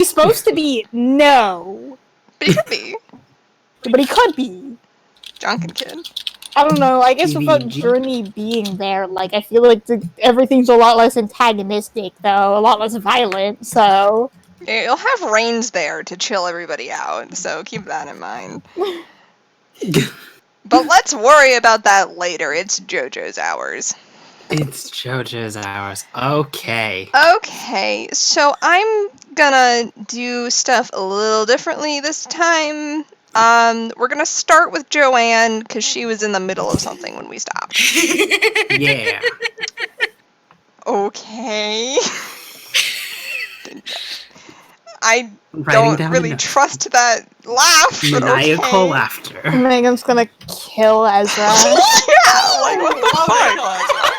He's supposed to be no. But he could be. But he could be. Drunken kid. I don't know, I guess without Journey being there, like, I feel like everything's a lot less antagonistic, though, a lot less violent, so... Yeah, you'll have Reigns there to chill everybody out, so keep that in mind. But let's worry about that later. It's JoJo's hours. It's JoJo's hours. Okay. Okay, so I'm gonna do stuff a little differently this time. We're gonna start with Joanne, because she was in the middle of something when we stopped. Yeah. Okay. I don't really trust that laugh, but maniacal okay. laughter. Megan's gonna kill Ezra. Yeah, like, what the fuck?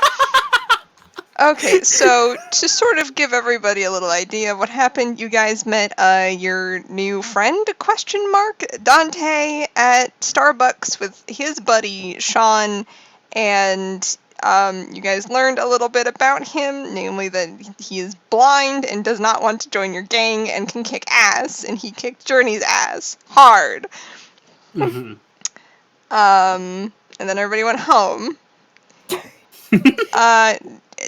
Okay, so to sort of give everybody a little idea of what happened, you guys met your new friend, Dante, at Starbucks with his buddy, Sean, and you guys learned a little bit about him, namely that he is blind and does not want to join your gang and can kick ass, and he kicked Journey's ass hard. Mm-hmm. And then everybody went home.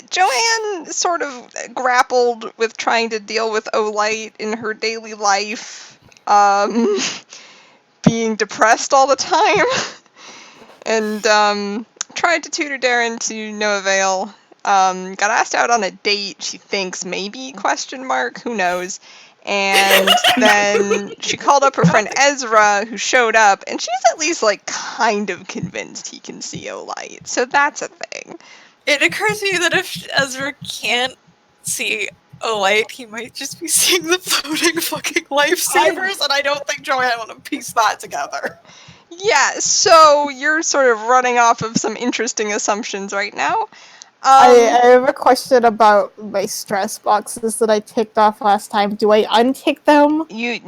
Joanne sort of grappled with trying to deal with Olight in her daily life, being depressed all the time, and tried to tutor Darren to no avail. Got asked out on a date, she thinks, maybe, ? Who knows? And then she called up her friend Ezra, who showed up, and she's at least, like, kind of convinced he can see Olight, so that's a thing. It occurs to me that if Ezra can't see Olight, he might just be seeing the floating fucking lifesavers, and I don't think Joanne want to piece that together. Yeah, so you're sort of running off of some interesting assumptions right now. I have a question about my stress boxes that I ticked off last time. Do I untick them?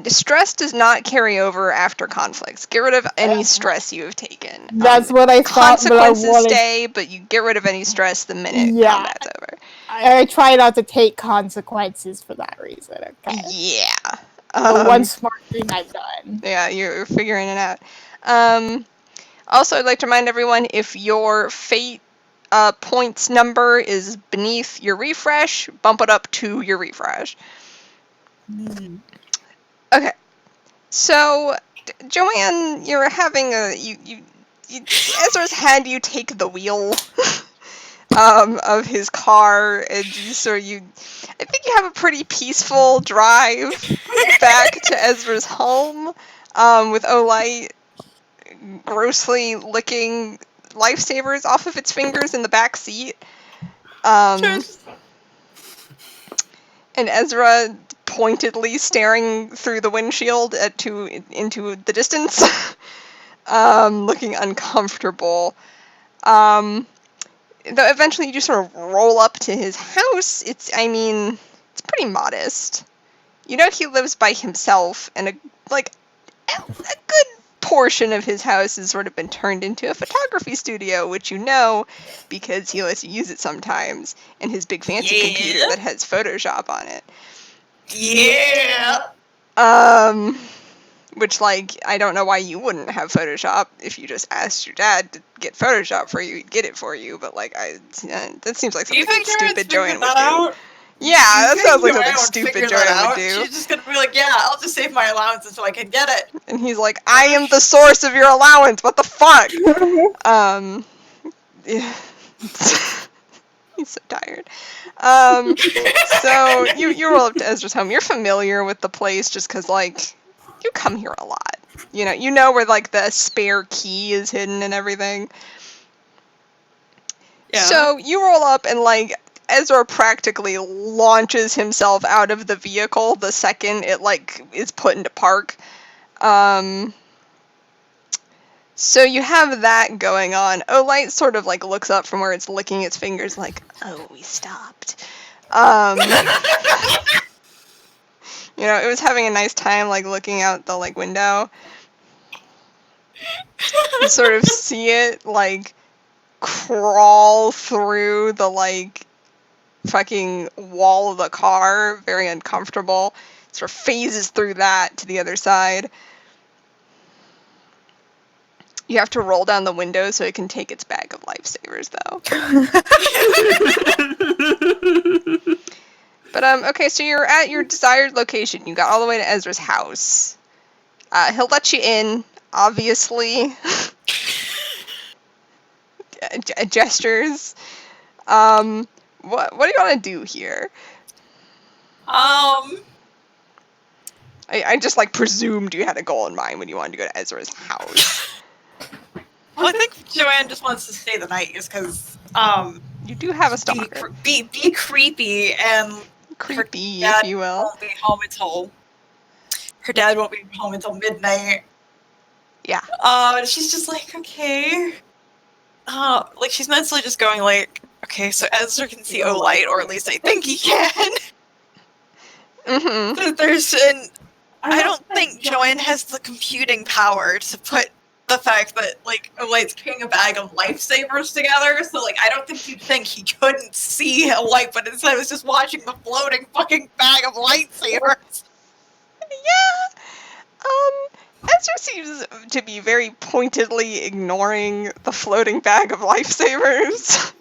Stress does not carry over after conflicts. Get rid of any stress you have taken. That's what I thought, consequences stay, but you get rid of any stress the minute combat's over. I try not to take consequences for that reason, okay? Yeah. The one smart thing I've done. Yeah, you're figuring it out. Also, I'd like to remind everyone, if your fate points number is beneath your refresh, bump it up to your refresh. Okay, so Joanne, you're having Ezra's had you take the wheel of his car, and I think you have a pretty peaceful drive back to Ezra's home, with Olight grossly licking lifesavers off of its fingers in the back seat. And Ezra pointedly staring through the windshield into the distance, looking uncomfortable. Though eventually you just sort of roll up to his house. It's pretty modest. You know, he lives by himself, and a good portion of his house has sort of been turned into a photography studio, which you know because he lets you use it sometimes, and his big fancy computer that has Photoshop on it. Yeah. Which, like, I don't know why you wouldn't have Photoshop. If you just asked your dad to get Photoshop for you, he'd get it for you. But like, that seems like something stupid Joanne would do. Yeah, that sounds like something stupid Joanne would do. She's just gonna be like, yeah, I'll just save my allowance until I can get it. And he's like, I am the source of your allowance, what the fuck? Yeah. He's so tired. So you roll up to Ezra's home. You're familiar with the place just because, like, you come here a lot. You know where, like, the spare key is hidden and everything. Yeah. So you roll up and, like, Ezra practically launches himself out of the vehicle the second it, like, is put into park. So you have that going on. Olight sort of, like, looks up from where it's licking its fingers like, oh, we stopped. It was having a nice time, like, looking out the, like, window. You sort of see it, like, crawl through the, like, fucking wall of the car, very uncomfortable. sort of phases through that to the other side. You have to roll down the window so it can take its bag of lifesavers, though. But, okay, so you're at your desired location. You got all the way to Ezra's house. He'll let you in, obviously. Gestures. What do you want to do here? I just, like, presumed you had a goal in mind when you wanted to go to Ezra's house. Well, I think Joanne just wants to stay the night just because, You do have a stalker. be creepy and Creepy, her dad if you will. won't be home until her dad won't be home until midnight. Yeah. She's just like, okay. Like she's mentally just going like, okay, so Ezra can see Olight, or at least I think he can. Mm-hmm. I don't think Joanne has the computing power to put the fact that, like, Olight's carrying a bag of lifesavers together, so, like, I don't think you'd think he couldn't see Olight, but instead was just watching the floating fucking bag of lightsabers. Yeah. Ezra seems to be very pointedly ignoring the floating bag of lifesavers.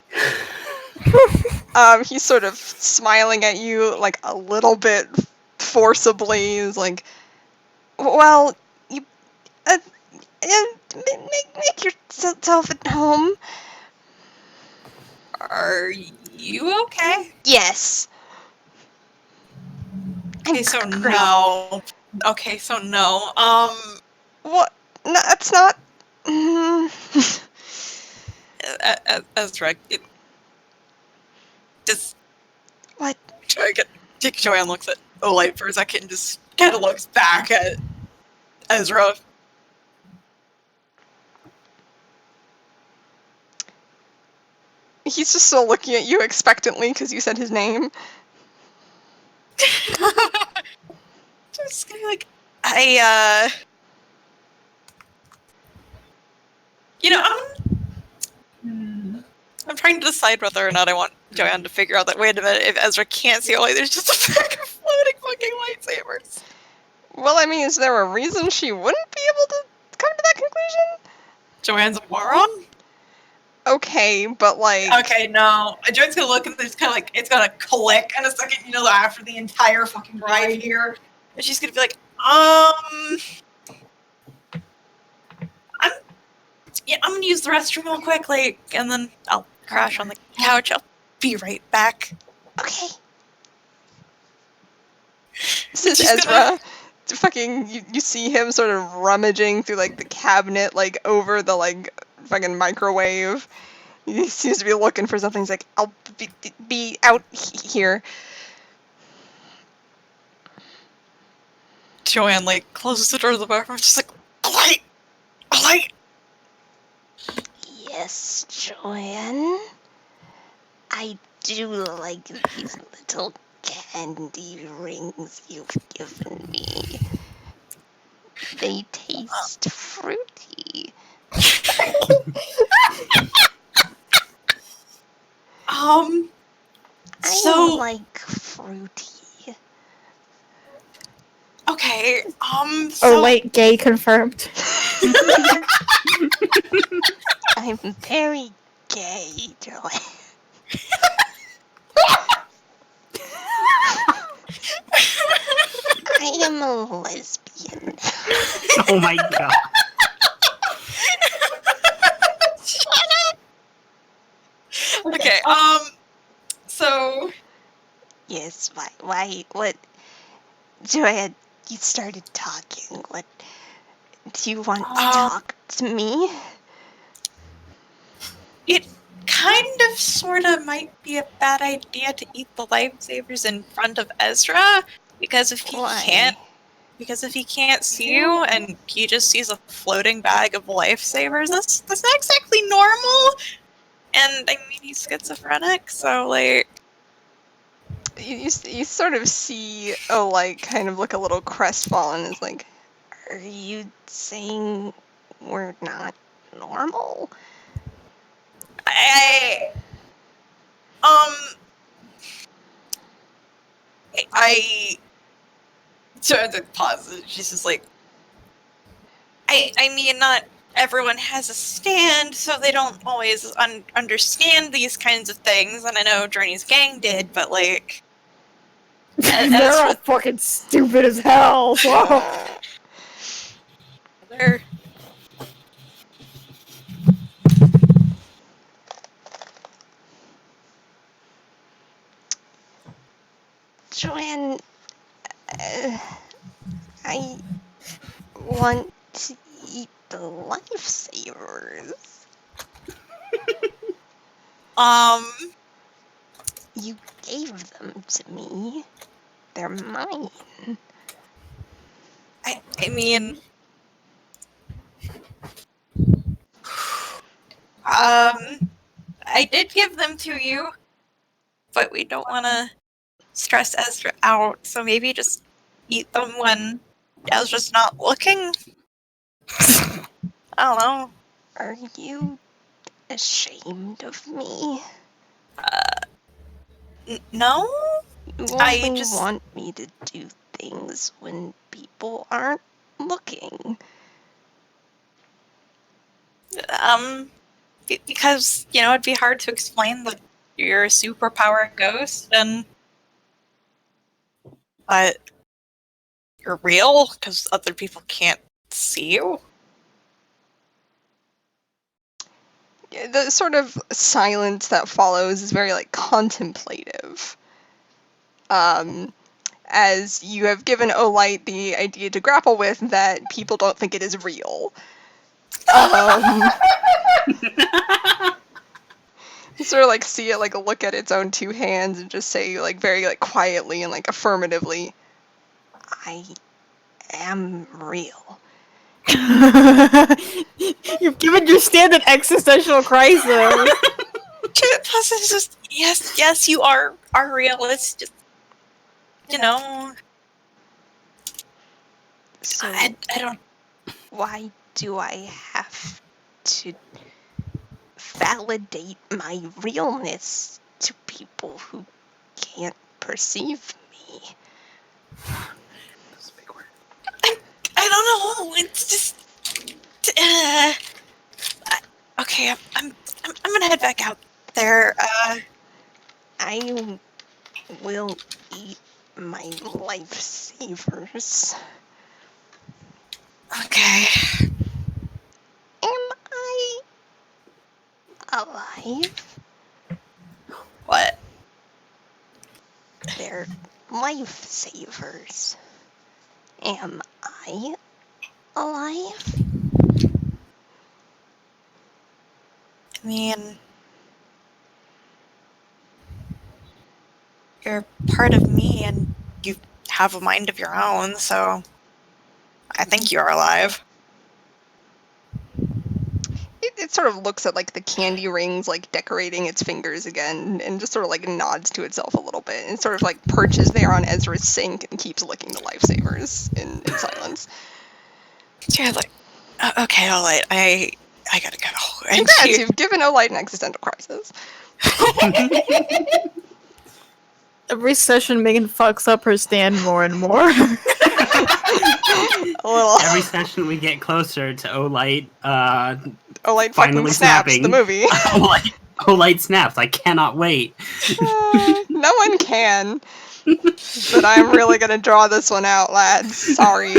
He's sort of smiling at you, like, a little bit forcibly. He's like, well, you... make yourself at home. Are you okay? Yes. Okay, so no. Okay, so no. What? No, it's not... Ezra, just... What? Joanne looks at Olight for a second and just kind of looks back at Ezra. He's just still looking at you expectantly because you said his name. Just kind of like, you know, I'm trying to decide whether or not I want Joanne to figure out that, wait a minute, if Ezra can't see Olight, there's just a bag of floating fucking lightsabers. Well, I mean, is there a reason she wouldn't be able to come to that conclusion? Joanne's a moron? Okay, but like... Okay, no. Joanne's gonna look and it's kind of like, it's gonna click in a second, you know, after the entire fucking ride here. And she's gonna be like, I'm gonna use the restroom real quick, like, and then I'll crash on the couch. I'll be right back. Okay. This is Ezra. Fucking, you see him sort of rummaging through, like, the cabinet, like, over the, like, fucking microwave. He seems to be looking for something. He's like, I'll be out here. Joanne, like, closes the door to the bathroom. She's like, Olight! Olight! Yes, Joanne. I do like these little candy rings you've given me. They taste fruity. So... I like fruity. Okay, so... Oh wait, gay confirmed. I'm very gay, Joanne. I am a lesbian. Oh my god. Okay, so... Yes, why, what? Joanne, you started talking. What? Do you want to talk to me? It kind of, sort of might be a bad idea to eat the lifesavers in front of Ezra, because if he can't see you and he just sees a floating bag of lifesavers, that's not exactly normal. And I mean, he's schizophrenic, so like... You sort of see, like, kind of look a little crestfallen. It's like, Are you saying we're not normal? I Joanne pauses. She's just like, I mean, not everyone has a stand, so they don't always understand these kinds of things. And I know Journey's gang did, but like, They're all fucking stupid as hell. So. they're Joanne, I want to eat the lifesavers. You gave them to me. They're mine. I mean, I did give them to you, but we don't want to stress Ezra out, so maybe just eat them when Ezra's not looking. I don't know. Are you ashamed of me? No? You I only just- want me to do things when people aren't looking. Because, it'd be hard to explain that you're a superpowered ghost, but you're real because other people can't see you. The sort of silence that follows is very like contemplative. As you have given Olight the idea to grapple with that people don't think it is real. You sort of like see it like look at its own two hands and just say like very like quietly and like affirmatively, I am real. You've given your stand an existential crisis. Plus, it's just yes, you are real. It's just, So I don't. why do I have to validate my realness to people who can't perceive me? That's a big word. I don't know. It's just. Okay, I'm gonna head back out there. I will eat my lifesavers. Okay. Am I alive? What? They're lifesavers. Am I alive? I mean, you're part of me, and you have a mind of your own. So, I think you're alive. it sort of looks at like the candy rings like decorating its fingers again and just sort of like nods to itself a little bit and sort of like perches there on Ezra's sink and keeps licking the lifesavers in silence. So you're like, okay, all right, I gotta go. And Congrats, you've given Olight an existential crisis. Every session, Megan fucks up her stand more and more. A little. Every session we get closer to Olight, Olight fucking finally snaps snapping. the movie. Olight snaps. I cannot wait. No one can. But I'm really gonna draw this one out, lads. Sorry.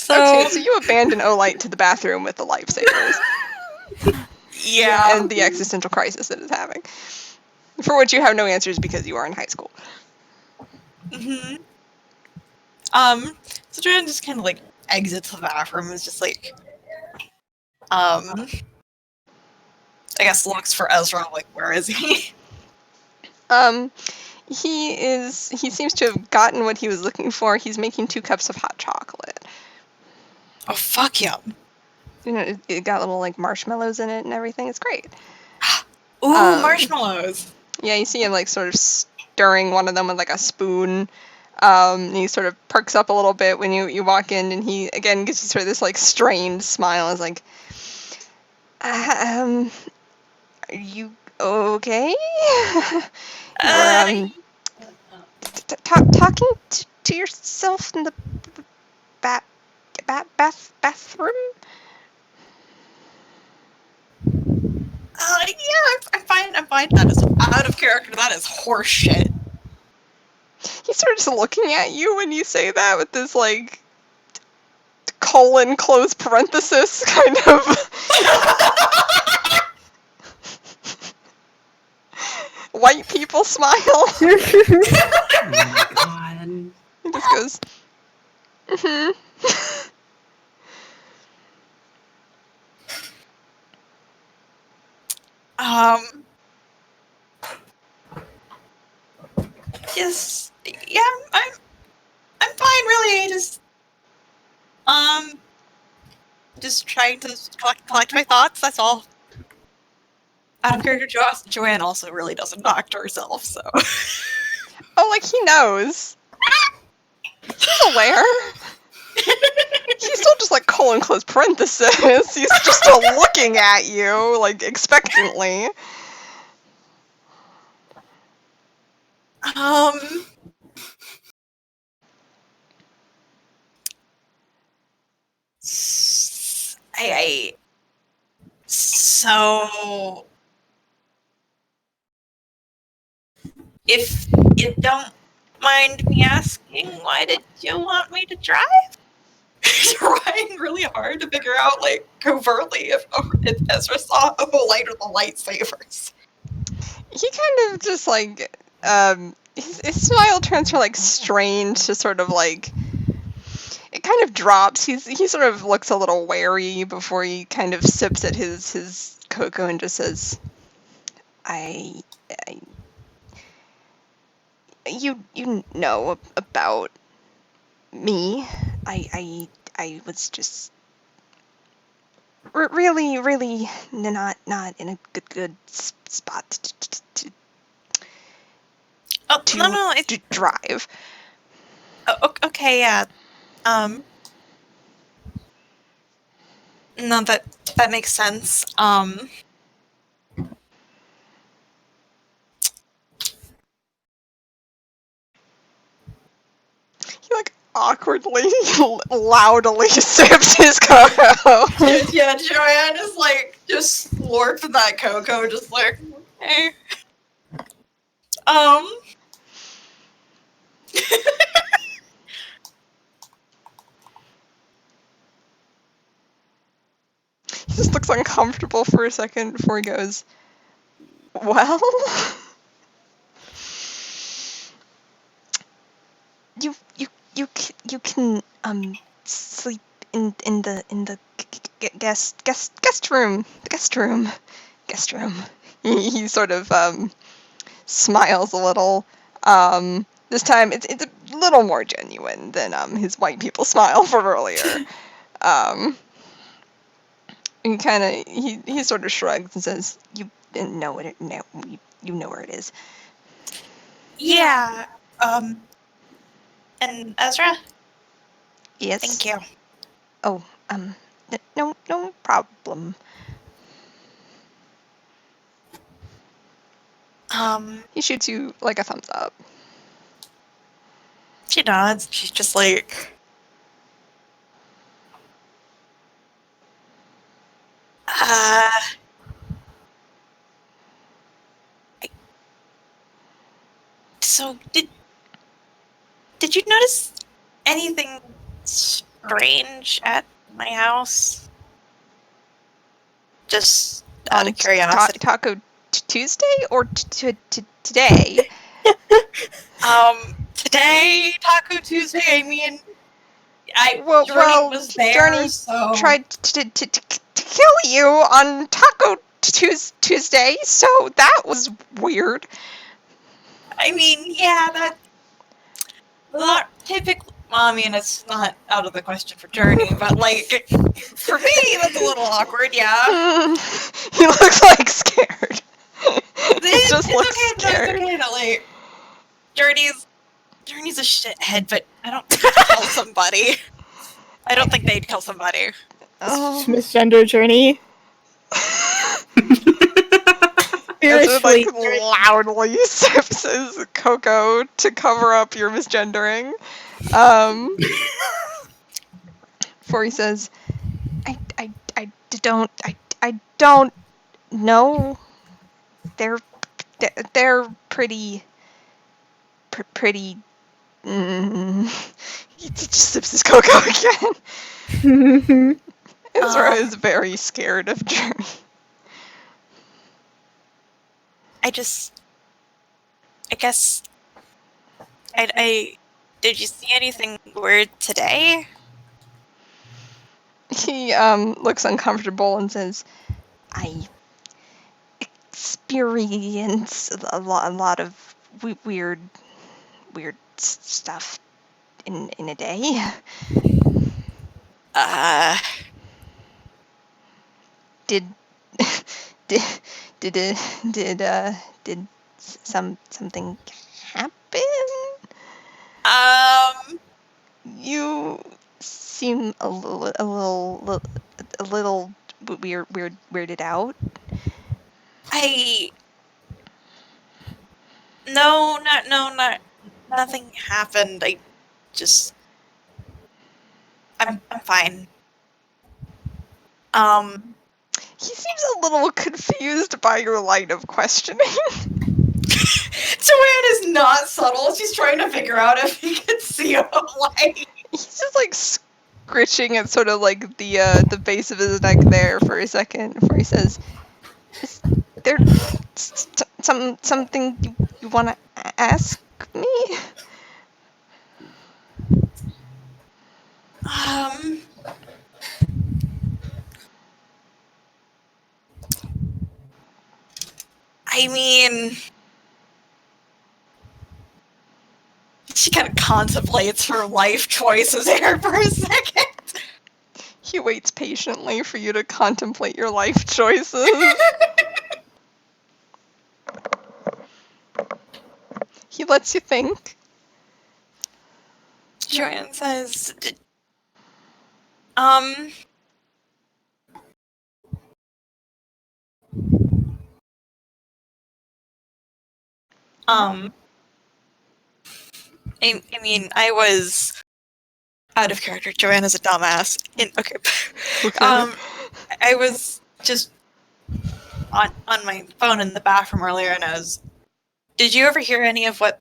Okay, so you abandon Olight to the bathroom with the lifesavers. Yeah. And the existential crisis it is having. For which you have no answers because you are in high school. Mm-hmm. So Joanne just kind of like exits the bathroom and is just like, I guess looks for Ezra, like, where is he? He seems to have gotten what he was looking for. He's making 2 cups of hot chocolate. Oh, fuck yeah. You know, it got little like marshmallows in it and everything. It's great. Ooh, marshmallows. Yeah, you see him like sort of stirring one of them with like a spoon. And he sort of perks up a little bit when you walk in, and he again gives you sort of this like strained smile. It's like, are you okay? talking to yourself in the bathroom? Yeah, I'm fine. That is out of character. That is horseshit. He's sort of just looking at you when you say that with this, like, colon close parenthesis kind of white people smile. Oh my god. He just goes, mm-hmm. Yes, yeah, I'm fine, really. I just trying to collect my thoughts. That's all. Out of character, Joanne also really doesn't talk to herself, so. Oh, like, he knows. He's aware. He's still just, like, colon close parenthesis. He's just still looking at you, like, expectantly. So, if you don't mind me asking, why did you want me to drive? Trying really hard to figure out, like, covertly if Ezra saw Light or the lightsabers. He kind of just, like, his smile turns from, like, strained to sort of, like, it kind of drops. He sort of looks a little wary before he kind of sips at his cocoa and just says, you know about me. I was just really not in a good spot to drive. Oh, okay, yeah. No, that makes sense. He, like, awkwardly, loudly sips his cocoa. Yeah, Joanne is, like, just slurping that cocoa, just like, hey. He just looks uncomfortable for a second before he goes, well, you can sleep in the guest room. He sort of smiles a little. This time it's a little more genuine than his white people smile from earlier. He sort of shrugs and says, "You know what it no, you know where it is." Yeah, and Ezra? Yes. Thank you. Oh, no problem. He shoots you, like, a thumbs up. She nods. She's just like, so did you notice anything strange at my house? Just out of curiosity. Taco Tuesday or today? Today, Taco Tuesday. I mean, Journey was there, Journey so tried to kill you on Taco Tuesday, so that was weird. I mean, yeah, that's not typical. Well, I mean, it's not out of the question for Journey, but, like, for me, that's a little awkward, yeah. He looks, like, scared. He just looks scared. It's okay, like, Journey's a shithead, but I don't think he'd kill somebody. I don't think they'd kill somebody. Misgender Journey. Ezra, like, Seriously. loudly sips his cocoa to cover up your misgendering. Before he says, I don't know. They're pretty. He just sips his cocoa again. Ezra is very scared of Journey. I guess I did you see anything weird today? He looks uncomfortable and says, I experience a lot of weird stuff in a day. Did something happen? You seem a little weirded out. No, nothing happened. I'm fine. He seems a little confused by your line of questioning. Joanne is not subtle. She's trying to figure out if he can see a light. He's just like scritching at sort of like the base of his neck there for a second before he says, "Is there something you want to ask me?" I mean, she kind of contemplates her life choices here for a second. He waits patiently for you to contemplate your life choices. He lets you think. Joanne says, I mean, I was out of character. Joanne is a dumbass. Okay. I was just on my phone in the bathroom earlier, and did you ever hear any of what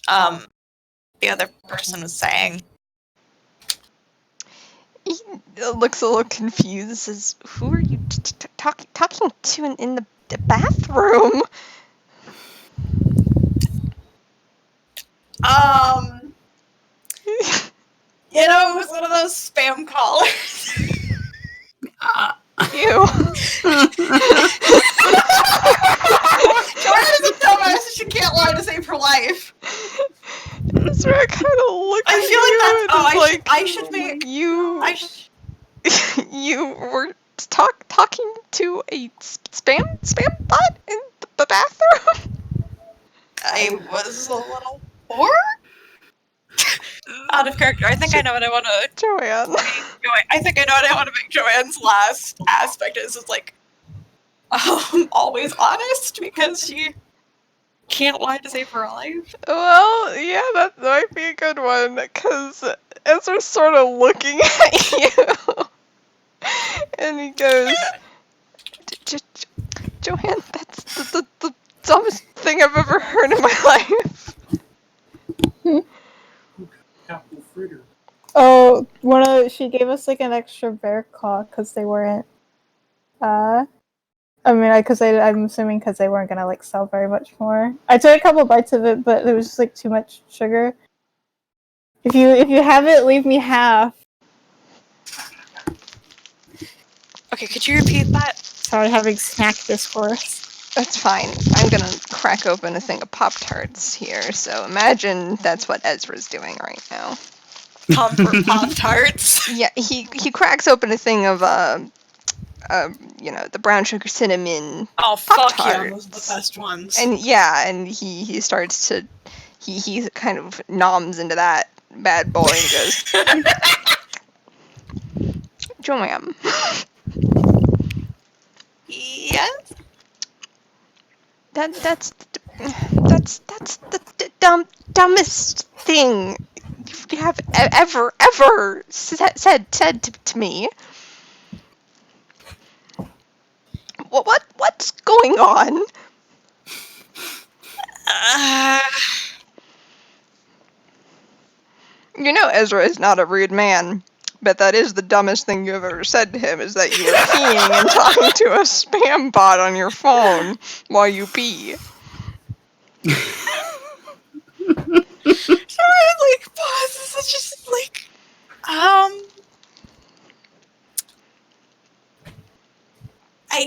the other person was saying? He looks a little confused. Says, "Who are you talking to in the bathroom?" You know, it was one of those spam callers. Ew. Joanne is a dumbass. She can't lie to save her life. Ezra kind of looks. I feel like that's. Oh, I should make you. You were talking to a spam bot in the bathroom. I was a little bored. Out of character. I think I know what I want to. Joanne. I think I know what I want to make Joanne's last aspect is. It's like, always honest because she can't lie to save her life. Well, yeah, that might be a good one because Ezra's sort of looking at you, and he goes, "Joanne, that's the dumbest thing I've ever heard in my life." Apple fritter. Oh, she gave us like an extra bear claw because they weren't. I'm assuming because they weren't gonna like sell very much more. I took a couple bites of it, but there was just like too much sugar. If you have it, leave me half. Okay, could you repeat that? Sorry, having snack discourse. That's fine. I'm gonna crack open a thing of Pop-Tarts here, so imagine that's what Ezra's doing right now. Comfort Pop-Tarts? Yeah, he cracks open a thing of, the brown sugar cinnamon Oh, fuck Pop-Tarts. yeah, those are the best ones. And yeah, and he starts to, he kind of noms into that bad boy and goes, "Joanne." Yes? That's the dumbest thing you have ever said to me. What's going on? You know Ezra is not a rude man, but that is the dumbest thing you've ever said to him, is that you were peeing and talking to a spam bot on your phone while you pee. Sorry, like, pause. It's just like, I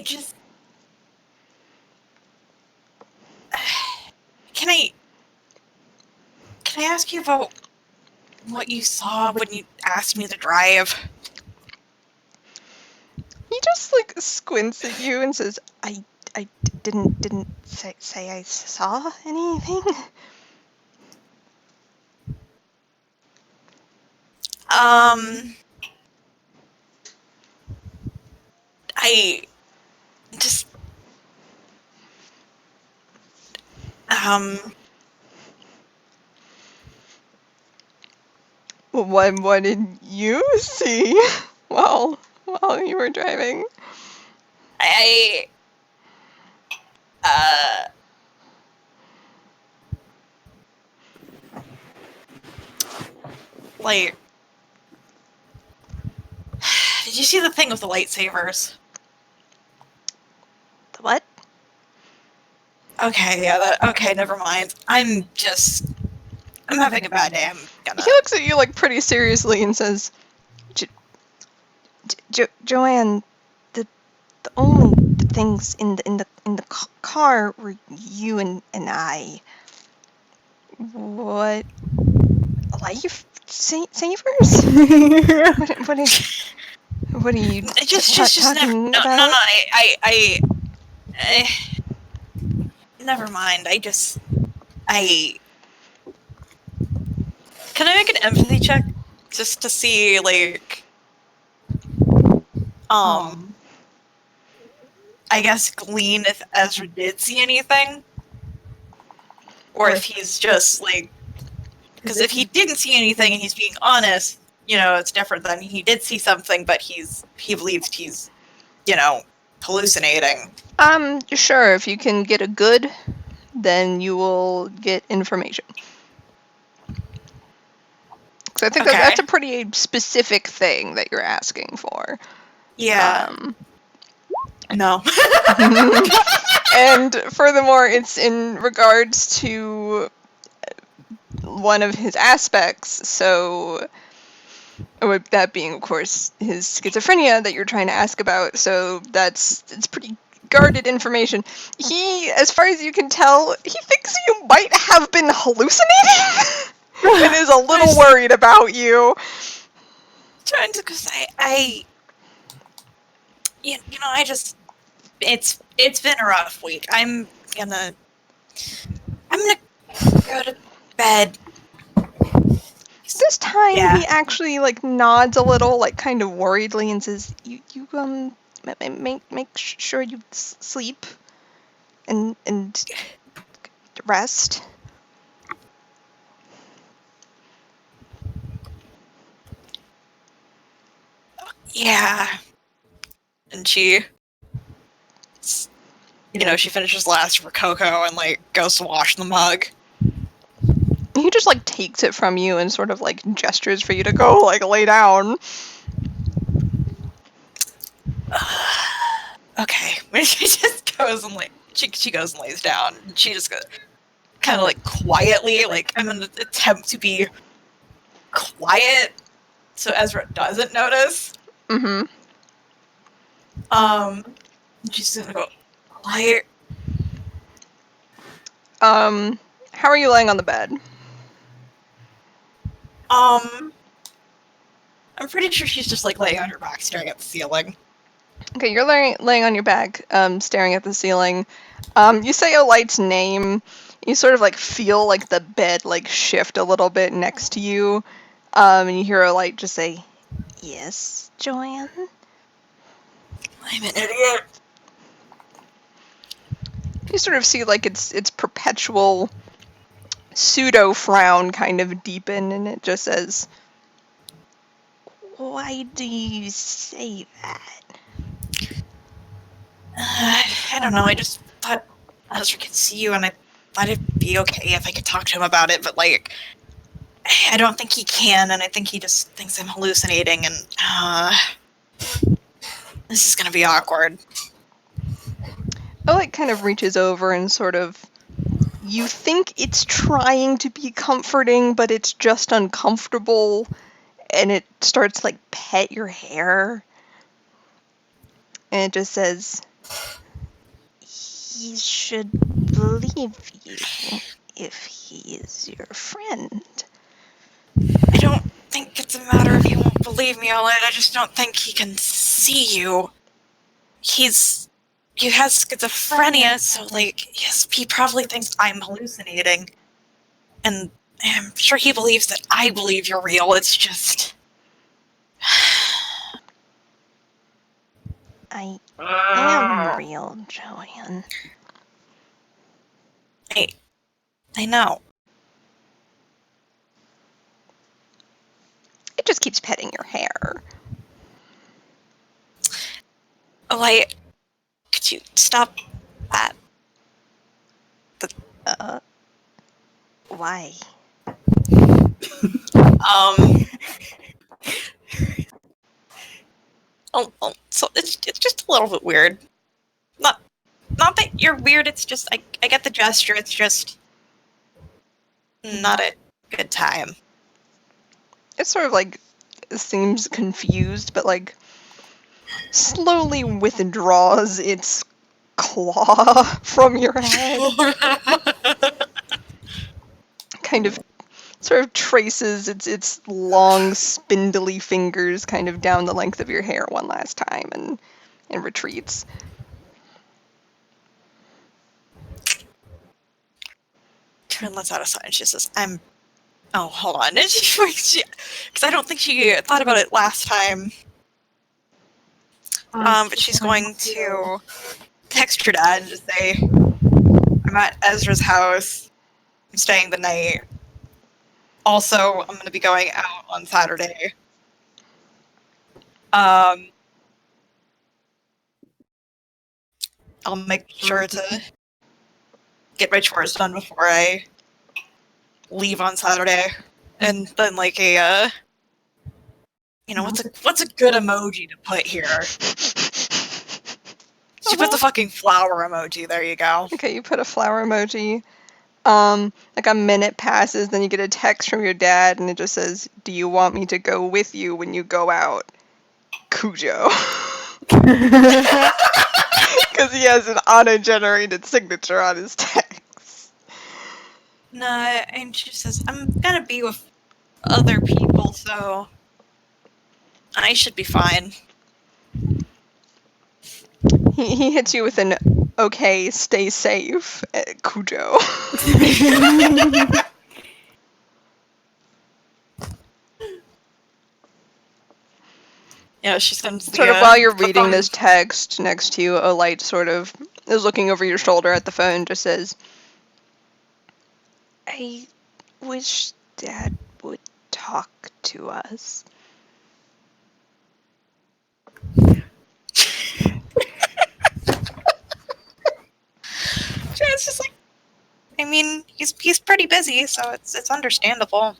just, can I ask you about what you saw when you asked me to drive? He just like squints at you and says, I didn't say I saw anything. I just, What did you see while you were driving? Like, did you see the thing with the lightsabers? The what? Okay, yeah, okay, never mind. I'm having a bad day. I'm gonna... He looks at you like pretty seriously and says, Joanne, the only things in the car were you and I. What? Lifesavers? What are you talking no, about? no, I never mind. Can I make an empathy check just to see, like, I guess glean if Ezra did see anything, or if he's just like, because if he didn't see anything and he's being honest, you know, it's different than he did see something, but he believes he's, you know, hallucinating. Sure, if you can get a good, then you will get information. So I think that's a pretty specific thing that you're asking for. Yeah. No. And furthermore, it's in regards to one of his aspects, so that being, of course, his schizophrenia that you're trying to ask about, so it's pretty guarded information. He, as far as you can tell, he thinks you might have been hallucinating and is a little worried about you. Trying to, because you know, it's been a rough week. I'm gonna go to bed. This time he actually like nods a little, like kind of worriedly, and says, "You make sure you sleep and rest." Yeah. And she, you know, she finishes last of her cocoa and like goes to wash the mug. He just like takes it from you and sort of like gestures for you to go like lay down. Okay. When she just goes and like she goes and lays down, and she just goes kind of like quietly, like I'm gonna attempt to be quiet so Ezra doesn't notice. Mm-hmm. She's gonna go quiet. How are you laying on the bed? I'm pretty sure she's just like laying on her back, staring at the ceiling. Okay, you're laying on your back, staring at the ceiling. You say a light's name. You sort of like feel like the bed like shift a little bit next to you, and you hear a light just say, "Yes, Joanne." I'm an idiot. You sort of see like its perpetual pseudo frown kind of deepen, and it just says, "Why do you say that?" I don't know. I just thought Ezra could see you, and I thought it'd be okay if I could talk to him about it. But like, I don't think he can, and I think he just thinks I'm hallucinating. And this is gonna be awkward. Oleg kind of reaches over and sort of. You think it's trying to be comforting, but it's just uncomfortable, and it starts to, like, pet your hair. And it just says, "He should believe you if he is your friend." I don't think it's a matter of he won't believe me, Oleg. I just don't think he can see you. He has schizophrenia, so like, yes, he probably thinks I'm hallucinating. And I'm sure he believes that I believe you're real. It's just... I am real, Joanne. I know. It just keeps petting your hair. Oh, could you stop that? Why? So it's just a little bit weird. Not that you're weird, it's just, I get the gesture, it's just not a good time. It sort of, like, seems confused, but, like, slowly withdraws its claw from your head. Kind of, sort of traces its long, spindly fingers kind of down the length of your hair one last time and retreats. Karen lets out a sigh and she says, oh, hold on. Because I don't think she thought about it last time. But she's going to text her dad and just say, I'm at Ezra's house. I'm staying the night. Also, I'm going to be going out on Saturday. I'll make sure to get my chores done before I leave on Saturday. And then, like, what's a good emoji to put here? She put the fucking flower emoji. There you go. Okay, you put a flower emoji. Like a minute passes, then you get a text from your dad, and it just says, "Do you want me to go with you when you go out? Cujo." Because he has an auto-generated signature on his text. No, and she says, I'm gonna be with other people, so I should be fine. He hits you with an, "Okay, stay safe, Cujo." Yeah, she sends the, sort of while you're the reading phone. this text, next to you, a light sort of is looking over your shoulder at the phone, just says, "I wish Dad would talk to us." It's just like, I mean, he's pretty busy, so it's understandable.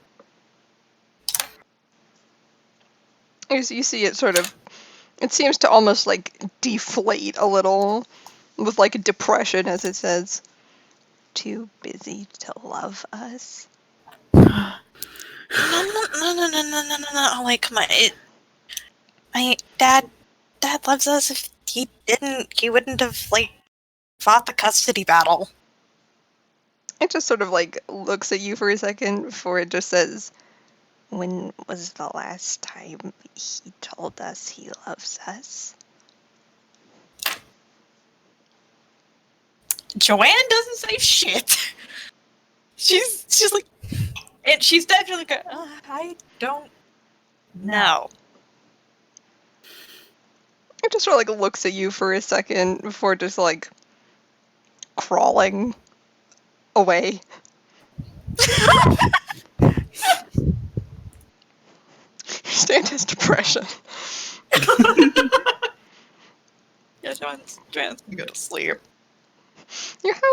You see it sort of, it seems to almost like deflate a little with like a depression as it says, "Too busy to love us." No. Like, come on. Dad loves us. If he didn't, he wouldn't have, like, fought the custody battle. It just sort of like looks at you for a second before it just says, "When was the last time he told us he loves us?" Joanne doesn't say shit. She's like, and she's definitely like, I don't know. It just sort of like looks at you for a second before just like crawling away. Stand his depression. Yeah, Joanne's gonna go to sleep. You have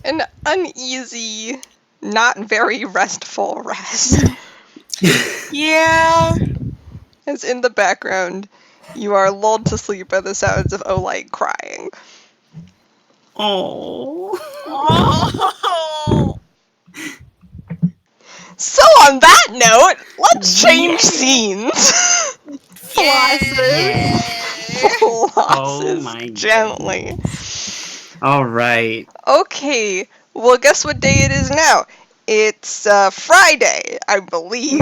an uneasy, not very restful rest. Yeah. As in the background, you are lulled to sleep by the sounds of Olite crying. Oh. Oh. So on that note, let's change scenes. Yeah. Flosses my gently. All right. Okay, well, guess what day it is now? It's Friday, I believe,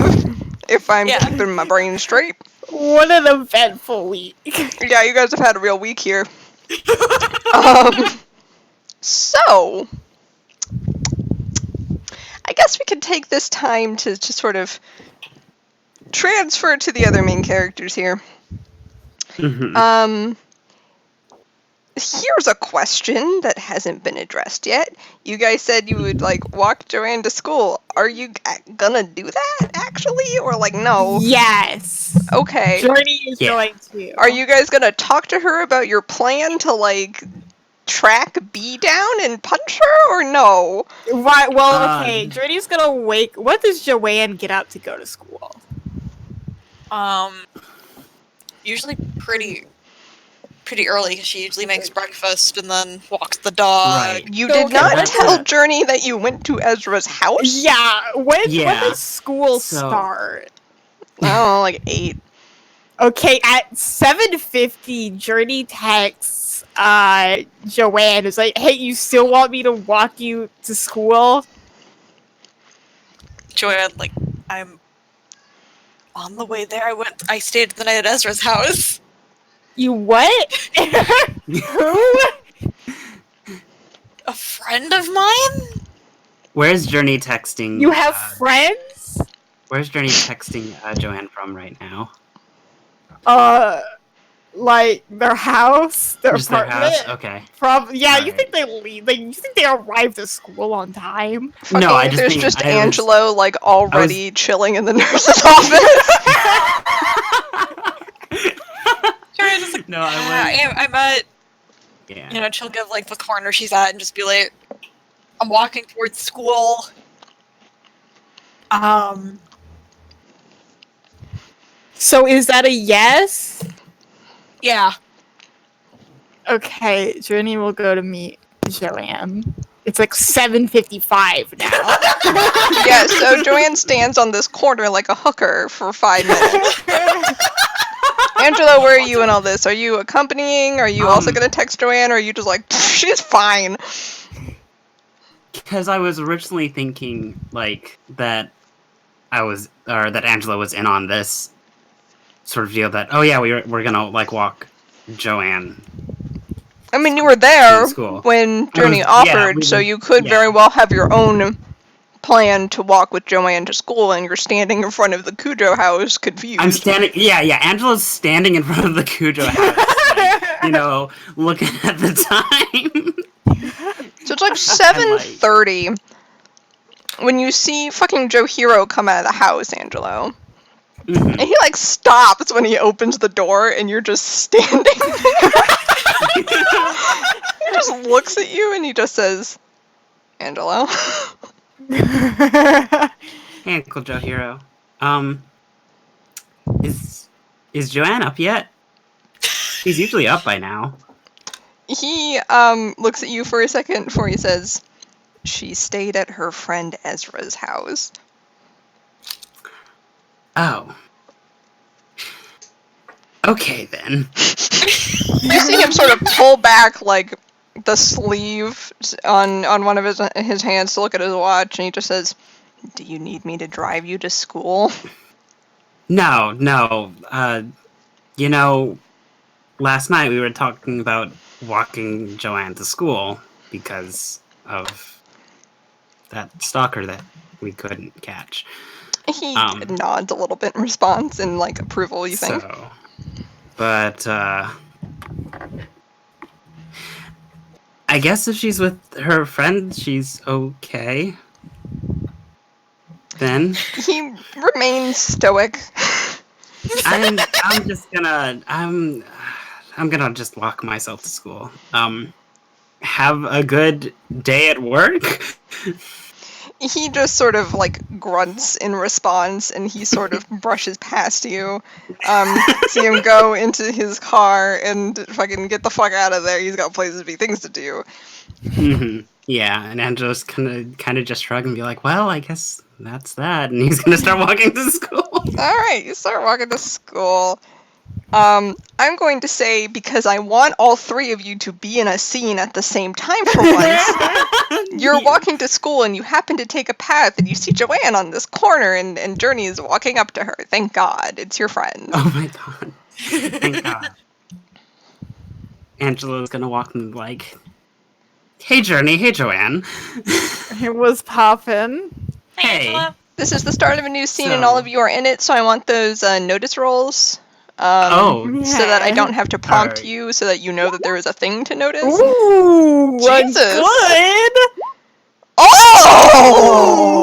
if I'm Yeah. keeping my brain straight. What an eventful week. Yeah, you guys have had a real week here. So, I guess we could take this time to sort of transfer to the other main characters here. Mhm. Here's a question that hasn't been addressed yet. You guys said you would, like, walk Joanne to school. Are you gonna do that, actually? Or, like, no? Yes. Okay. Journey is Yeah. going to. Are you guys gonna talk to her about your plan to, like, track B down and punch her, or no? Right, well, okay. Journey's gonna wake. What does Joanne get up to go to school? Usually pretty early, because she usually makes breakfast and then walks the dog. Right. You So, did okay, not what- tell Journey that you went to Ezra's house? Yeah, when Yeah. does school So- start? I don't know, like 8. Okay, at 7:50, Journey texts Joanne. Is like, hey, you still want me to walk you to school? Joanne, like, I'm on the way there. I stayed the night at Ezra's house. You what? Who? A friend of mine? Where's Journey texting? You have friends? Where's Journey texting Joanne from right now? Like their house, their Just their apartment. house? Okay. Yeah, you Alright. think they leave? Like, you think they arrived at school on time? No, I just There's think just I was- Angelo, like, already chilling in the nurse's office. Joanne just like, No, I I might, Yeah. she'll give, like, the corner she's at and just be like, I'm walking towards school. So is that a yes? Yeah. Okay, Journey will go to meet Joanne. It's like 7:55 now. Yeah, so Joanne stands on this corner like a hooker for 5 minutes. Angelo, where are you in all this? Are you accompanying? Are you also gonna text Joanne, or are you just like, she's fine? Because I was originally thinking, like, that that Angela was in on this sort of deal that, oh yeah, we're gonna, like, walk Joanne. I mean, you were there In school. when Journey yeah, offered, we so were- you could yeah. very well have your own plan to walk with Joanne to school, and you're standing in front of the Cujo house, confused. I'm standing, yeah, Angela's standing in front of the Cujo house, like, looking at the time. So it's like 7:30 when you see fucking Joe Hero come out of the house, Angelo. Mhm. And he, like, stops when he opens the door, and you're just standing there. He just looks at you, and he just says, Angelo. Hey, Uncle Joe Hero. Is Joanne up yet? She's usually up by now. He looks at you for a second before he says, she stayed at her friend Ezra's house. Oh. Okay, then. You see him sort of pull back, like, the sleeve on one of his hands to look at his watch, and he just says, do you need me to drive you to school? No. Last night we were talking about walking Joanne to school because of that stalker that we couldn't catch. He nods a little bit in response and, like, approval, you think? So, but I guess if she's with her friend, she's okay. Then He remains stoic. I'm just gonna I'm gonna just walk myself to school. Have a good day at work. He just sort of like grunts in response, and he sort of brushes past you. See him go into his car and fucking get the fuck out of there. He's got places to be, things to do. Yeah, and Angelo's kind of just shrug and be like, "Well, I guess that's that," and he's gonna start walking to school. All right, you start walking to school. I'm going to say, because I want all three of you to be in a scene at the same time for once, you're walking to school and you happen to take a path and you see Joanne on this corner and Journey is walking up to her. Thank God, it's your friend. Oh my god! Thank God. Angelo's gonna walk and be like, "Hey, Journey. Hey, Joanne. It was poppin'. Hey." Angela. This is the start of a new scene and So- all of you are in it, so I want those notice rolls. Oh, So that I don't have to prompt Alright. you, so that you know that there is a thing to notice. Ooh, Jesus. good. Oh!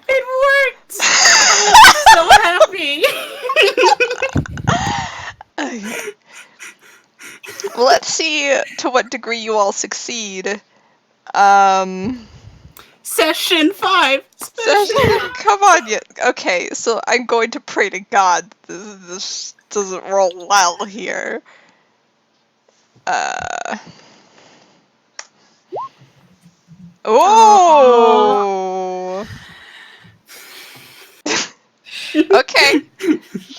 it worked! I'm so happy. Okay. Well, let's see to what degree you all succeed. Session 5. Come on, okay, so I'm going to pray to God this doesn't roll well here. Oh!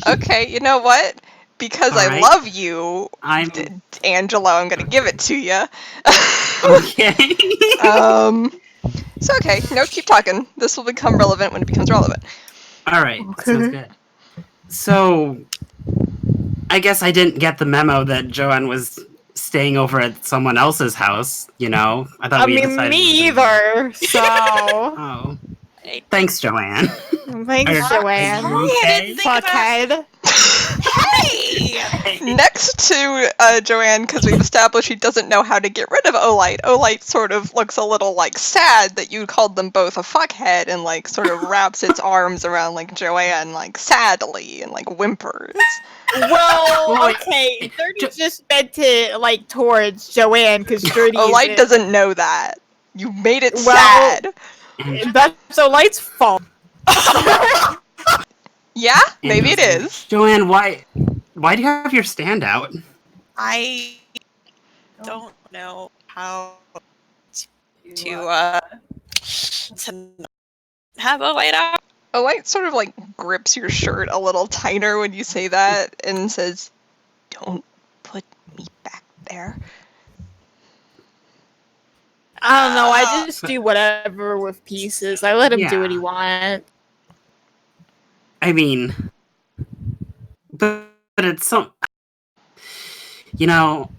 Okay, you know what? Because I Alright. love you, I'm Angelo, I'm gonna give it to you. okay. So okay, no, keep talking. This will become relevant when it becomes relevant. All right, sounds good. So, I guess I didn't get the memo that Joanne was staying over at someone else's house. You know, I thought I we mean, decided. me either. So, Oh, thanks, Joanne. thanks, Are Joanne. you okay? Fuckhead. Hey! Next to Joanne, because we've established she doesn't know how to get rid of Olite. Olite sort of looks a little like sad that you called them both a fuckhead, and like sort of wraps its arms around like Joanne like sadly and like whimpers. Well, okay, Dirty's just meant to, like, towards Joanne, because Dirty Olite is doesn't know that. You made it Well- sad. That's Olite's fault. Yeah, maybe it is. Joanne, why do you have your stand out? I don't know how to have a light out. Olite sort of like grips your shirt a little tighter when you say that and says, "Don't put me back there." I don't know, I just do whatever with pieces. I let him do what he Yeah. wants. I mean, but it's some. You know,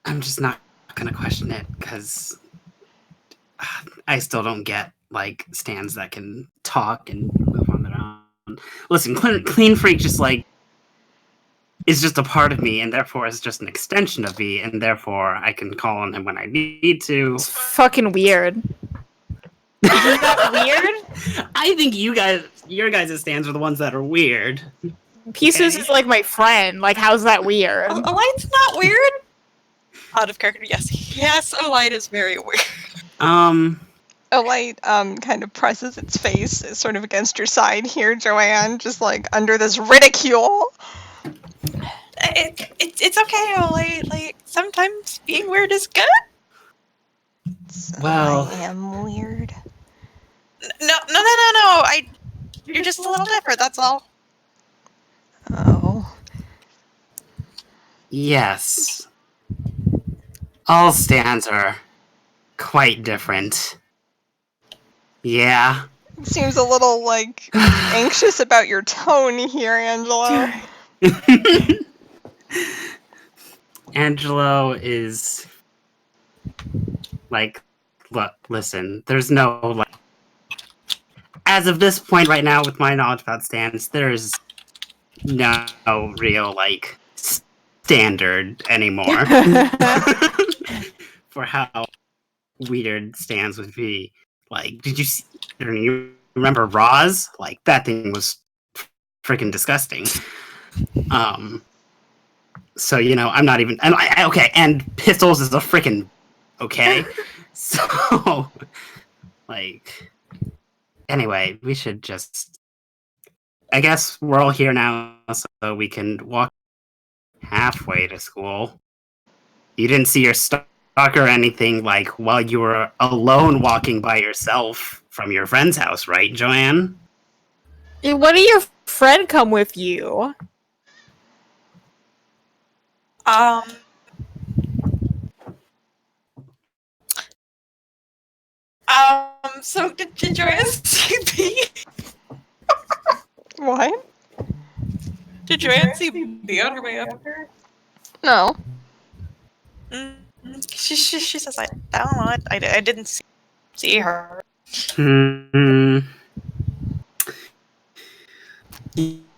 I'm just not gonna question it because I still don't get like stands that can talk and move on their own. Listen, clean freak just like is just a part of me, and therefore is just an extension of me, and therefore I can call on him when I need to. It's fucking weird. Isn't that weird? I think your guys' stands are the ones that are weird. Pieces Okay. is like my friend. Like, how's that weird? A light's not weird. Out of character, yes. Yes, a light is very weird. Olite kind of presses its face sort of against your side here, Joanne, just like under this ridicule. It's okay, Ollie. Like, sometimes being weird is good. Well- I am weird. No. You're just a little different, that's all. Oh. Yes. All stands are quite different. Yeah. Seems a little like anxious about your tone here, Angelo. Angelo is like, look, listen, there's no like as of this point right now with my knowledge about stands, there's no real like standard anymore. for how weird stands would be. Like, did you see? You remember Roz? Like, that thing was freaking disgusting. So I'm not even. And okay, and pistols is a freaking okay. So, like, anyway, we should just. I guess we're all here now, so we can walk halfway to school. You didn't see your stalker or anything like while you were alone walking by yourself from your friend's house, right, Joanne? Why did your friend come with you? So did Joanne see B? What? Did Joanne see B on her way up? No. She says, I don't know, I didn't see her.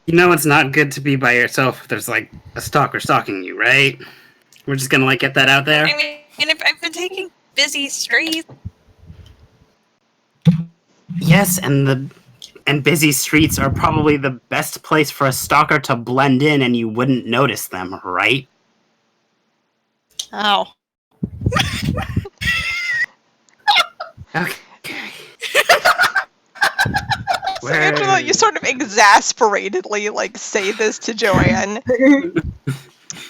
It's not good to be by yourself if there's like a stalker stalking you, right? We're just gonna get that out there. I mean, if I've been taking busy streets. Yes, and busy streets are probably the best place for a stalker to blend in and you wouldn't notice them, right? Oh. Okay. So Angelo, you sort of exasperatedly say this to Joanne.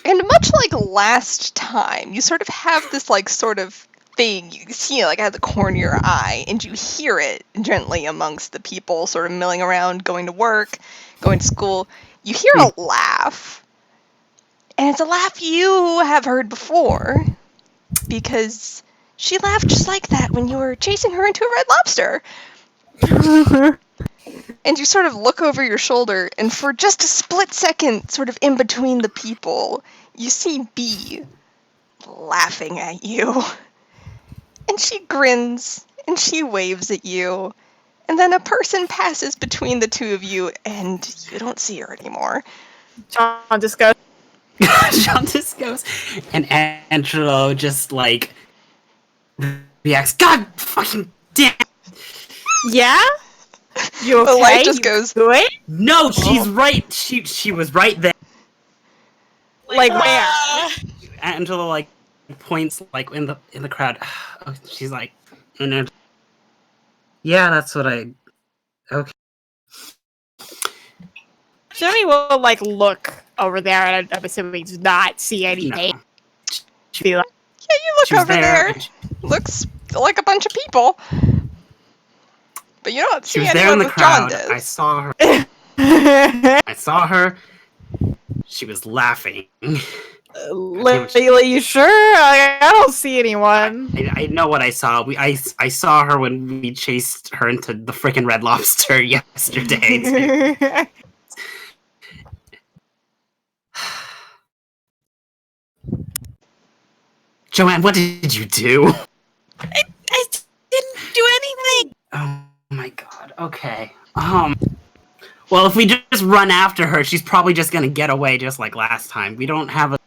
And much like last time, you sort of have this sort of thing you see at the corner of your eye, and you hear it gently amongst the people sort of milling around, going to work, going to school. You hear a laugh. And it's a laugh you have heard before, because she laughed just like that when you were chasing her into a Red Lobster. And you sort of look over your shoulder, and for just a split second, sort of in between the people, you see B laughing at you. And she grins, and she waves at you, and then a person passes between the two of you, and you don't see her anymore. John just goes. John just goes, and Angelo just reacts. God fucking damn! Yeah. You okay? The light just goes. Good? No, she's right. She was right there. Like where? Angelo points in the crowd. She's like, and yeah, that's what I. Okay. Jimmy will look over there, and I'm assuming does not see anything. No. Be like, Yeah, you look She's over there. there. Looks like a bunch of people. But you don't She see was there in anyone the with John crowd. does. I saw her. I saw her. She was laughing. Layla, you sure? I don't see anyone. I know what I saw. I saw her when we chased her into the freaking Red Lobster yesterday. Too. Joanne, what did you do? I didn't do anything. Oh my god. Okay. Well, if we just run after her, she's probably just gonna get away just like last time. We don't have a...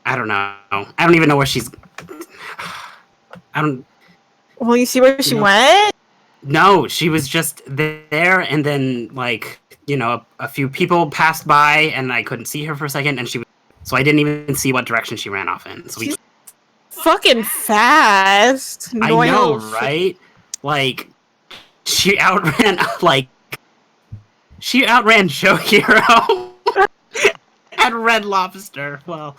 I don't know. I don't even know where she's... I don't... Well, you see where she went? No, she was just there, and then, a few people passed by, and I couldn't see her for a second, and so I didn't even see what direction she ran off in. So She's fucking fast. I know, right? She outran, she outran Joe Hero at Red Lobster. Well,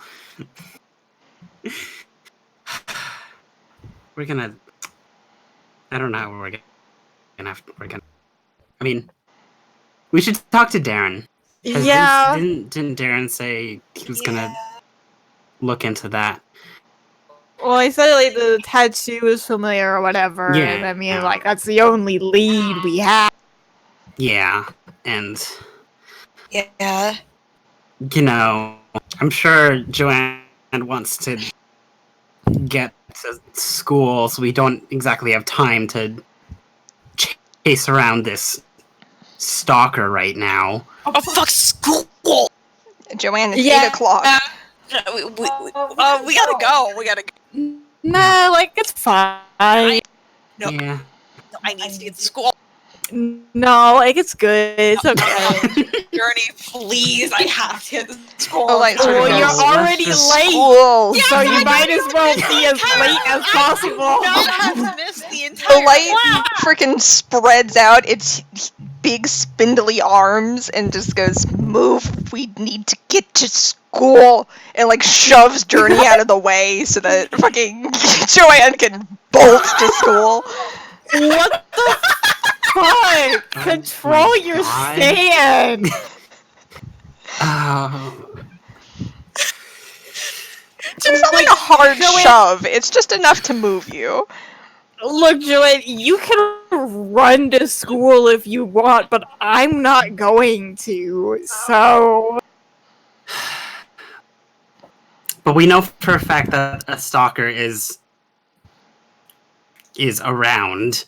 we're gonna... I don't know how we're gonna... I mean, we should talk to Darren. Yeah. Didn't Darren say he was gonna look into that? Well, he said the tattoo is familiar or whatever. Yeah. And I mean, that's the only lead we have. Yeah, and Yeah. I'm sure Joanne wants to get to school, so we don't exactly have time to chase around this stalker right now. Oh, fuck school! Joanne, it's Yeah. 8 o'clock. We gotta go. We gotta go. Nah, like, it's fine. No, Yeah. no, I need to get to school. No, like, it's good. It's okay. Journey, please. I have to get to school. Oh, like, sort of Well, goes, you're let's already just- late, School. so you might as well be as late as possible. Not have missed the entire The light class. freaking spreads out its big spindly arms and just goes, "Move, we need to get to school," and like shoves Journey out of the way so that fucking Joanne can bolt to school. What the fuck? Control my your God. stand. It's not like a hard shove, it's just enough to move you. Look, Joanne, you can run to school if you want, but I'm not going to, so... But we know for a fact that a stalker is around.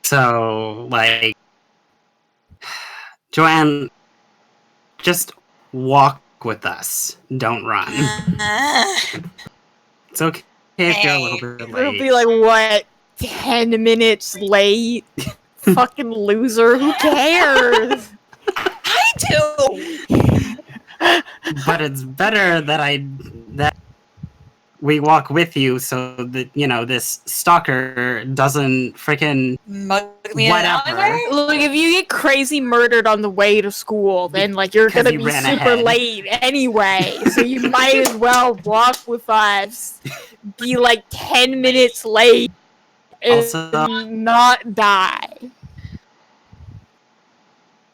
So, like, Joanne, just walk with us. Don't run. It's okay if you're a little bit It'll late. be like, what, 10 minutes late? Fucking loser, who cares? I do. But it's better that we walk with you so that, you know, this stalker doesn't freaking Mug me in an whatever. alleyway? Look, if you get crazy murdered on the way to school, then, like, you're Because gonna you be ran super ahead. late anyway, so you might as well walk with us, be, like, 10 minutes late, and Also- not die.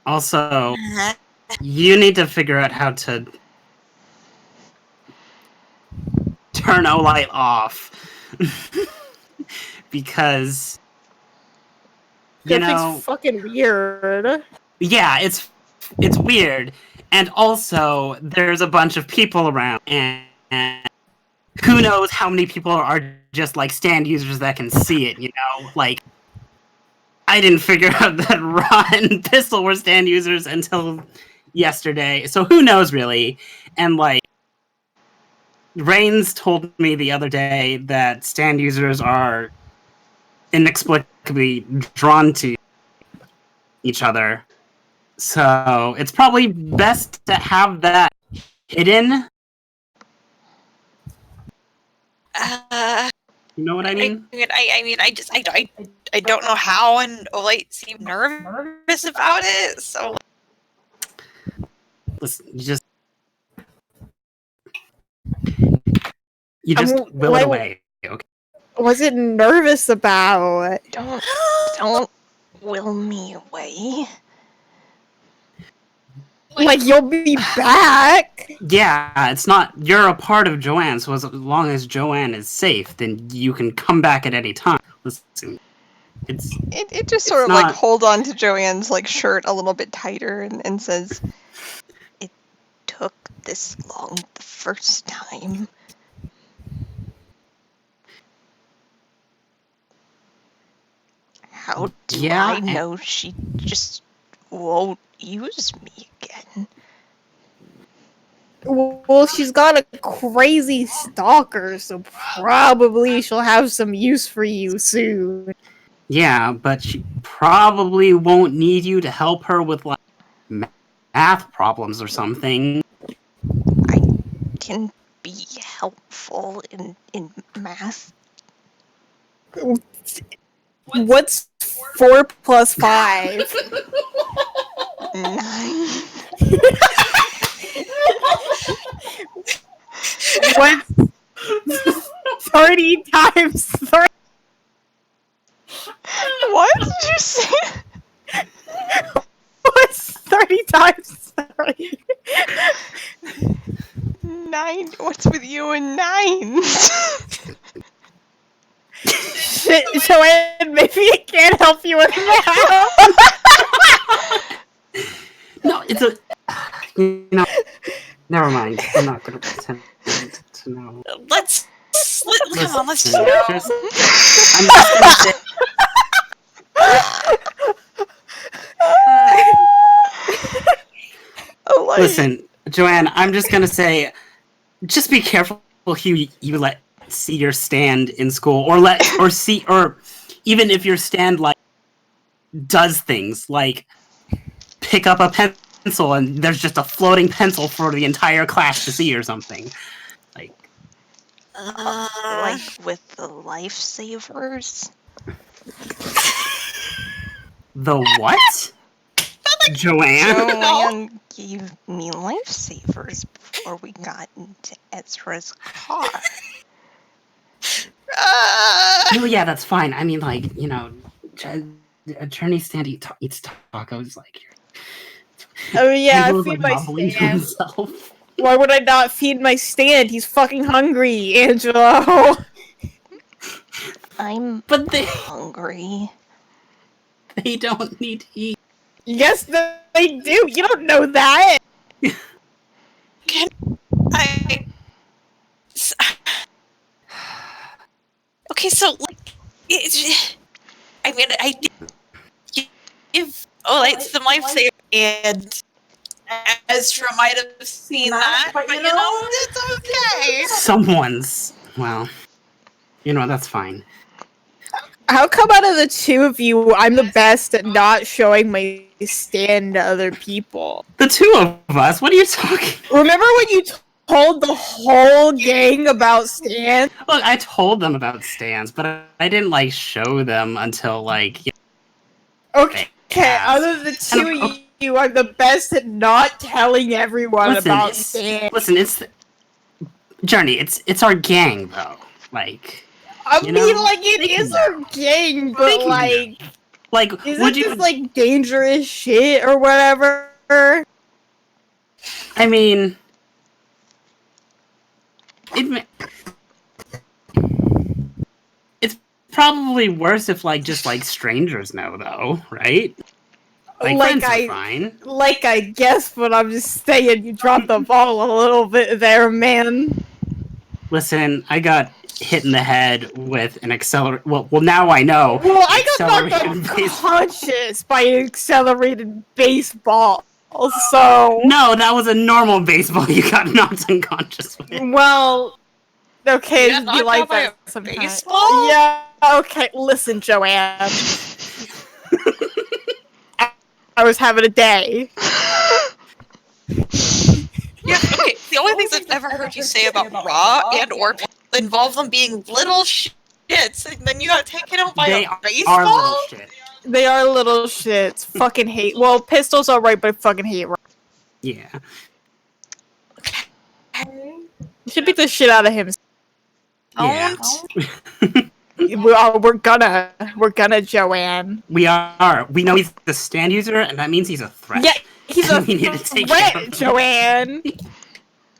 Also, you need to figure out how to turn a light off. Because, you That know, thing's fucking weird. yeah, it's weird. And also, there's a bunch of people around, and who knows how many people are just, like, stand users that can see it, you know? Like, I didn't figure out that Ra and Pistol were stand users until yesterday, so who knows, really? And, like, Rains told me the other day that stand users are inexplicably drawn to each other. So it's probably best to have that hidden. You know what I mean? I don't know how, and Olite seemed nervous about it, so... Listen, you just will it away. Okay. Was it nervous about? Don't will me away. Like, you'll be back? Yeah, it's not. You're a part of Joanne, so as long as Joanne is safe, then you can come back at any time. Listen, It just sort of not- like hold on to Joanne's like shirt a little bit tighter and says, "It took this long the first time." How do Yeah, I know she just won't use me again? Well, she's got a crazy stalker, so probably she'll have some use for you soon. Yeah, but she probably won't need you to help her with like math problems or something. I can be helpful in math. What's 4 plus 5? 9. What's 30 times 3? What did you say? What's 30 times 3? 9. What's with you and 9s? Shit, Joanne, maybe I can't help you with math. No, it's a. You know, never mind. I'm not gonna pretend to know. Let's come on, let's Listen, go. I'm just gonna say. Oh, like, Listen, Joanne, I'm just gonna say, just be careful who you let see your stand in school, or even if your stand like does things like pick up a pencil and there's just a floating pencil for the entire class to see or something. Like with the lifesavers. the what? Joanne? Joanne gave me lifesavers before we got into Ezra's car. No, yeah, that's fine. I mean, like, Attorney Stand eats tacos, like. Oh yeah, Angelo's, feed like, my mumbling to stand. himself. Why would I not feed my stand? He's fucking hungry, Angelo. But they hungry. They don't need to eat. Yes, they do. You don't know that. Can I? Okay, so like, I mean, I did give it's the lifesaver, and Ezra might have seen that, but you know, it's okay. Someone's. Well, that's fine. How come out of the two of you, I'm the best at not showing my stand to other people? The two of us? What are you talking? Remember when you told the whole gang about stands? Look, I told them about stands, but I didn't, like, show them until, like... Okay, out of the two of you, I'm the best at not telling everyone about stands. Listen, it's... Journey, it's our gang, though. Like... I mean, like, it is our gang, but, like, isn't this, like, dangerous shit or whatever? I mean... It's probably worse if, like, just, like, strangers know, though, right? Like friends are fine. Like, I guess, but I'm just saying you dropped the ball a little bit there, man. Listen, I got hit in the head with an accelerator. Well, now I know. Well, I got knocked unconscious by an accelerated baseball. So no, that was a normal baseball. You got knocked unconscious with. Well, okay, it'd be like that sometimes. Baseball? Yeah. Okay, listen, Joanne. I was having a day. Yeah, okay. The only things I've ever heard you say about Raw and/or involve them being little shits, and then you got taken out by a baseball? Are little shit. They are little shits. Fucking hate. Well, Pistol's alright, but I fucking hate Raw. Yeah. You should beat the shit out of him. Yeah. We're gonna, Joanne. We are. We know he's the stand user, and that means he's a threat. Yeah, he's a we need to take threat, Joanne.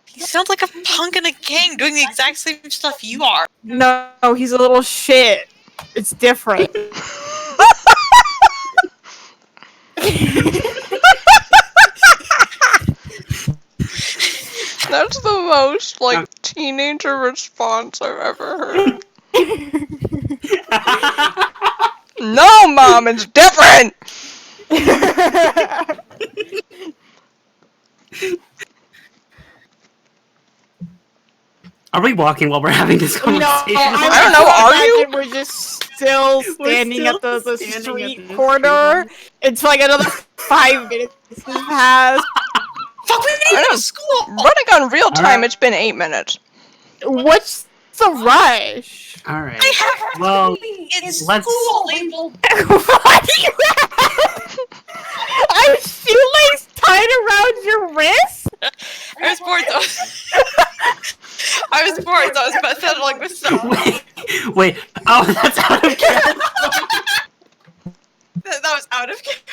He sounds like a punk in a gang doing the exact same stuff you are. No, he's a little shit. It's different. That's the most, like, teenager response I've ever heard. No, Mom, it's different! Are we walking while we're having this conversation? No, I don't know, are you? We're just still standing at the street corner. It's like another 5 minutes has passed. Fuck, we didn't go to school! Running on real time, It's been 8 minutes. What's the rush? Alright. I have well, let's school labeled. What do you have? A shoelace tied around your wrist? I was bored though. I was bored though. I was about to like with stuff. Wait. Oh, that's out of character. That was out of character.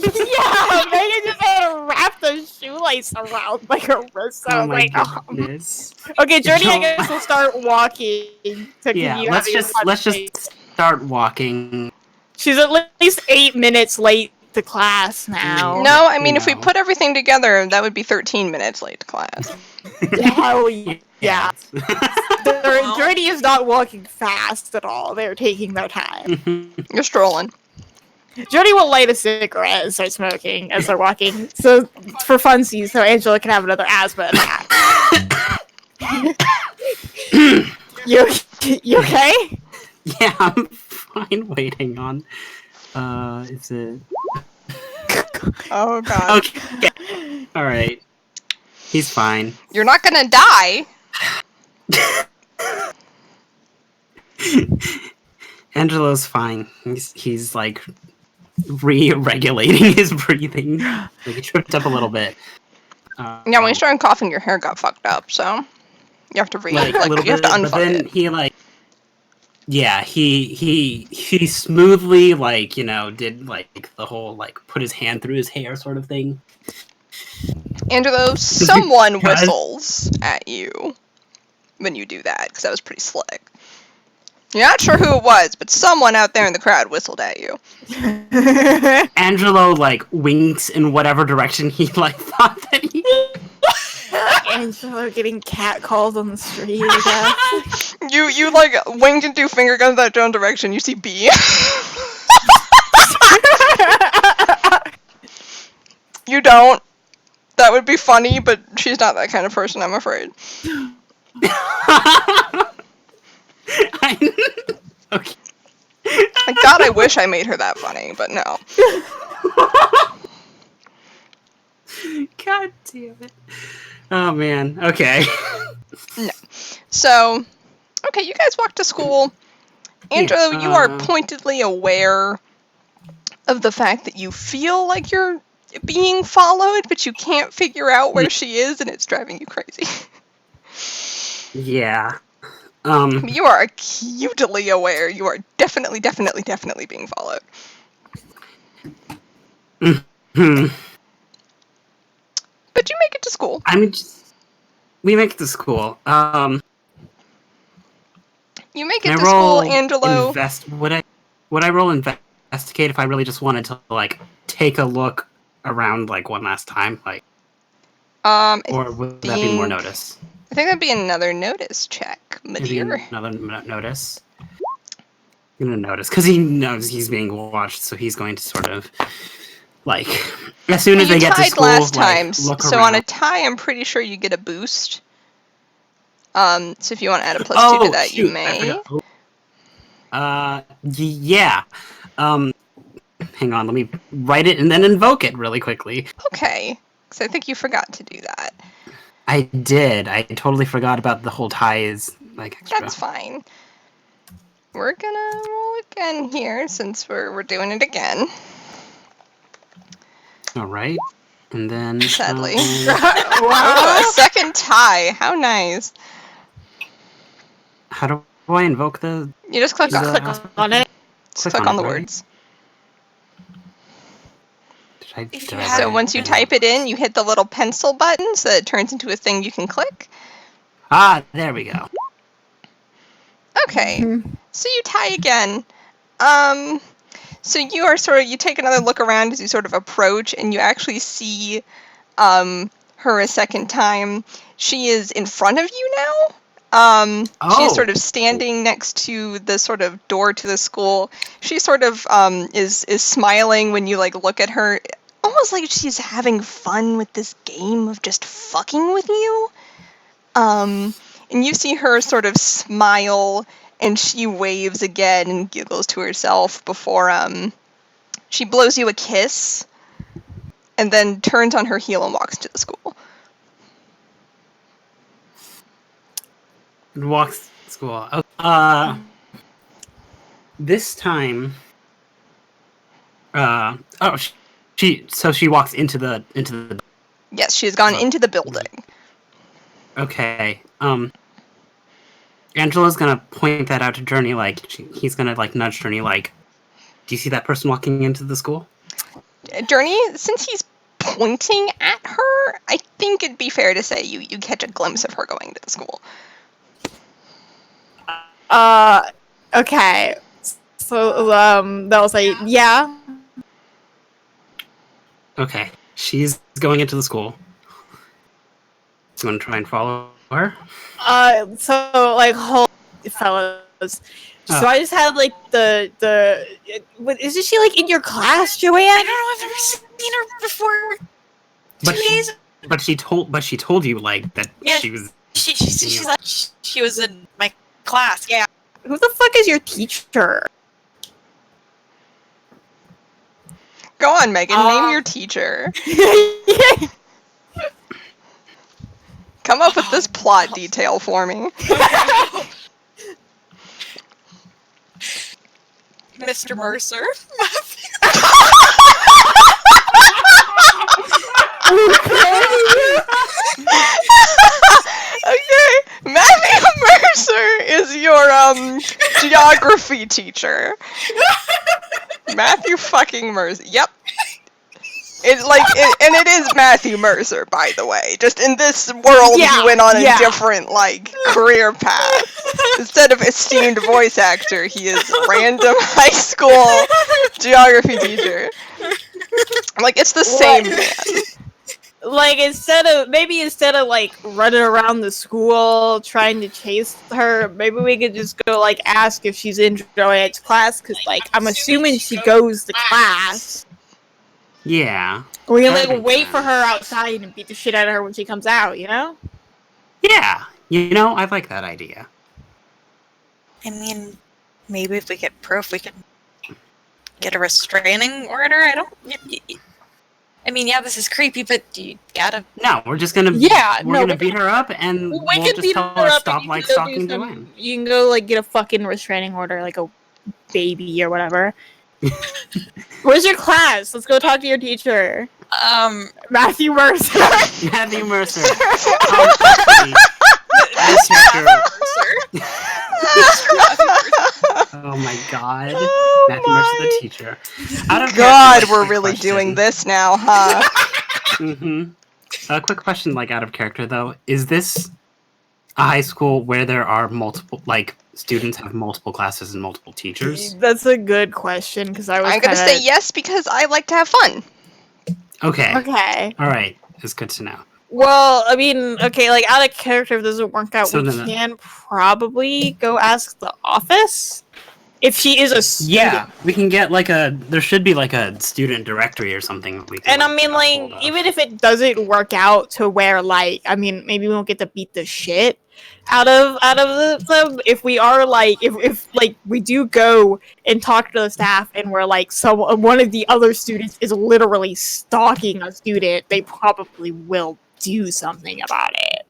Yeah, Megan just had to wrap the shoelace around like her wrist. So Oh my like, goodness. Okay, Journey, I guess we'll start walking. Yeah, let's just start walking. She's at least 8 minutes late to class now. No, I mean, if we put everything together, that would be 13 minutes late to class. Hell yeah. Journey is not walking fast at all. They're taking their time. You're strolling. Journey will light a cigarette and start smoking as they're walking. So, for funsies, so Angela can have another asthma attack. You okay? Yeah, I'm fine waiting on. Is it? Oh god. Okay. All right. He's fine. You're not gonna die. Angelo's fine. He's like re-regulating his breathing. Like he tripped up a little bit. Yeah, when you started coughing, your hair got fucked up, so you have to like a little you have bit, to unfuck but then it. he like, yeah, he smoothly like did like the whole like put his hand through his hair sort of thing. Angelo, someone Because- whistles at you when you do that, because that was pretty slick. You're not sure who it was, but someone out there in the crowd whistled at you. Angelo like winks in whatever direction he like thought that he. Angelo getting catcalled on the street, I guess. You like wink and do finger guns that Joan direction. You see B. You don't. That would be funny, but she's not that kind of person, I'm afraid. Okay. Like, God, I wish I made her that funny, but no. God damn it. Oh man. Okay. So, okay, you guys walk to school. Angelo, you are pointedly aware of the fact that you feel like you're being followed, but you can't figure out where she is, and it's driving you crazy. Yeah. You are acutely aware. You are definitely being followed. Hmm. But you make it to school. I mean, we make it to school. You make Can it I to school, roll Angelo. Would I roll investigate if I really just wanted to like take a look around like one last time, like, or would that be more notice? I think that'd be another notice check, my Maybe dear. another notice. I'm gonna notice because he knows he's being watched, so he's going to sort of like as soon as You they get to tied school, last like, time, look so around. on a tie, I'm pretty sure you get a boost. So if you want to add a +2 to that, shoot, you may. Yeah. Hang on, let me write it and then invoke it really quickly. Okay, because I think you forgot to do that. I did. I totally forgot about the whole tie is like extra. That's fine. We're gonna roll again here since we're doing it again. All right, and then Sadly. Wow. A second tie. How nice. how do I invoke the? You just click on, Click on it. just click on the words. Did you I have- So write once you it? type it in, you hit the little pencil button so it turns into a thing you can click. Ah, there we go. Okay, Mhm. so you tie again. So you are you take another look around as you sort of approach, and you actually see her a second time. She is in front of you now. She's sort of standing next to the sort of door to the school. She sort of is smiling when you like look at her, almost like she's having fun with this game of just fucking with you. And you see her sort of smile, and she waves again and giggles to herself before she blows you a kiss, and then turns on her heel and walks to the school. And walks to school. This time. She walks into the. Yes, she has gone into the building. Okay. Angela's gonna point that out to Journey. Like he's gonna like nudge Journey. Like, do you see that person walking into the school? Journey, since he's pointing at her, I think it'd be fair to say you catch a glimpse of her going to the school. Okay. So, they'll say, yeah. Okay. She's going into the school. So I'm gonna try and follow her. So, like, hold, fellas. So I just had, like, isn't she, like, in your class, Joanne? I don't know if I've ever seen her before. But 2 days. But she told you like that Yeah. she was She's like, she was in my class. Yeah. Who the fuck is your teacher? Go on, Megan. Name your teacher. Come up with this plot detail for me. Mr. Mercer. Okay, Matthew Mercer is your geography teacher. Matthew fucking Mercer. Yep. It is Matthew Mercer, by the way. Just in this world, he went on a different career path. Instead of esteemed voice actor, he is random high school geography teacher. It's the same man. Instead of running around the school trying to chase her, maybe we could just go ask if she's in Joanne's class, because I'm assuming she goes to class. Yeah. We can wait for her outside and beat the shit out of her when she comes out, you know? Yeah. I like that idea. I mean, maybe if we get proof, we can get a restraining order. I mean, this is creepy, but you gotta... No, we're just gonna... we're gonna beat her up, and we'll just tell her stop, stalking Joanne. You can go, get a fucking restraining order, a baby or whatever. Where's your class? Let's go talk to your teacher. Matthew Mercer. Matthew Mercer. Oh my god. Matthew Mercer, the teacher. God, we're really doing this now, huh? A quick question, out of character, though. Is this a high school where there are multiple, students have multiple classes and multiple teachers? That's a good question, because I'm gonna say yes, because I like to have fun. Okay. Okay. Alright, it's good to know. Well, I mean, okay, out of character, if it doesn't work out, we then, can probably go ask the office if she is a student. Yeah, we can get there should be a student directory or something that we can. And I mean, even if it doesn't work out to where I mean, maybe we won't get to beat the shit out of them. If we are if we do go and talk to the staff and we're one of the other students is literally stalking a student, they probably will do something about it.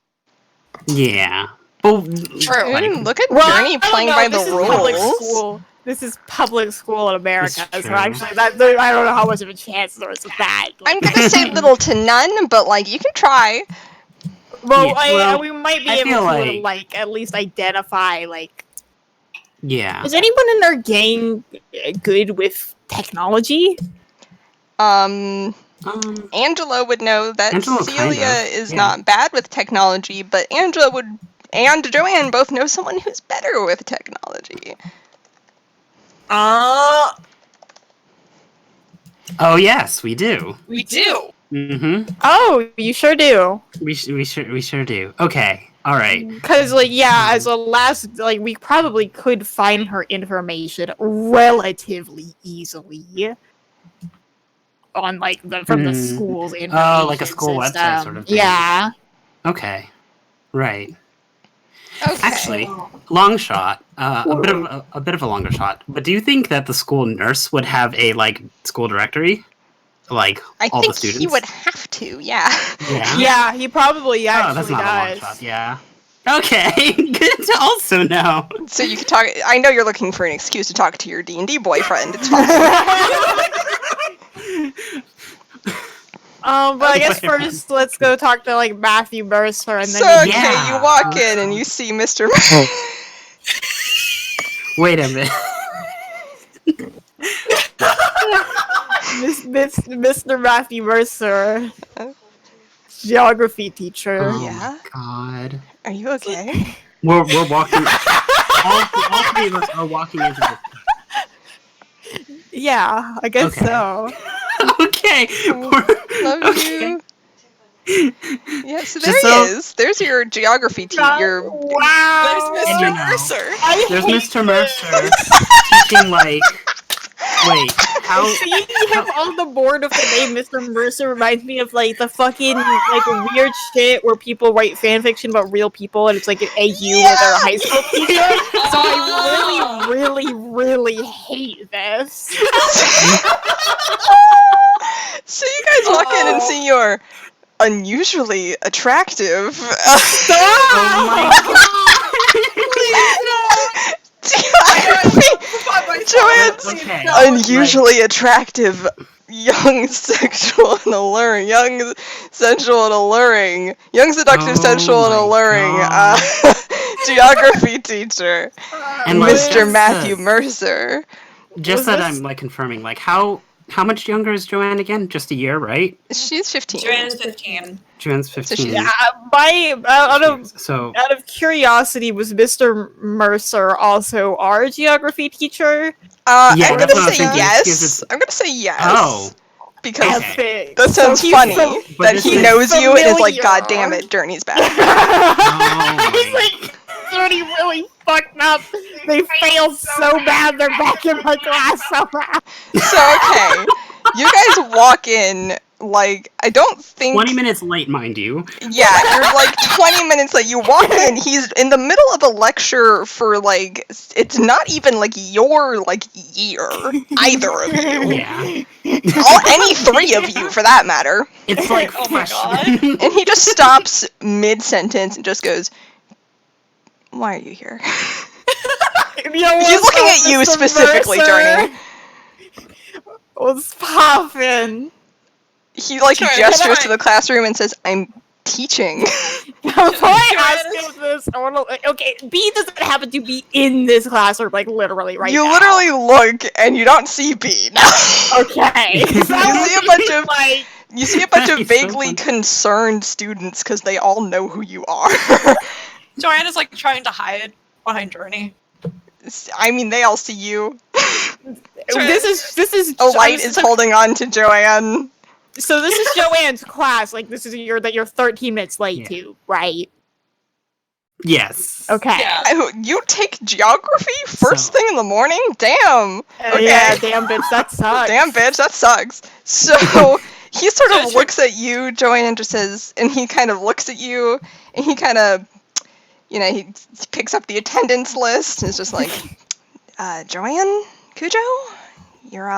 Yeah. Well, true. Look at Journey playing by the rules. This is public school in America, so actually, I don't know how much of a chance there is of that. I'm gonna say little to none, but you can try. Well, we might be able to at least identify Yeah. Is anyone in our gang good with technology? Angelo would know that Angelo Celia is not bad with technology, but Angelo and Joanne both know someone who's better with technology. Oh yes, we do. We do. Mm-hmm. Oh, you sure do. We sure do. Okay. All right. Because as a last, we probably could find her information relatively easily on from the school's information. Oh, a school system. website sort of thing. Yeah. Okay. Right. Okay. Actually, long shot. A bit of a longer shot. But do you think that the school nurse would have a school directory? I all think the students? he would have to. Yeah. Yeah. Yeah, he probably actually that's not does. a long shot. Yeah. Okay. Good to also know. So you can talk. I know you're looking for an excuse to talk to your D&D boyfriend. It's fine. But I guess first let's go talk to Matthew Mercer and then. So you walk in and you see Mr. Wait a minute. Mr. Matthew Mercer, geography teacher. Oh Yeah? God. Are you okay? We're walking. all three of us are walking into the. Yeah, I guess so. Okay. Love you. Yeah, so there he is. There's your geography teacher. Wow. There's Mr. Mercer. There's Mr. Mercer teaching Wait, Seeing him on the board of the name Mr. Mercer reminds me of like the fucking like weird shit where people write fanfiction about real people and it's like an AU or their high school teacher. So I really hate this. So you guys walk in and see your unusually attractive. Oh my Joanne's Okay. unusually attractive, young, sexual, and alluring, young, sensual, and alluring, young, seductive, Oh sensual, and my alluring God. geography teacher, And like, Mr. Matthew Mercer. Just that I'm like confirming, like how much younger is Joanne again? Just a year, right? She's 15. Joanne's 15. Joanne's she's- 15. Yeah, out of curiosity, was Mr. Mercer also our geography teacher? Yeah, I'm that's gonna what I was say thinking, yes. because it's- I'm gonna say yes. Oh. Because Okay. Epic. that sounds So he's funny. so- But that this he is knows you and is like, familiar. God damn it, Journey's back. He's like, Journey really fucked up. They failed so bad, they're back in my class somehow. So okay, you guys walk in like I don't think 20 minutes late, mind you. Yeah, you're like 20 minutes late. You walk in, he's in the middle of a lecture for like it's not even like your like year, either of you. Yeah. Any three of you for that matter. It's like Oh my freshman. And he just stops mid-sentence and just goes, "Why are you here?" He's looking at you specifically, Journey. What's poppin'? He like Sure, gestures can to the classroom and says, "I'm teaching." Before I ask him this, I wanna, okay, B doesn't happen to be in this classroom, like literally right You now. literally look and you don't see B. Okay. You see a bunch of like, You see a bunch of He's so vaguely funny. concerned students because they all know who you are. Joanne is like trying to hide behind Journey. I mean, they all see you. this is A light is holding on to Joanne. So this is Joanne's class. Like this is that you're 13 minutes late Yeah. to, right? Yes. Okay. Yeah. You take geography first So- thing in the morning? Damn. Okay. Yeah, damn bitch, that sucks. Damn, bitch, that sucks. So he sort of Judge- looks at you, Joanne, and just says, and he kind of looks at you, and he kind of, he picks up the attendance list and is just like, Joanne Cujo, you're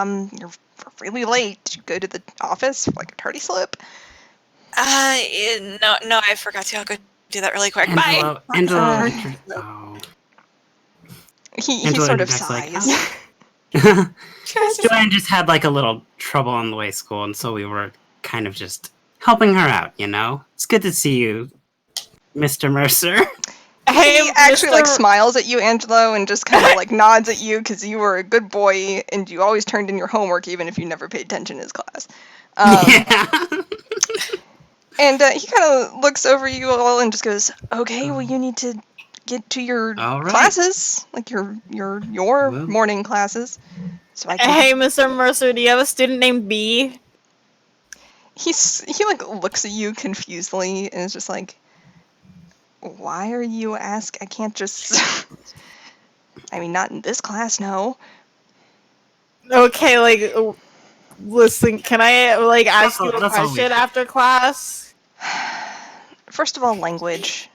really late. Did you go to the office for like a tardy slip? No, I forgot to. I'll go do that really quick. Bye. Angelo. Oh. He Angelo sort of interjects, like, sighs. Joanne just had like a little trouble on the way to school, and so we were kind of just helping her out, you know? It's good to see you, Mr. Mercer. He actually like Mr. smiles at you, Angelo, and just kind of like nods at you because you were a good boy and you always turned in your homework even if you never paid attention in his class. Yeah. And he kind of looks over you all and just goes, "Okay, well you need to get to your All right. classes, like your Well. morning classes." So I can. Hey, Mr. Mercer, do you have a student named B? He like looks at you confusedly and is just like, "Why are you I can't just. I mean, not in this class, no." Okay, like, listen, can I like ask you a That's all we question have. after class? First of all, language.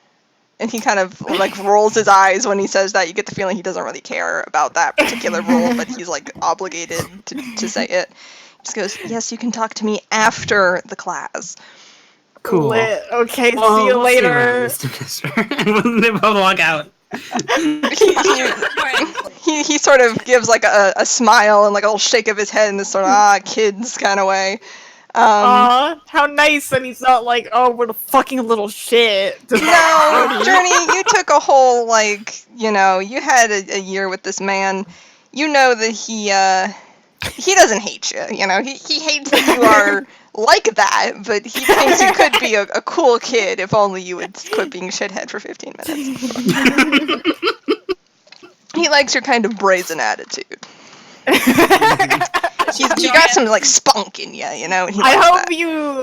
And he kind of like rolls his eyes when he says that. You get the feeling he doesn't really care about that particular rule, but he's like obligated to say it. He just goes, "Yes, you can talk to me after the class." Cool. Lit. Okay, Well, see you we'll see later. Mr. And they both walk out. He sort of gives like a smile and like a little shake of his head in this sort of kids kind of way. Aw, how nice that he's not like, oh, what a fucking little shit. No, Journey, you took a whole you had a year with this man. You know that he doesn't hate you. He hates that you are like that, but he thinks you could be a cool kid if only you would quit being shithead for 15 minutes. He likes your kind of brazen attitude. You got some like spunk in you, and he I likes hope that.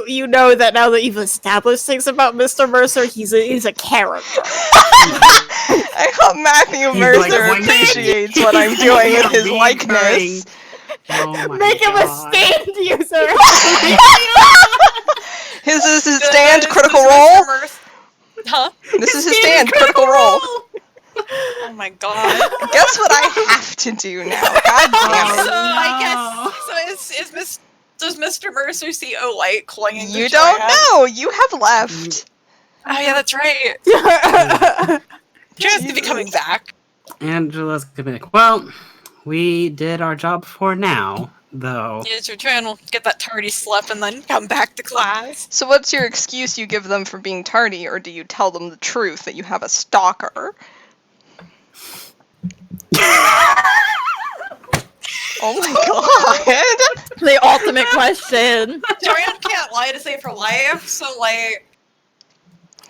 you know that now that you've established things about Mr. Mercer, he's a character. I hope Matthew He's Mercer like, appreciates what I'm doing with his likeness. Oh my Make him a God. stand user. His is his Good. stand, This critical is roll. Mr. Mercer. Huh? This is his stand, critical roll. Oh my god. Guess what I have to do now? God damn it. So I no. guess does Mr. Mercer see a light clinging to You don't Joanne? know. You have left. Oh yeah, that's right. Joanne's gonna be coming Jesus. back. Angela's gonna be like, well, we did our job for now, though. Yeah, so Joanne will get that tardy slip and then come back to class. So what's your excuse you give them for being tardy, or do you tell them the truth that you have a stalker? Oh my god. The ultimate question. Joanne can't lie to save her life, so like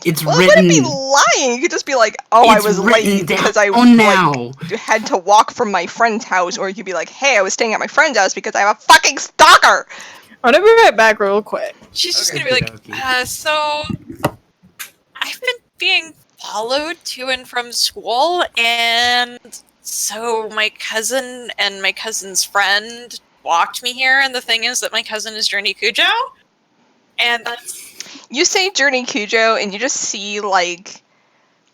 It's Well, it written. wouldn't be lying. You could just be like, oh, I It's was written late because down I now. had to walk from my friend's house, or you could be like, hey, I was staying at my friend's house because I have a fucking stalker. I'm gonna be right back real quick. she's just Okay. gonna be like, Okey-dokey. so I've been being followed to and from school, and so my cousin and my cousin's friend walked me here, and the thing is that my cousin is Journey Cujo, and that's You say Journey Cujo, and you just see, like,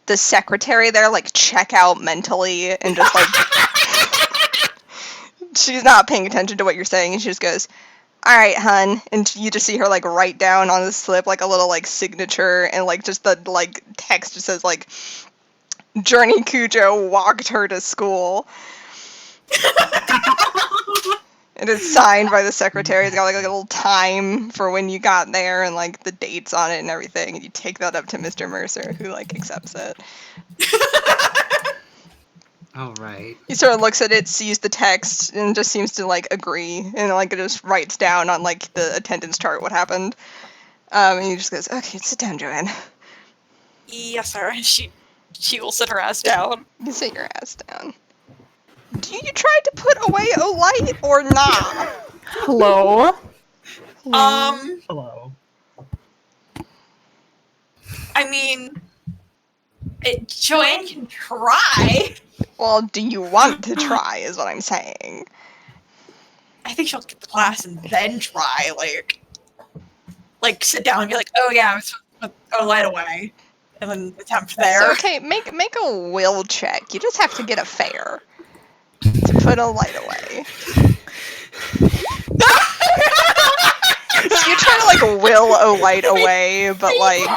the secretary there, like, check out mentally, and just, like... she's not paying attention to what you're saying, and she just goes, alright, hun. And you just see her, like, write down on the slip, like, a little, like, signature, and, like, just the, like, text just says, like, Journey Cujo walked her to school. And it's signed by the secretary. It's got like a little time for when you got there and like the dates on it and everything. And you take that up to Mr. Mercer, who like accepts it. All right. He sort of looks at it, sees the text, and just seems to like agree, and like it just writes down on like the attendance chart what happened. And he just goes, "Okay, sit down, Joanne. yes, sir." And she will sit her ass down. You sit your ass down. Do you try to put away a light or not?" Hello. Hello. I mean, Joanne can try. Well, do you want to try? Is what I'm saying. I think she'll get the class and then try, like sit down and be like, oh yeah, I was supposed to put a light away, and then attempt there. So, okay, make a will check. You just have to get a fair to put a light away. So you try to like will a light away, but like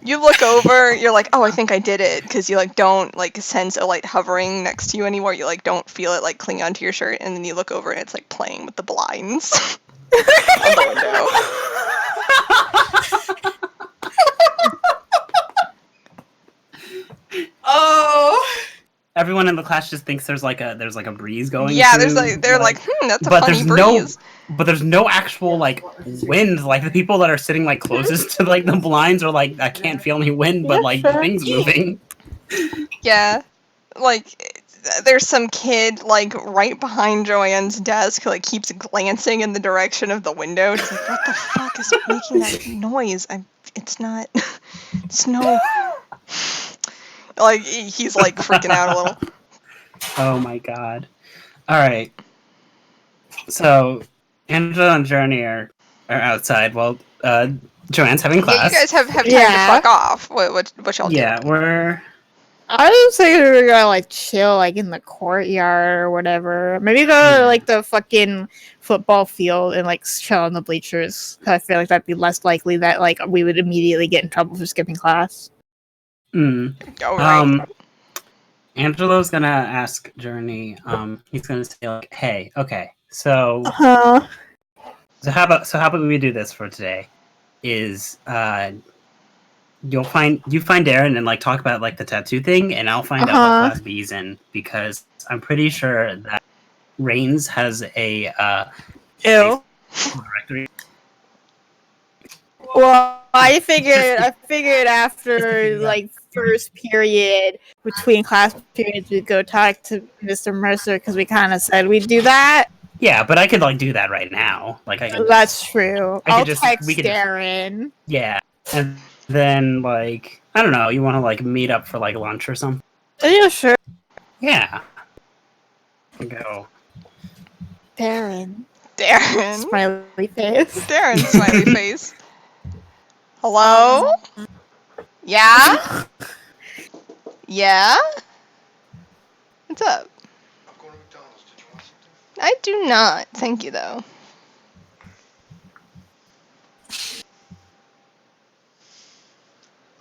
you look over, you're like, oh, I think I did it, because you like don't like sense a light hovering next to you anymore. You like don't feel it like cling onto your shirt, and then you look over and it's like playing with the blinds on the window. Oh. Everyone in the class just thinks there's like a breeze going. Yeah, through, there's like they're like, that's a but funny there's breeze. but there's no actual like wind. Like the people that are sitting like closest to like the blinds are like, I can't feel any wind, but Yeah, like sure. the thing's moving. Yeah, like there's some kid like right behind Joanne's desk who like keeps glancing in the direction of the window. Just like, what the fuck is making that noise? It's not. It's no. Like he's like freaking out a little. Oh my god! All right. So Angela and Journey are outside. Well, Joanne's having class. Yeah, you guys have time Yeah. to fuck off. What y'all Yeah, do? we're I was thinking we were gonna like chill like in the courtyard or whatever. Maybe go to like the fucking football field and like chill on the bleachers. I feel like that'd be less likely that like we would immediately get in trouble for skipping class. All right. Angelo's gonna ask Journey. He's gonna say like, "Hey, okay, so Huh. how about we do this for today? Is you find Darren and like talk about like the tattoo thing, and I'll find out what class B's in, because I'm pretty sure that Reigns has a Ew. directory. Well, I figured after like first period between class periods we'd go talk to Mr. Mercer because we kind of said we'd do that. Yeah, but I could like do that right now. Like I can. That's true. I could I'll just- text we could just- Darren. Yeah, and then like I don't know. You want to like meet up for like lunch or something? Yeah, sure. Yeah. Go. Darren. Darren. Smiley face. Darren, smiley face. Hello? Yeah? Yeah? What's up? I'm going to McDonald's. Did you want something? I do not. Thank you, though. I'm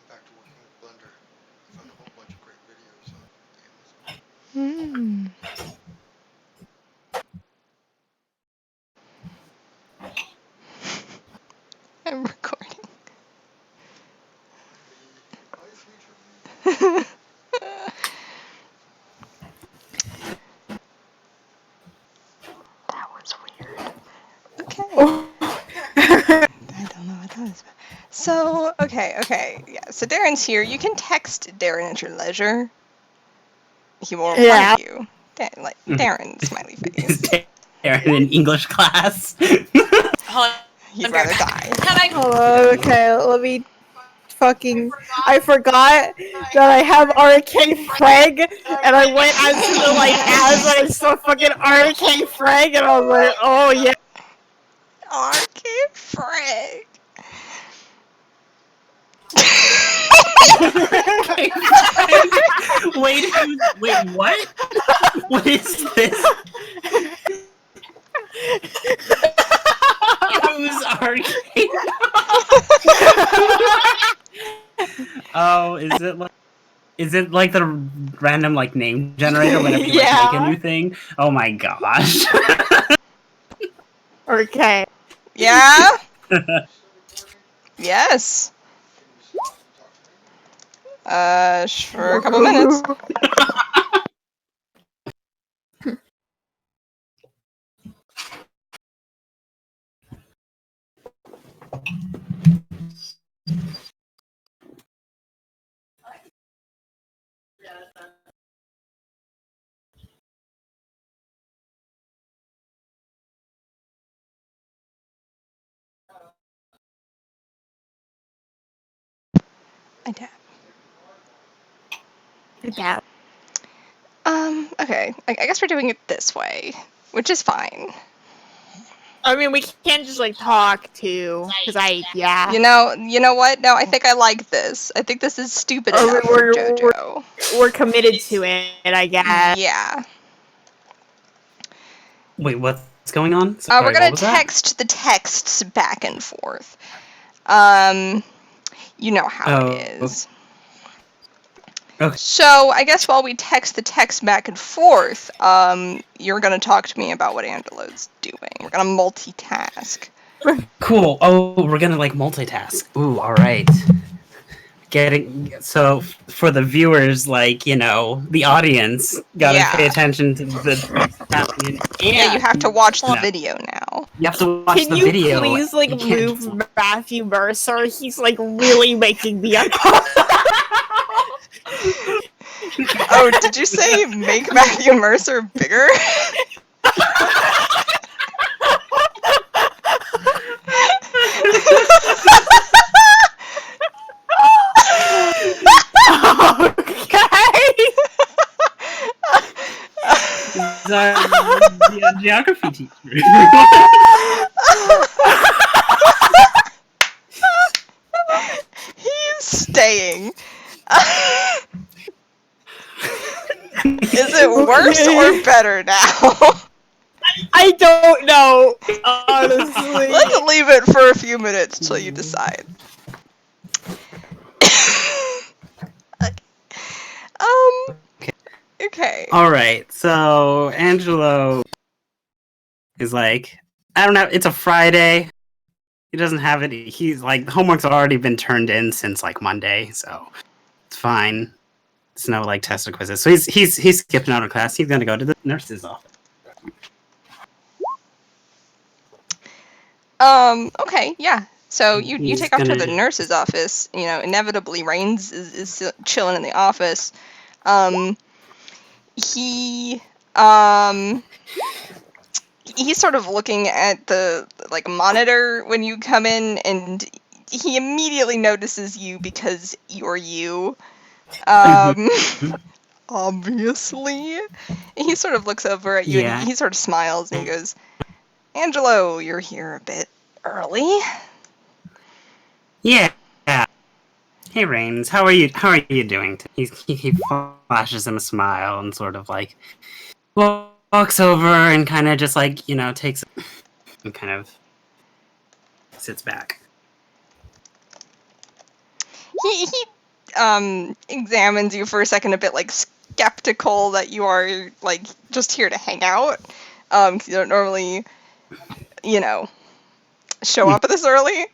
back to working with Blender. I found a whole bunch of great videos on Amazon. I'm recording. Hi, sweet. That was weird. Okay. I don't know what that was about. So, okay. Yeah, so Darren's here. You can text Darren at your leisure. He will reply Yeah. to you. Darren, smiley face. Is Darren in English class? Hold on. He'd I'm rather back. die. Can I? Hello, okay, let me fucking... I forgot that I have RK Frag, and I went onto the, as I saw fucking RK Frag, and I was like, oh yeah. Arcade Frank. Wait, what? What is this? Who's arcade? Oh, is it like the random name generator whenever you make a Yeah. new thing? Oh my gosh. Okay. Yeah? Yes. For a couple minutes. I dab. Yeah. Okay. I guess we're doing it this way, which is fine. I mean, we can't just talk to, because yeah. You know what? No, I think I like this. I think this is stupid enough for JoJo. We're committed to it, I guess. Yeah. Wait, what's going on? We're Sorry, gonna what was that? text the texts back and forth. You know how it is. Okay. So I guess while we text the text back and forth, you're gonna talk to me about what Angelo's doing. We're gonna multitask. Cool. Oh, we're gonna multitask. Ooh, all right. So for the viewers, the audience, gotta pay attention to the. Yeah, you have to watch the video now. You have to watch the video. Can you please move Matthew Mercer? He's really making me uncomfortable. Oh, did you say make Matthew Mercer bigger? The geography teacher. He's staying. Is it worse or better now? I don't know, honestly. Let's leave it for a few minutes till you decide. Okay. Alright, so Angelo is I don't know, it's a Friday. He doesn't have it. He's the homework's already been turned in since Monday, so it's fine. There's no test or quizzes. So he's skipping out of class. He's gonna go to the nurse's office. Okay, yeah. So you take off to the gonna- nurse's office. Inevitably Rains is chilling in the office. He's sort of looking at the monitor when you come in, and he immediately notices you because you're you. Obviously. He sort of looks over at you and he sort of smiles and he goes, Angelo, you're here a bit early. Yeah. Hey, Rains, how are you doing? He flashes him a smile and sort of like walks over and kind of just like, takes and kind of sits back. He examines you for a second, a bit like skeptical that you are like just here to hang out. 'Cause you don't normally, show up this early.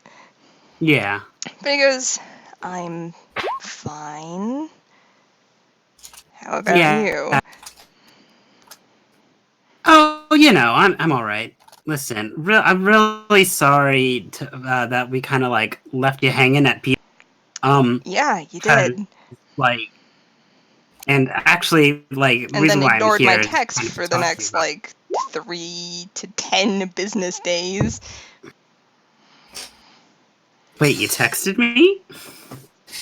Yeah. But he goes, I'm fine. How about you? Oh, I'm all right. Listen, I'm really sorry that we kind of like left you hanging at people. Yeah, you did. Like, and actually, like, the And reason then why I'm ignored here my is text kind of for the talk to you next about- like 3 to 10 business days. Wait, you texted me?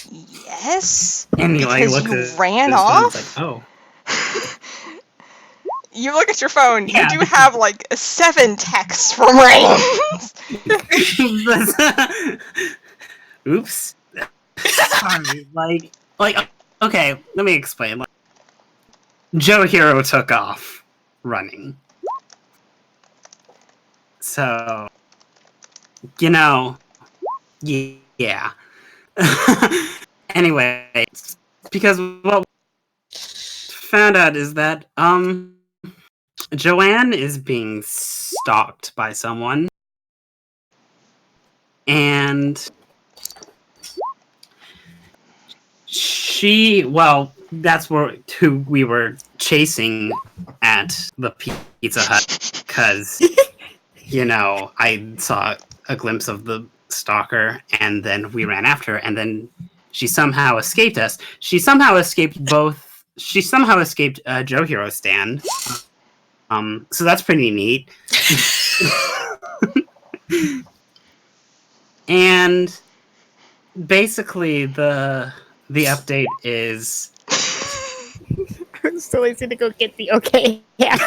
Yes, And he like because looks you at ran his phone, off. it's like, oh. You look at your phone. Yeah. You do have like 7 texts from Rains. Oops. Sorry. Like, okay, let me explain. Like, Joe Hero took off running. So, yeah. Anyway, because what we found out is that, Joanne is being stalked by someone. And that's who we were chasing at the Pizza Hut, because, I saw a glimpse of the stalker, and then we ran after her, and then she somehow escaped us. She somehow escaped Joe Hero stand. So that's pretty neat. And basically the update is I'm so lazy to go get the okay. Yeah.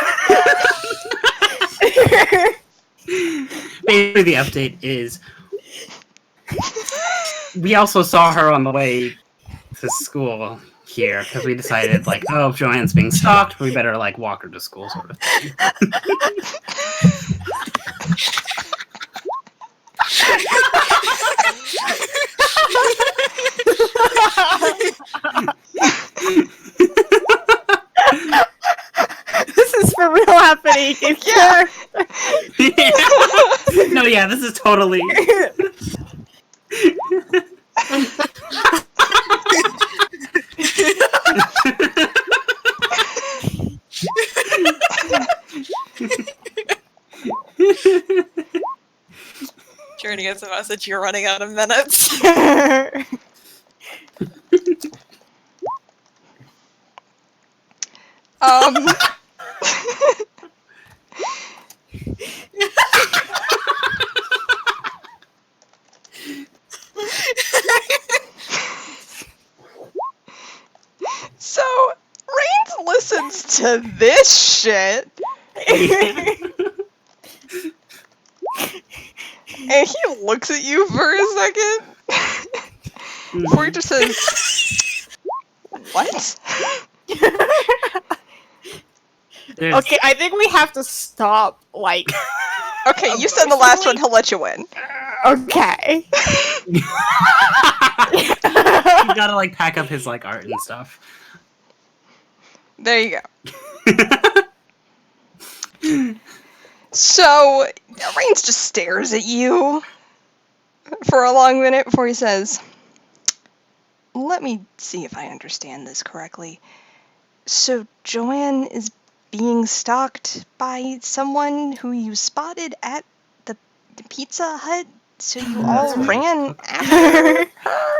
basically the update is we also saw her on the way to school here, because we decided, like, oh, if Joanne's being stalked, we better like walk her to school, sort of thing. This is for real happening. Yeah. No, yeah, this is totally. Journey gets a message, you're running out of minutes. So Rains listens to this shit, and he looks at you for a second before he just says, "What?" Okay, I think we have to stop. Like, Okay, you said the last one. He'll let you win. okay. You gotta like pack up his like art and stuff. There you go. So Rains just stares at you for a long minute before he says, "Let me see if I understand this correctly. So Joanne is being stalked by someone who you spotted at the Pizza Hut, so you all That's right. ran after her?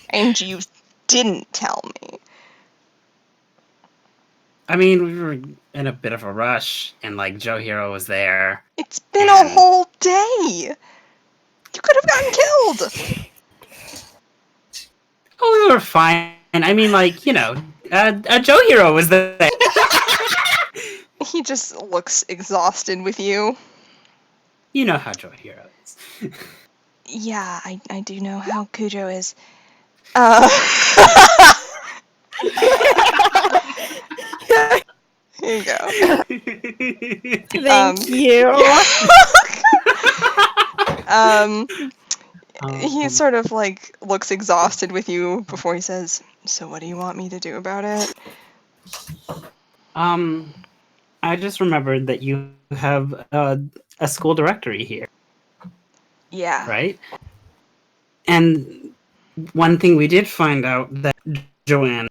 And you didn't tell me." I mean, we were in a bit of a rush, and like Joe Hero was there. It's been a whole day! You could have gotten killed! Oh, we were fine. I mean, like, Joe Hero was there. He just looks exhausted with you. You know how Joy Hero is. Yeah, I do know how Cujo is. Here you go. Thank you. He sort of like looks exhausted with you before he says, "So what do you want me to do about it?" I just remembered that you have a school directory here, Yeah. right? And one thing we did find out that Joanne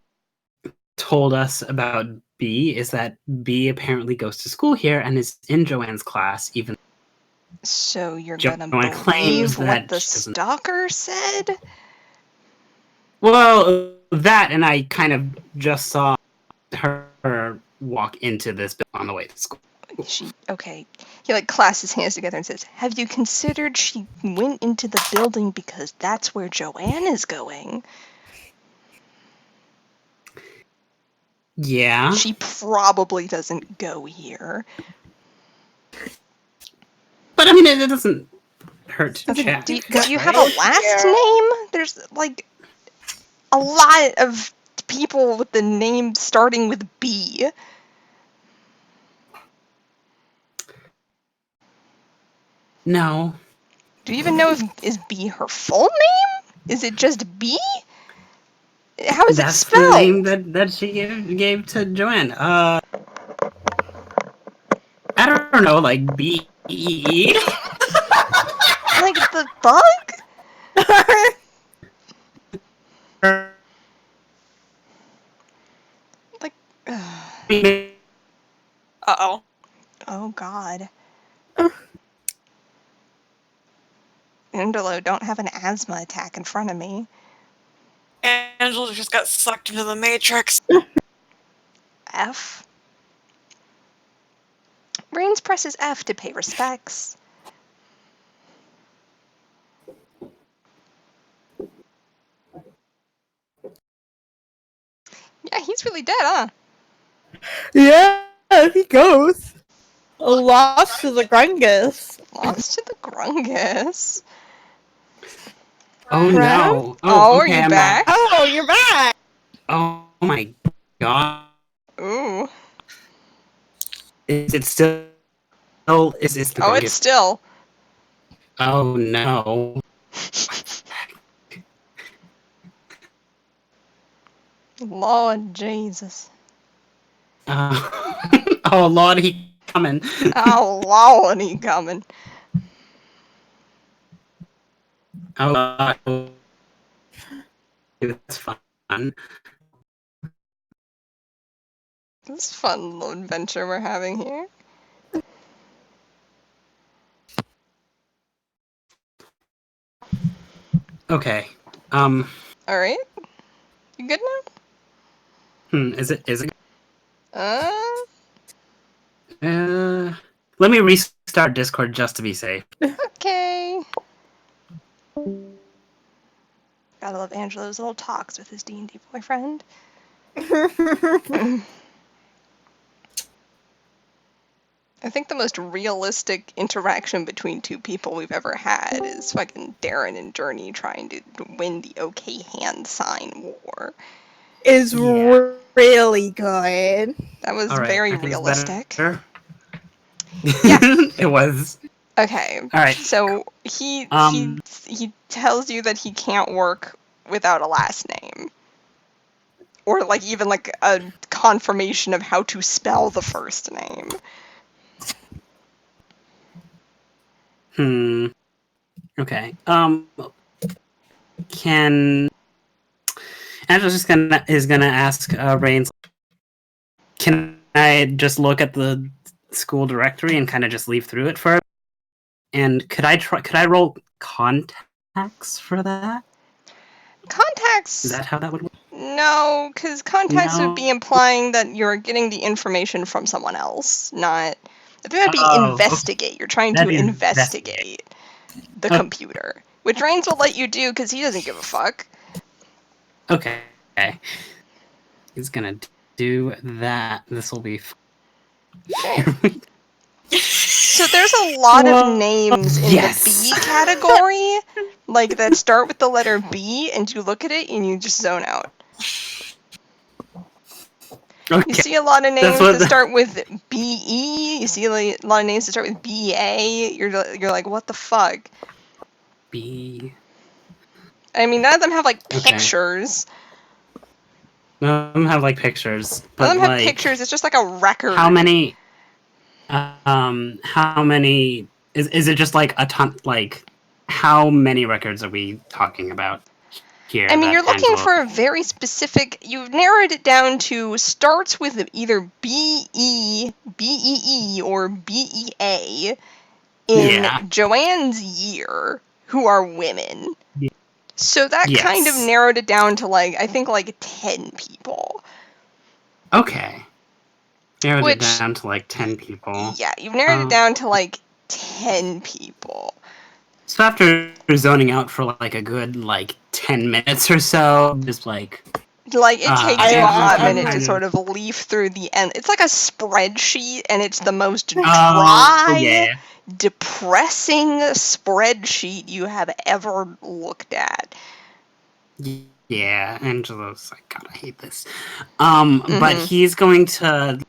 told us about B is that B apparently goes to school here and is in Joanne's class, even So you're Joanne gonna claims believe what that the she doesn't. stalker said? Well, that and I kind of just saw her walk into this on the way to school. Okay. He like clasps his hands together and says, "Have you considered she went into the building because that's where Joanne is going? Yeah. She probably doesn't go here." But I mean, it doesn't hurt to check. Do you have a last name? There's like a lot of people with the name starting with B. No. Do you even know if is B her full name? Is it just B? How is That's it spelled? the name that she gave to Joanne. I don't know, like B. Like the bug? Like, Uh-oh. oh God. Angelo, don't have an asthma attack in front of me. Angelo just got sucked into the Matrix. F. Rains presses F to pay respects. Yeah, he's really dead, huh? Yeah, he goes. Lost to the Grungus. Lost to the Grungus. Oh no. Oh, are okay, you I'm back? Oh, you're back. Oh my god. Ooh. Is it still? Is the Oh, Grungus? it's still. Oh no. Lord Jesus. Oh Lord, he coming. Oh, Lord, he coming. Oh, that's fun. This is a fun little adventure we're having here. Okay. Alright. You good Is it? now? Let me restart Discord just to be safe. Okay. Gotta love Angelo's little talks with his D&D boyfriend. I think the most realistic interaction between two people we've ever had is fucking Darren and Journey trying to win the OK hand sign war. Is Yeah. really good. That was All right, very I think it's realistic. better. Yeah. It was. Okay. All right. So he tells you that he can't work without a last name. Or like even like a confirmation of how to spell the first name. Okay. Can Angela's just gonna ask Rains, can I just look at the school directory and kind of just leaf through it for it? And could I roll contacts for that? Contacts. Is that how that would work? No, because contacts would be No. implying that you're getting the information from someone else, not. I think that'd be Oh, investigate. You're trying to That'd be investigate the Okay. computer, which Rains will let you do because he doesn't give a fuck. Okay. He's gonna do that. This will be So there's a lot of names in Yes. the B category, like that start with the letter B, and you look at it and you just zone out. Okay. You see a lot of names what that the- start with BE. You see a lot of names that start with BA. You're like, what the fuck? B. I mean, none of them have like Okay. pictures. None of them have like pictures, None but of them have like pictures. It's just like a record. how many? How many? Is it just like a ton? Like, how many records are we talking about here? I mean, that you're looking Angelo- for a very specific. You've narrowed it down to starts with either BE, BEE, or BEA in Yeah. Joanne's year, who are women. Yeah. So that kind of Yes. narrowed it down to like, I think like 10 people. Okay. Narrowed Which- it down to like 10 people. Yeah, you've narrowed it down to like 10 people. So after zoning out for like a good like 10 minutes or so, just like Like, it takes you a hot I'm minute to kind sort of leaf through the end. It's like a spreadsheet, and it's the most oh dry, yeah. depressing spreadsheet you have ever looked at. Yeah, Angelo's like, God, I hate this. But he's going to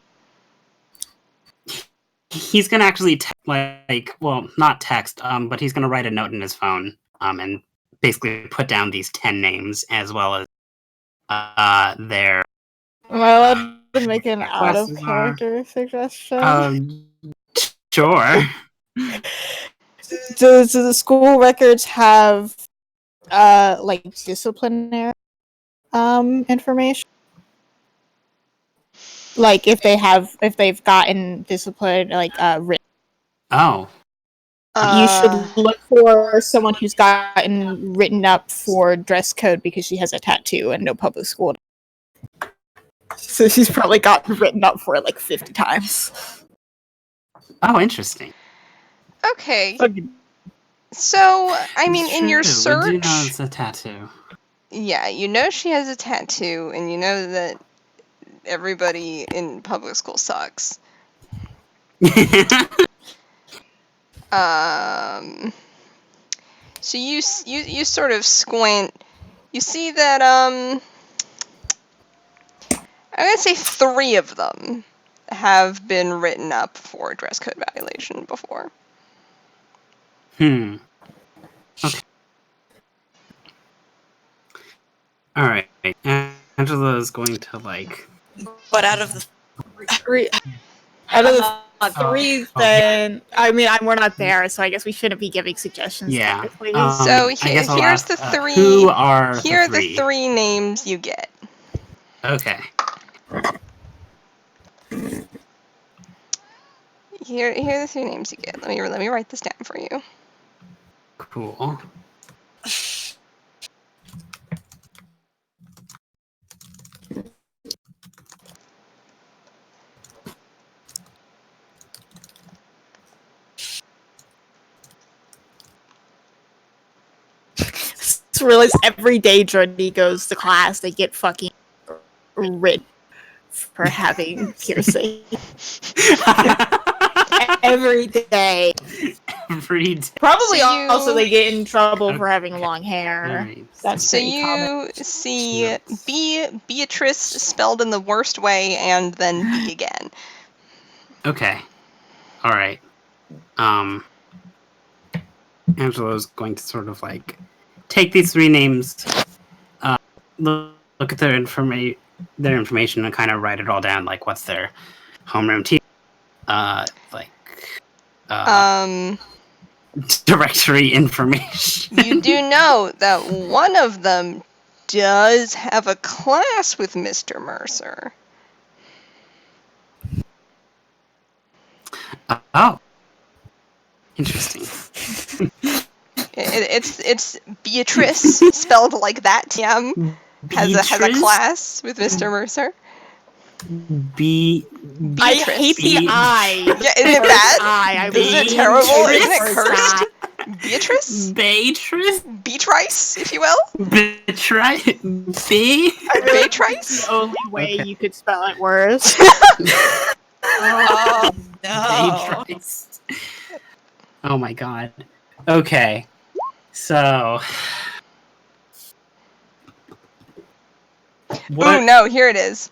actually well, not text, but he's gonna write a note in his phone, and basically put down these 10 names as well as their Am I allowed to make an classes out of character suggestion? sure. Do the school records have like disciplinary information? Like if they've gotten discipline like written. Oh. You should look for someone who's gotten written up for dress code because she has a tattoo and no public school. So she's probably gotten written up for it like 50 times. Oh, interesting. Okay. So, I mean, in your It's true, we do know search, it's a tattoo. yeah, you know she has a tattoo, and you know that everybody in public school sucks. So you sort of squint. You see that I'm gonna say 3 of them have been written up for dress code violation before. Okay. All right. Angela is going to like. But out of the Three out of the three, oh, then I mean we're not there, so I guess we shouldn't be giving suggestions. Yeah. technically. So I guess I'll here's ask, the 3. Who are Here are the 3? the 3 names you get. Okay. Here are the 3 names you get. Let me write this down for you. Cool. Just realize every day Jordy goes to class, they get fucking written for having piercing. Every day. Every day. Probably So you- also they get in trouble for having long hair. Alright. That's So pretty common. you see Yes. Beatrice spelled in the worst way, and then B again. Okay. All right. Angelo's going to sort of like take these 3 names, look at their information, and kind of write it all down. Like, what's their homeroom team? Directory information. You do know that one of them does have a class with Mr. Mercer. Oh. Interesting. It's Beatrice spelled like that. TM has a Beatrice? class with Mr. Mercer. B. I Beatrice. hate the B- I. Yeah, isn't it bad? I Isn't it Beatrice? terrible? Isn't it Beatrice. cursed? Beatrice? Beatrice? Beatrice, if you will? Beatrice? B? Beatrice? The only way Okay. you could spell it worse. Oh no. Beatrice. Oh my god. Okay. So Ooh, no, here it is.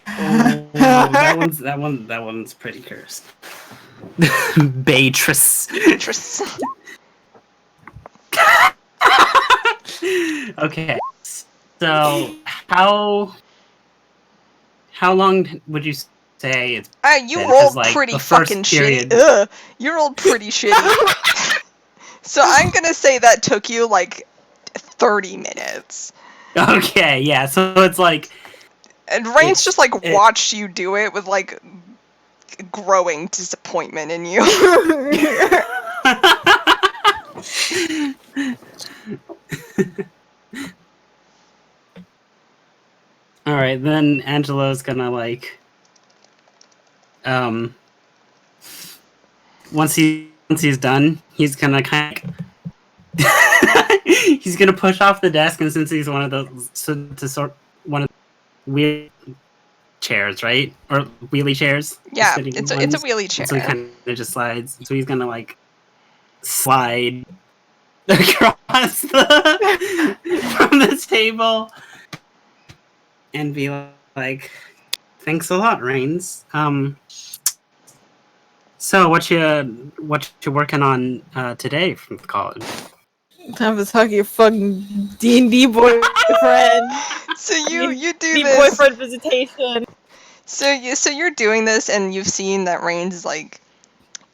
Oh, that one's pretty cursed. Beatrice. Beatrice. Okay. So how long would you say it's You been? 'Cause, rolled like, pretty the first fucking period- shitty. Ugh, you rolled pretty shitty. So I'm gonna say that took you like 30 minutes. Okay, yeah. So it's like And Rain's just like it- watched you do it with like growing disappointment in you. All right, then Angelo's gonna like once he's done, he's gonna kind of he's gonna push off the desk, and since he's one of those one of the weird chairs, right? Or wheelie chairs. Yeah, sitting it's a ones. wheelie chair. So he kind of just slides. So he's gonna like slide across from the table and be like, "Thanks a lot, Reigns. So what you working on today from college?" Time to talk to your fucking D&D boyfriend. So you do D&D this. boyfriend visitation. So you're doing this, and you've seen that Rain's is like,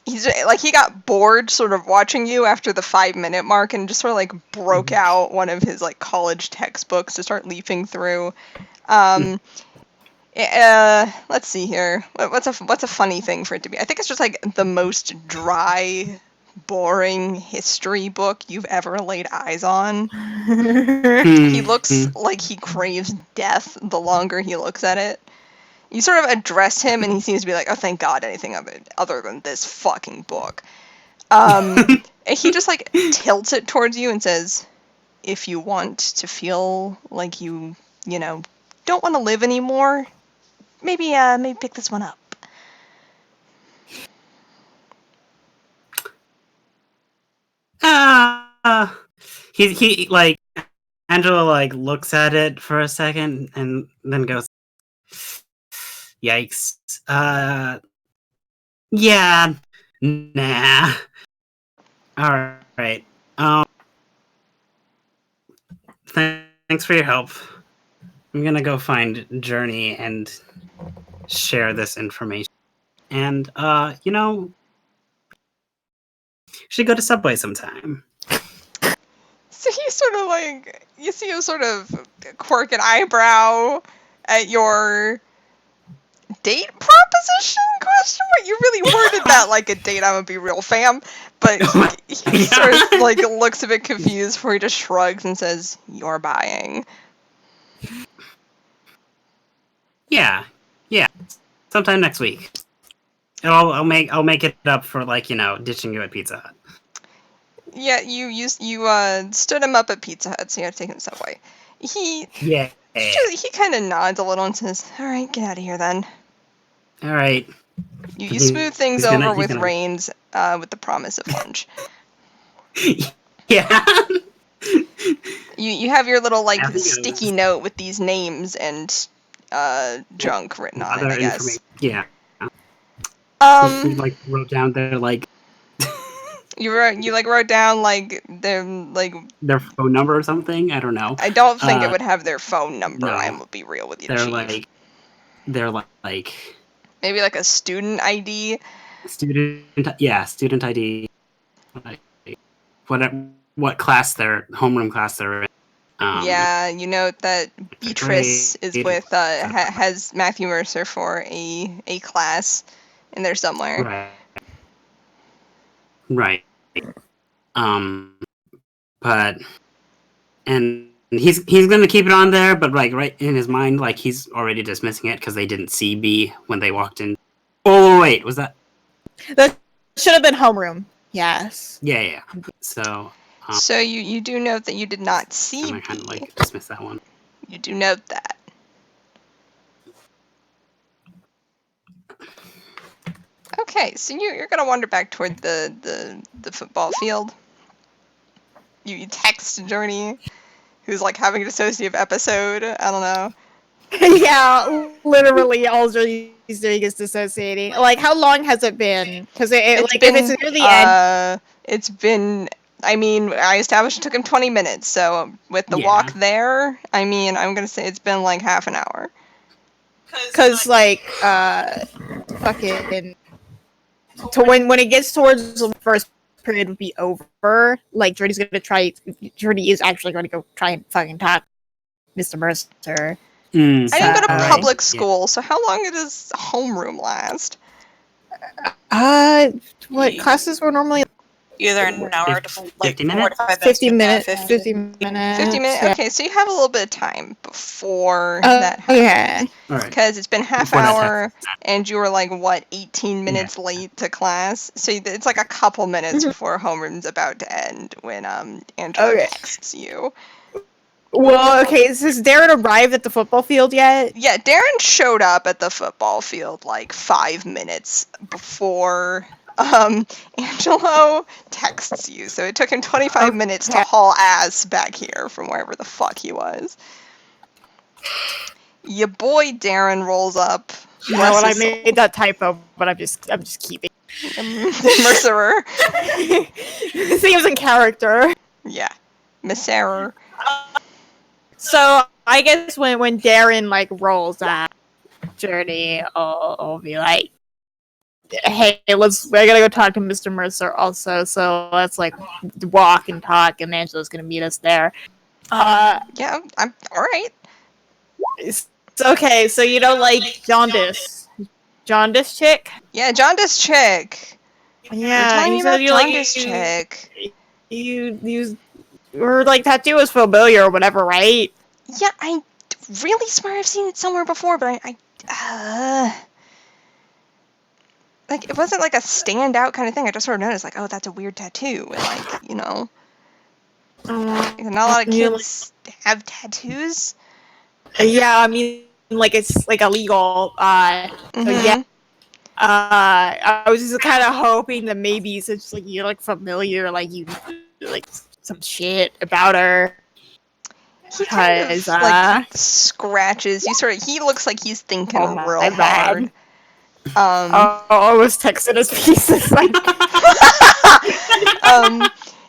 he's like, he got bored sort of watching you after the 5-minute mark, and just sort of like broke out one of his like college textbooks to start leafing through. Let's see here. What's a funny thing for it to be? I think it's just like the most dry, boring history book you've ever laid eyes on. He looks like he craves death the longer he looks at it. You sort of address him, and he seems to be like, "Oh, thank God, anything of it other than this fucking book." And he just like tilts it towards you and says, "If you want to feel like you know, don't want to live anymore, maybe pick this one up." He like Angelo like looks at it for a second and then goes, "Yikes. Yeah, nah. All right. Thanks for your help. I'm gonna go find Journey and share this information. And should go to Subway sometime." So he sort of like, you see him sort of quirk an eyebrow at your date proposition? Question mark. You really worded that like a date. I'm gonna be real, fam. But he sort of like looks a bit confused before he just shrugs and says, "You're buying." Yeah. Sometime next week. And I'll make it up for like ditching you at Pizza Hut. Yeah, you stood him up at Pizza Hut, so you had to take him to Subway. He kind of nods a little and says, "All right, get out of here then." All right. You smooth things He's gonna- over he's with gonna- Reigns, with the promise of lunch. Yeah. You have your little like I think it sticky was- note with these names and junk written on it, Other I guess. information. Yeah. He Um, like wrote down their like you wrote down like their their phone number or something. I don't know. I don't think it would have their phone number. no. I will be real with you, They're Chief. like Maybe like a student ID. student ID. Like, what class homeroom class they're in. Yeah, you note that Beatrice is grade, with has Matthew Mercer for a class in there somewhere. Right. But and he's gonna keep it on there, but like right in his mind, like he's already dismissing it because they didn't see B when they walked in. Oh wait, was that? That should have been homeroom. Yes. Yeah. So. So you do note that you did not see I B. kind of like dismiss that one. You do note that. Okay, so you're gonna wander back toward the football field. You text Journey, who's like having a dissociative episode. I don't know. Yeah, literally all he's doing is dissociating. Like, how long has it been? Because It's like, been, if it's near the end, it's been. I mean, I established it took him 20 minutes. So with the walk there, I mean, I'm gonna say it's been like half an hour. because like, fucking, to when it gets towards the first period would be over. Like, Jordy's gonna try. Jordy is actually going to go try and fucking talk Mr. Mercer. I didn't go to Alright. public school, so how long does homeroom last? What classes were normally Either an hour to 50 minutes? 45 minutes. 50 minutes? 50 50 minutes. 50 minutes? Yeah. Okay, so you have a little bit of time before that happens. Yeah. All right. Because it's been half Before that hour, happens. and you were like, what, 18 minutes late to class? So it's like a couple minutes before homeroom's about to end when Angelo Okay. texts you. Well, okay, has Darren arrived at the football field yet? Yeah, Darren showed up at the football field like 5 minutes before Angelo texts you. So it took him 25 minutes to haul ass back here from wherever the fuck he was. Your boy Darren rolls up. You know what? I made that typo, but I'm just keeping. Mercer. Seems in character. Yeah. Mercer. So I guess when Darren like rolls that Journey, I'll be like, hey, we're gonna go talk to Mr. Mercer also. So let's like walk and talk, and Angelo's gonna meet us there. Yeah, I'm all right. It's okay. So you know, like Jaundice chick. Yeah, Jaundice chick. You're Yeah, telling me you about said you like Jaundice chick. you or like tattoo was familiar or whatever, right? Yeah, I really swear I've seen it somewhere before, but I like it wasn't like a standout kind of thing. I just sort of noticed, like, oh, that's a weird tattoo, and like, you know, not a lot of kids have tattoos. Yeah, I mean, like it's like illegal. So yeah. I was just kind of hoping that maybe since like you're like familiar, like you like some shit about her. He kind of like scratches. He looks like he's thinking real hard. I was texting his pieces.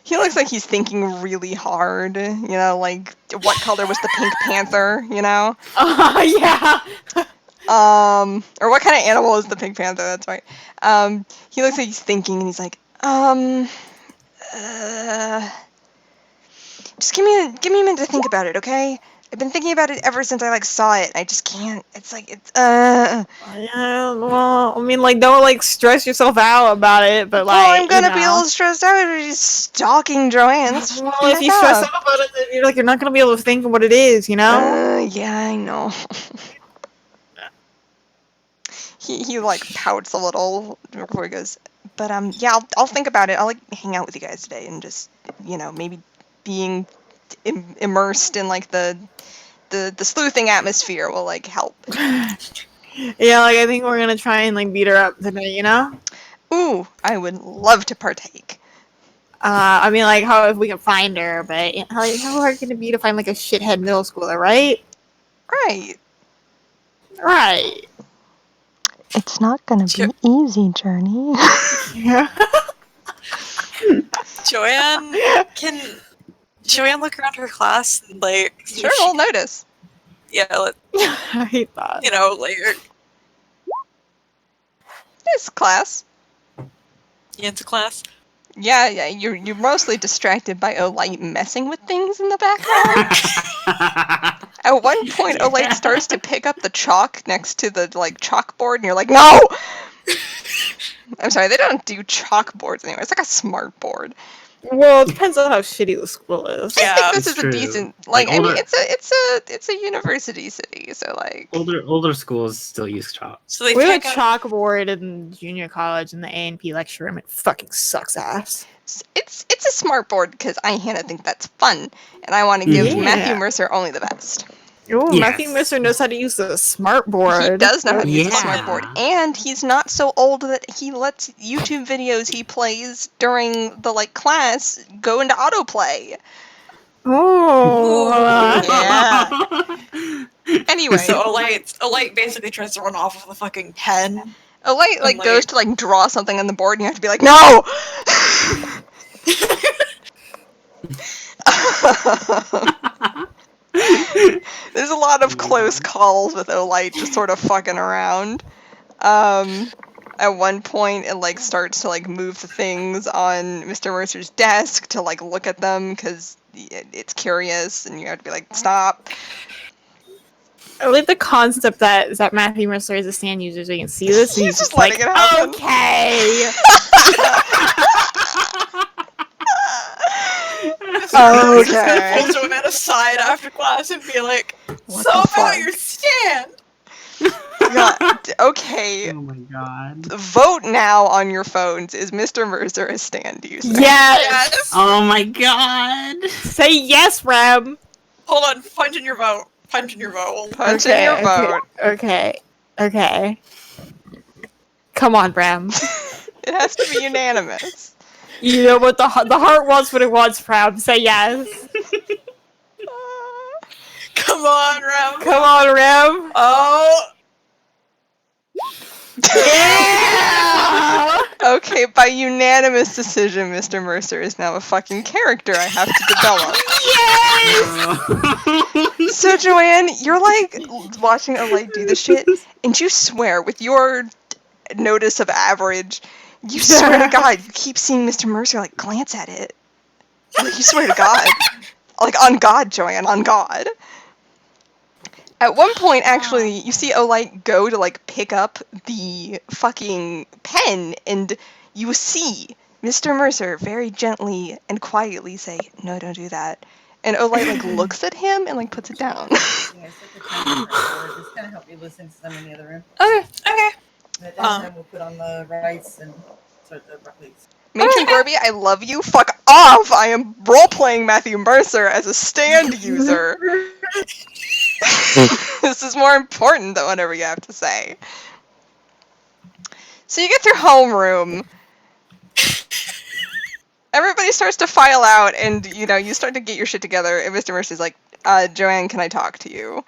He looks like he's thinking really hard. You know, like what color was the Pink Panther? You know. Yeah. Or what kind of animal is the Pink Panther? That's right. He looks like he's thinking, and he's like, just give me a minute to think about it, okay? I've been thinking about it ever since I like saw it. I just can't. It's like Yeah, well, I mean, like, don't like stress yourself out about it, but like, I'm gonna be a little stressed out if he's stalking Joanne. Well, if you stress out about it, then you're not gonna be able to think of what it is, you know? Yeah, I know. He like pouts a little before he goes, but yeah, I'll think about it. I'll like hang out with you guys today and just, you know, maybe being immersed in like the sleuthing atmosphere will like help. Yeah, like I think we're gonna try and like beat her up today, you know? Ooh, I would love to partake. I mean, like, how if we can find her, but how hard can it be to find like a shithead middle schooler, right? Right. It's not gonna be easy, Journey. Yeah. Joanne, can Joanne look around her class and like? Sure, we'll notice. Yeah, I hate that. you know, like This class. into class. Yeah, you're mostly distracted by Olite messing with things in the background. At one point, Olite starts to pick up the chalk next to the like chalkboard, and you're like, no! I'm sorry, they don't do chalkboards anymore. It's like a smart board. Well, it depends on how shitty the school is. I think this It's is true. a decent, Like, I mean, older- it's a university city, so like Older schools still use chalk. So they We have a pick up. chalkboard in junior college in the A&P lecture room. It fucking sucks ass. it's a smart board because I Hannah think that's fun, and I want to give Yeah. Matthew Mercer only the best. Ooh, Yes. Matthew Mercer knows how to use the smart board. He does know how to use the Yeah. smart board, and he's not so old that he lets YouTube videos he plays during the class go into autoplay. Oh. Yeah. Anyway, So Olite basically tries to run off with a fucking pen. Light and, goes to draw something on the board, and you have to be like, no. There's a lot of close calls with Olite just sort of fucking around. At one point, it starts to move the things on Mr. Mercer's desk to look at them because it's curious, and you have to be like, stop. I like the concept that Matthew Mercer is a stand user, so you can see this. And He's just like, letting it happen. okay. Okay. Pull Joanne aside after class and be like, What so the about fuck? your stand. God, okay. Oh my god. Vote now on your phones. Is Mr. Mercer a stand user? Yes. Yes. Oh my god. Say yes, Rem. Hold on, punch in your vote. Punch in your vote. Punch in your vote. Okay. Come on, Bram. It has to be unanimous. You know what the heart wants what it wants, Bram. Say yes. Come on, Rem. Come on, Rem. Oh. Yeah. Okay, by unanimous decision, Mr. Mercer is now a fucking character I have to develop. Yes. So, Joanne, you're watching Olite do this shit, and you swear, with your notice of average, you swear to God, you keep seeing Mr. Mercer glance at it. You swear to God. On God, Joanne, on God. At one point, actually, you see Olite go to pick up the fucking pen, and you see Mr. Mercer very gently and quietly say, "No, don't do that." And Olite looks at him and puts it down. I set the timer for an hour. Just kind of help you listen to them in the other room. Okay. At that time, we'll put on the rice and start the broccoli. Matron Gorby, I love you. Fuck off! I am role-playing Matthew Mercer as a stand user. This is more important than whatever you have to say. So you get through homeroom. Everybody starts to file out, and you start to get your shit together. And Mr. Mercer's like, "Joanne, can I talk to you?"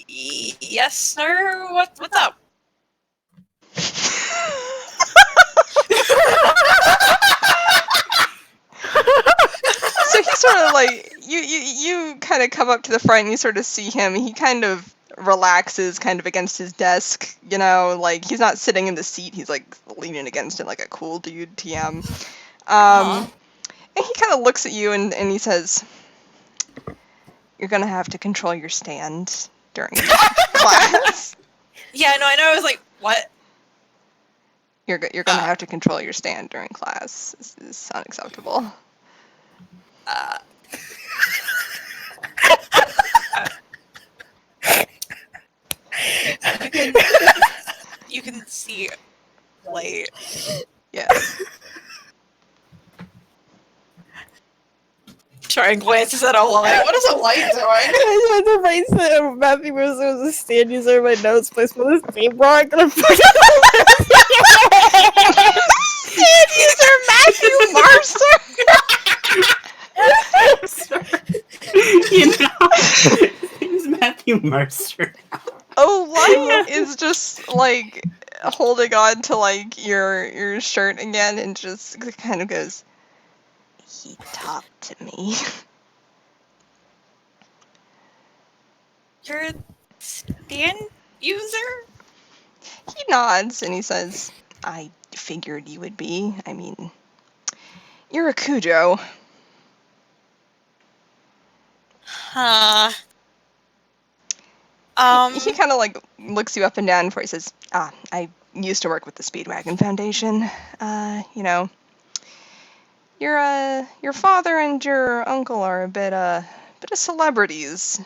Yes, sir. What's up? So he sort of you kind of come up to the front and you sort of see him. He kind of relaxes kind of against his desk, he's not sitting in the seat. He's leaning against it like a cool dude TM. And he kind of looks at you and he says, "You're going to have to control your stand during class." Yeah, no, I know. I was like, what? You're going to have to control your stand during class. This is unacceptable. You can see light. Yeah. Try and glances at Olite. What is Olite doing? I had to write that Matthew Mercer was a stand user in my notes placed with his name wrong. I'm gonna fucking Stand user Matthew Mercer! His name's Matthew Mercer. Light is just holding on to your shirt again and just kind of goes, "He talked to me." You're a stand user? He nods and he says, "I figured you would be. I mean, you're a Cujo." Huh. He kind of looks you up and down before he says, "I used to work with the Speedwagon Foundation. Your father and your uncle are a bit of celebrities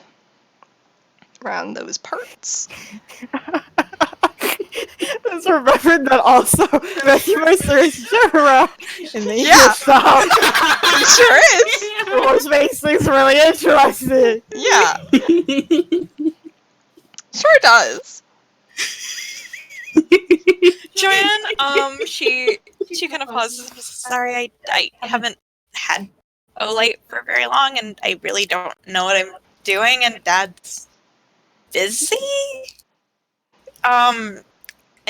around those parts." Just remembered that also Matthew Mercer is Shara in the Yeah. English song, It sure is. which makes things really interesting. Yeah, sure does. Joanne, she kind of pauses and says, sorry, I haven't had Olite for very long, and I really don't know what I'm doing, and Dad's busy? I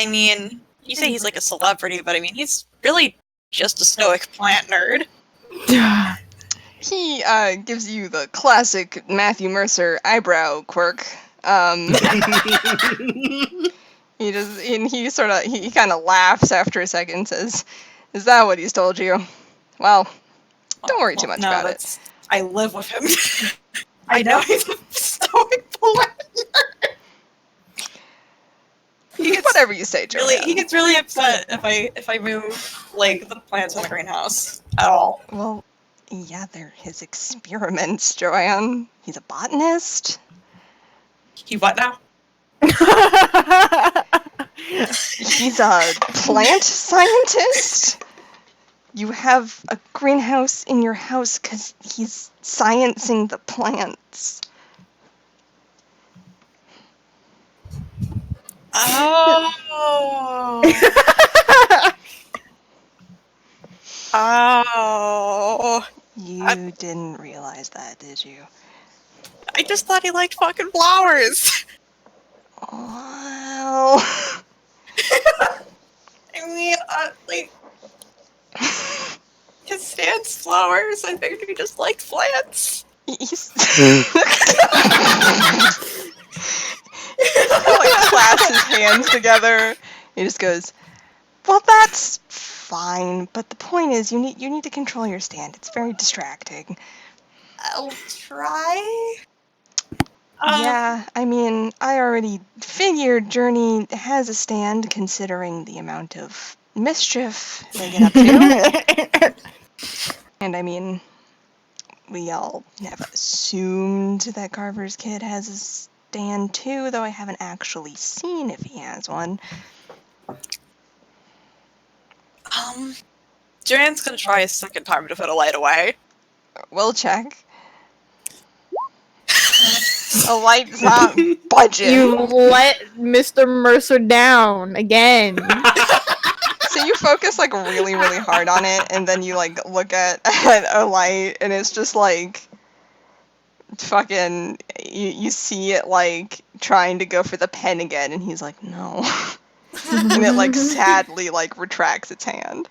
mean, you say he's like a celebrity, but I mean, he's really just a stoic plant nerd. He gives you the classic Matthew Mercer eyebrow quirk. He does, and he kind of laughs after a second and says, "Is that what he's told you? Well, don't worry too much about it." I live with him. I know he's a stoic plant nerd. Whatever you say, Joanne. He gets really upset if I move like the plants in the greenhouse at all. Well, yeah, they're his experiments, Joanne. He's a botanist. He what now? He's a plant scientist. You have a greenhouse in your house because he's sciencing the plants. Oh. Oh. You didn't realize that, did you? I just thought he liked fucking flowers. Well... I mean, like, his stance flowers. I figured he just liked plants. He's... like, clasps his hands together. He just goes, well, that's fine, but the point is you need to control your stand. It's very distracting. I'll try. Yeah, I mean, I already figured Journey has a stand considering the amount of mischief they get up to. And I mean, we all have assumed that Carver's kid has a stand too, though I haven't actually seen if he has one. Joanne's gonna try a second time to put a light away. We'll check. A light's not budging. You let Mr. Mercer down again. So you focus like really, really hard on it, and then you like look at a light, and it's just like fucking. You see it like trying to go for the pen again, and he's like, no, and it like sadly like retracts its hand.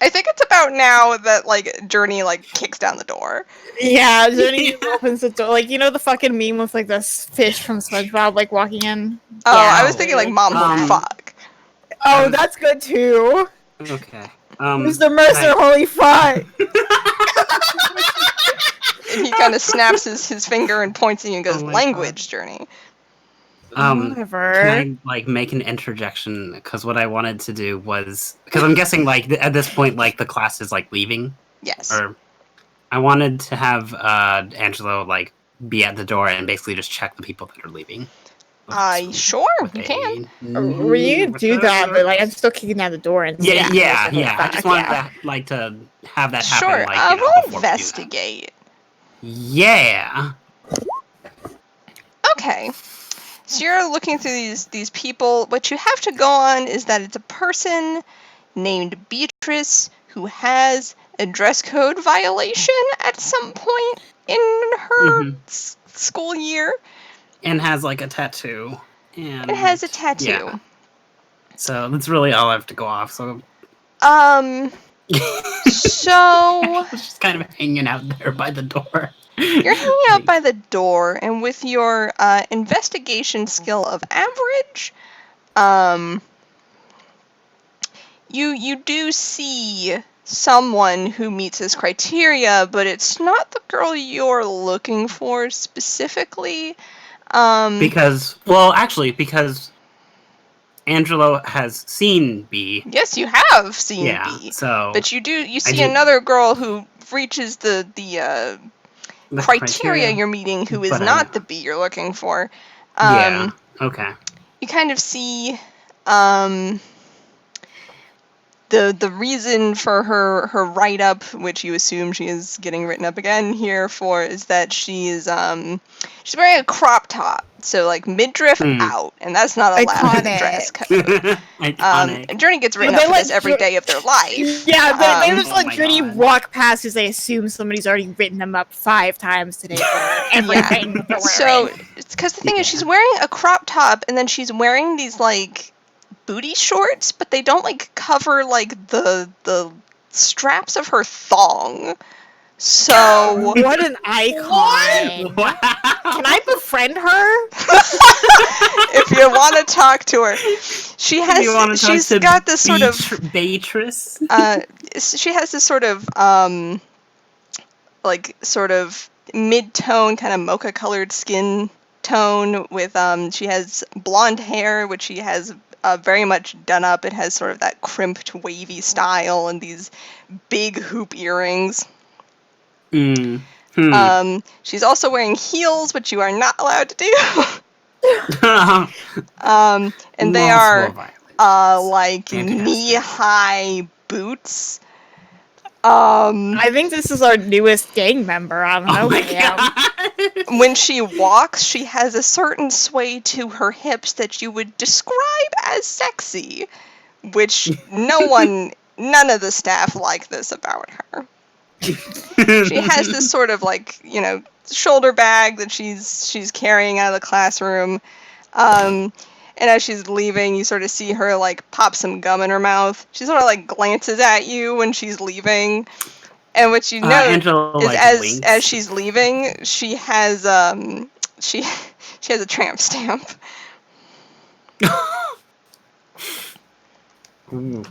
I think it's about now that like Journey like kicks down the door. Yeah, Journey opens the door. Like, you know the fucking meme with like this fish from SpongeBob like walking in? Oh, Yeah. I was thinking like mom would fuck. Oh, that's good too. Okay. Mr. Mercer, holy fuck. And he kind of snaps his finger and points at you and goes, Oh my language, Journey. Whatever. Can I like make an interjection? Because what I wanted to do was because I'm guessing like at this point like the class is like leaving. Yes. Or I wanted to have Angelo like be at the door and basically just check the people that are leaving. Sure, you can. Well, you can do that, but like I'm still kicking down the door and Yeah. I back, just wanted yeah. to like to have that Sure, happen. Like, we'll before we do that. investigate. Yeah. Okay. So you're looking through these people. What you have to go on is that it's a person named Beatrice who has a dress code violation at some point in her school year. And has like a tattoo. And It has a tattoo. Yeah. So that's really all I have to go off. So So I was just kind of hanging out there by the door. you're hanging out by the door, and with your investigation skill of average, you do see someone who meets this criteria, but it's not the girl you're looking for specifically. Because Angelo has seen B. Yes, you have seen Yeah, B, so but you see do- another girl who reaches the the criteria you're meeting, who is but not the B you're looking for. Yeah. Okay. you kind of see the reason for her write-up, which you assume she is getting written up again here for, is that she's wearing a crop top, so like midriff out, and that's not allowed in the dress code. Iconic. And Journey gets written They up for let this every day of their life. Yeah, they just Oh let my Journey God. walk past because they assume somebody's already written them up 5 times today for everything that they're So wearing. it's because the thing is, she's wearing a crop top, and then she's wearing these like booty shorts, but they don't like cover like the straps of her thong. So What an icon! Wow. Can I befriend her? if you want to talk to her, she's got this sort of Beatrice? she has this sort of mid-tone kind of mocha colored skin tone with she has blonde hair, which she has very much done up. It has sort of that crimped wavy style and these big hoop earrings. She's also wearing heels, which you are not allowed to do. And they are like knee-high boots. I think this is our newest gang member. I don't know. Oh my Cam. God. When she walks, she has a certain sway to her hips that you would describe as sexy, which none of the staff like this about her. She has this sort of like, shoulder bag that she's carrying out of the classroom. And as she's leaving, you sort of see her like pop some gum in her mouth. She sort of like glances at you when she's leaving. And what you know Angelo, is like, as winks. she's leaving, she has she has a tramp stamp. Ooh.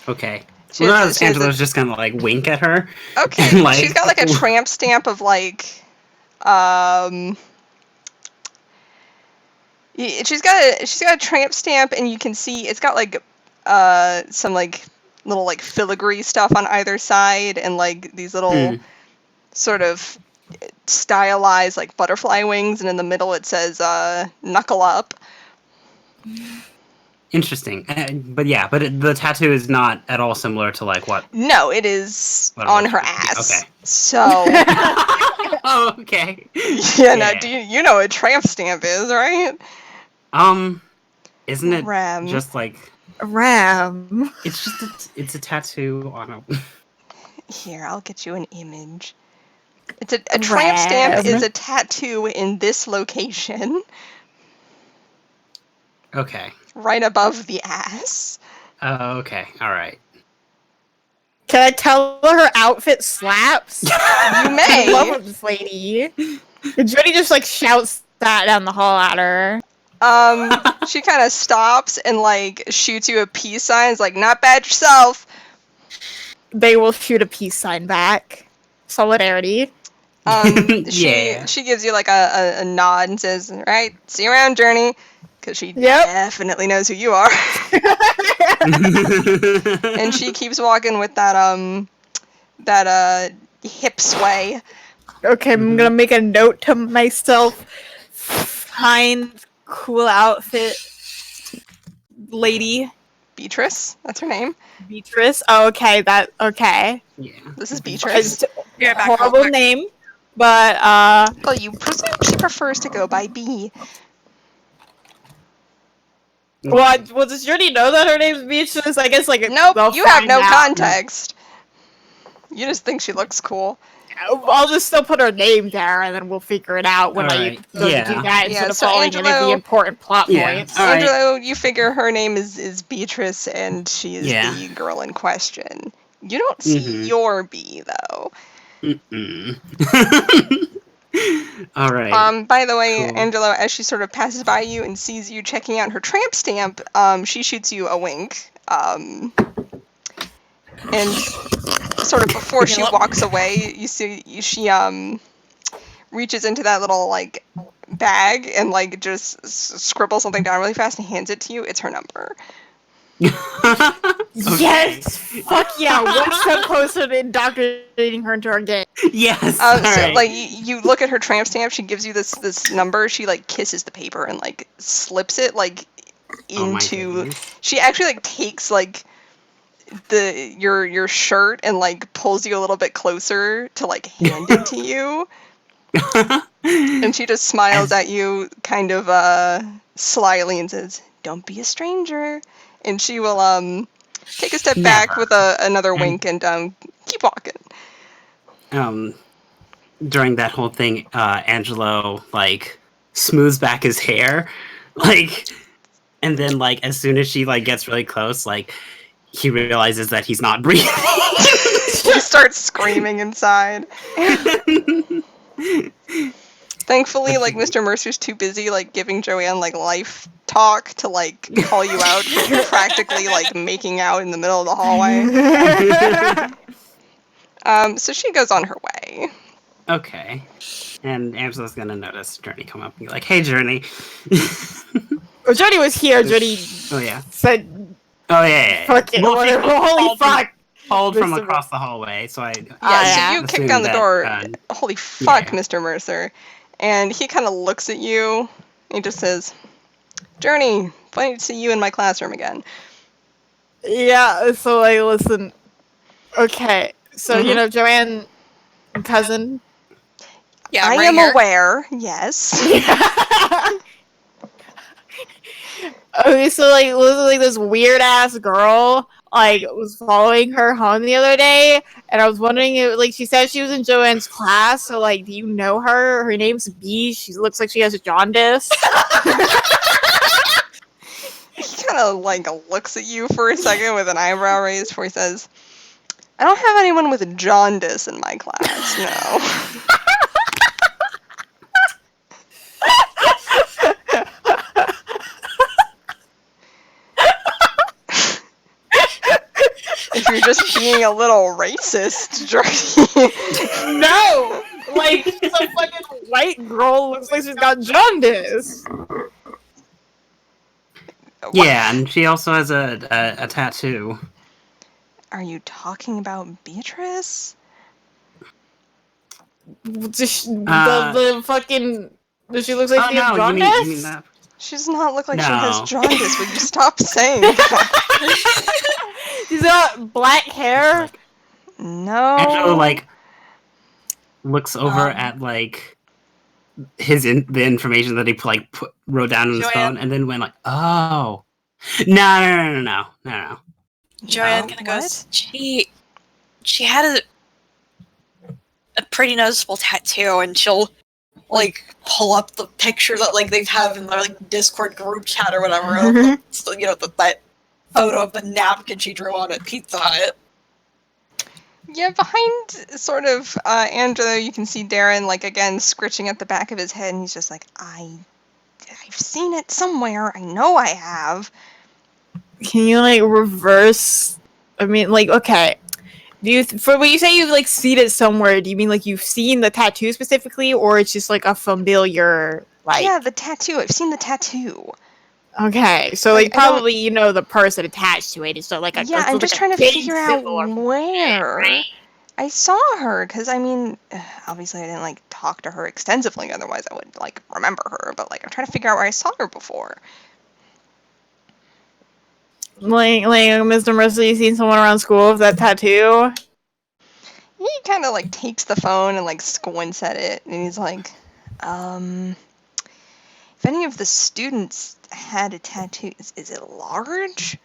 Okay. She has Angelo's just gonna like wink at her. Okay, and, like, she's got like a tramp stamp of like she's got a tramp stamp, and you can see it's got like some like little like filigree stuff on either side, and like these little sort of stylized like butterfly wings, and in the middle it says knuckle up. Interesting. But the tattoo is not at all similar to like what? No, it is on her ass. Okay. So. Oh, okay. Yeah. Now, do you know what a tramp stamp is, right? Isn't it Ram. just like Ram? it's just it's a tattoo on a. Here, I'll get you an image. It's a tramp stamp is a tattoo in this location. Okay. Right above the ass. Oh, okay. All right. Can I tell her outfit slaps? You I may. love this lady. Jody just like shouts that down the hall at her. She kind of stops and like shoots you a peace sign. It's like, not bad yourself. They will shoot a peace sign back. Solidarity. She gives you like a nod and says, "All right, see you around, Journey," because she definitely knows who you are. And she keeps walking with that hip sway. Okay, I'm gonna make a note to myself. Find cool outfit lady. Beatrice, that's her name. Beatrice. Oh, okay, okay. Yeah. This is Beatrice. Horrible name, but Well, you presume she prefers to go by B. well, does Journey know that her name's Beatrice? I guess like Nope, you have no out. context. You just think she looks cool. I'll just still put her name there, and then we'll figure it out when I do that instead of falling into the important plot points. Angelo, you figure her name is Beatrice, and she is the girl in question. You don't see your B, though. All right. By the way, cool. Angelo, as she sort of passes by you and sees you checking out her tramp stamp, she shoots you a wink. And sort of before she walks away, you see she reaches into that little like bag and like just scribbles something down really fast and hands it to you. It's her number. Yes! Fuck yeah, one step closer to indoctrinating her into our game. Yes. So alright. like you look at her tramp stamp, she gives you this number, she like kisses the paper and like slips it like Oh my into goodness. she actually like takes like your shirt and like pulls you a little bit closer to like hand it to you, and she just smiles at you kind of slyly and says, "Don't be a stranger." And she will take a step back Never. with another wink and keep walking. During that whole thing, Angelo like smooths back his hair, like, and then like as soon as she like gets really close, like he realizes that he's not breathing. She starts screaming inside. Thankfully, like Mr. Mercer's too busy like giving Joanne like life talk to like call you out because you're practically like making out in the middle of the hallway. So she goes on her way. Okay. And Angelo's gonna notice Journey come up and be like, "Hey, Journey." Oh, Johnny was here. Johnny Oh yeah. said, Oh yeah. fuck it, Well, she whatever. Holy fuck. called from Mr. across the hallway, so I. Yeah, so you kick assumed down the that, door. Holy fuck, yeah. Mr. Mercer. And he kind of looks at you. And he just says, "Journey, funny to see you in my classroom again." Yeah, so like, listen. Okay, so you know, Joanne, cousin. Yeah, I right am here. aware, yes. Okay, so like, literally, like this weird ass girl like was following her home the other day, and I was wondering if, like, she said she was in Joanne's class. So like, do you know her? Her name's B. She looks like she has jaundice. He kind of like looks at you for a second with an eyebrow raised before he says, "I don't have anyone with jaundice in my class, no." If you're just being a little racist, Journey. No, like she's a fucking white girl. Looks like she's got jaundice. Yeah, and she also has a tattoo. Are you talking about Beatrice? The fucking. Does she look like she has no, jaundice? you mean that? She does not look like she has No. jaundice. Will you stop saying that? She's got black hair. No. Angelo like looks over at like the information that he like wrote down on his Joanne? phone, and then went like, "Oh, no." Joanne Oh, kind of what? goes, she had a pretty noticeable tattoo, and she'll like pull up the picture that like they have in their like Discord group chat or whatever. Of, so, you know, that photo of the napkin she drew on at Pizza Hut. Yeah, behind sort of Angelo, you can see Darren like again scritching at the back of his head, and he's just like, I've seen it somewhere. I know I have. Can you like reverse? I mean, like, okay. Do you for when you say you've like seen it somewhere? Do you mean like you've seen the tattoo specifically, or it's just like a familiar like? Yeah, the tattoo. I've seen the tattoo. Okay, so Like, like I don't- probably you know the person attached to it. It's so like a Yeah, it's I'm like just a trying to big figure out symbol or- where. I saw her because I mean, obviously I didn't like talk to her extensively. Otherwise, I would like remember her. But like, I'm trying to figure out where I saw her before. Like Mr. Mercer, you seen someone around school with that tattoo? He kind of like takes the phone and like squints at it, and he's like, if any of the students had a tattoo, is it large?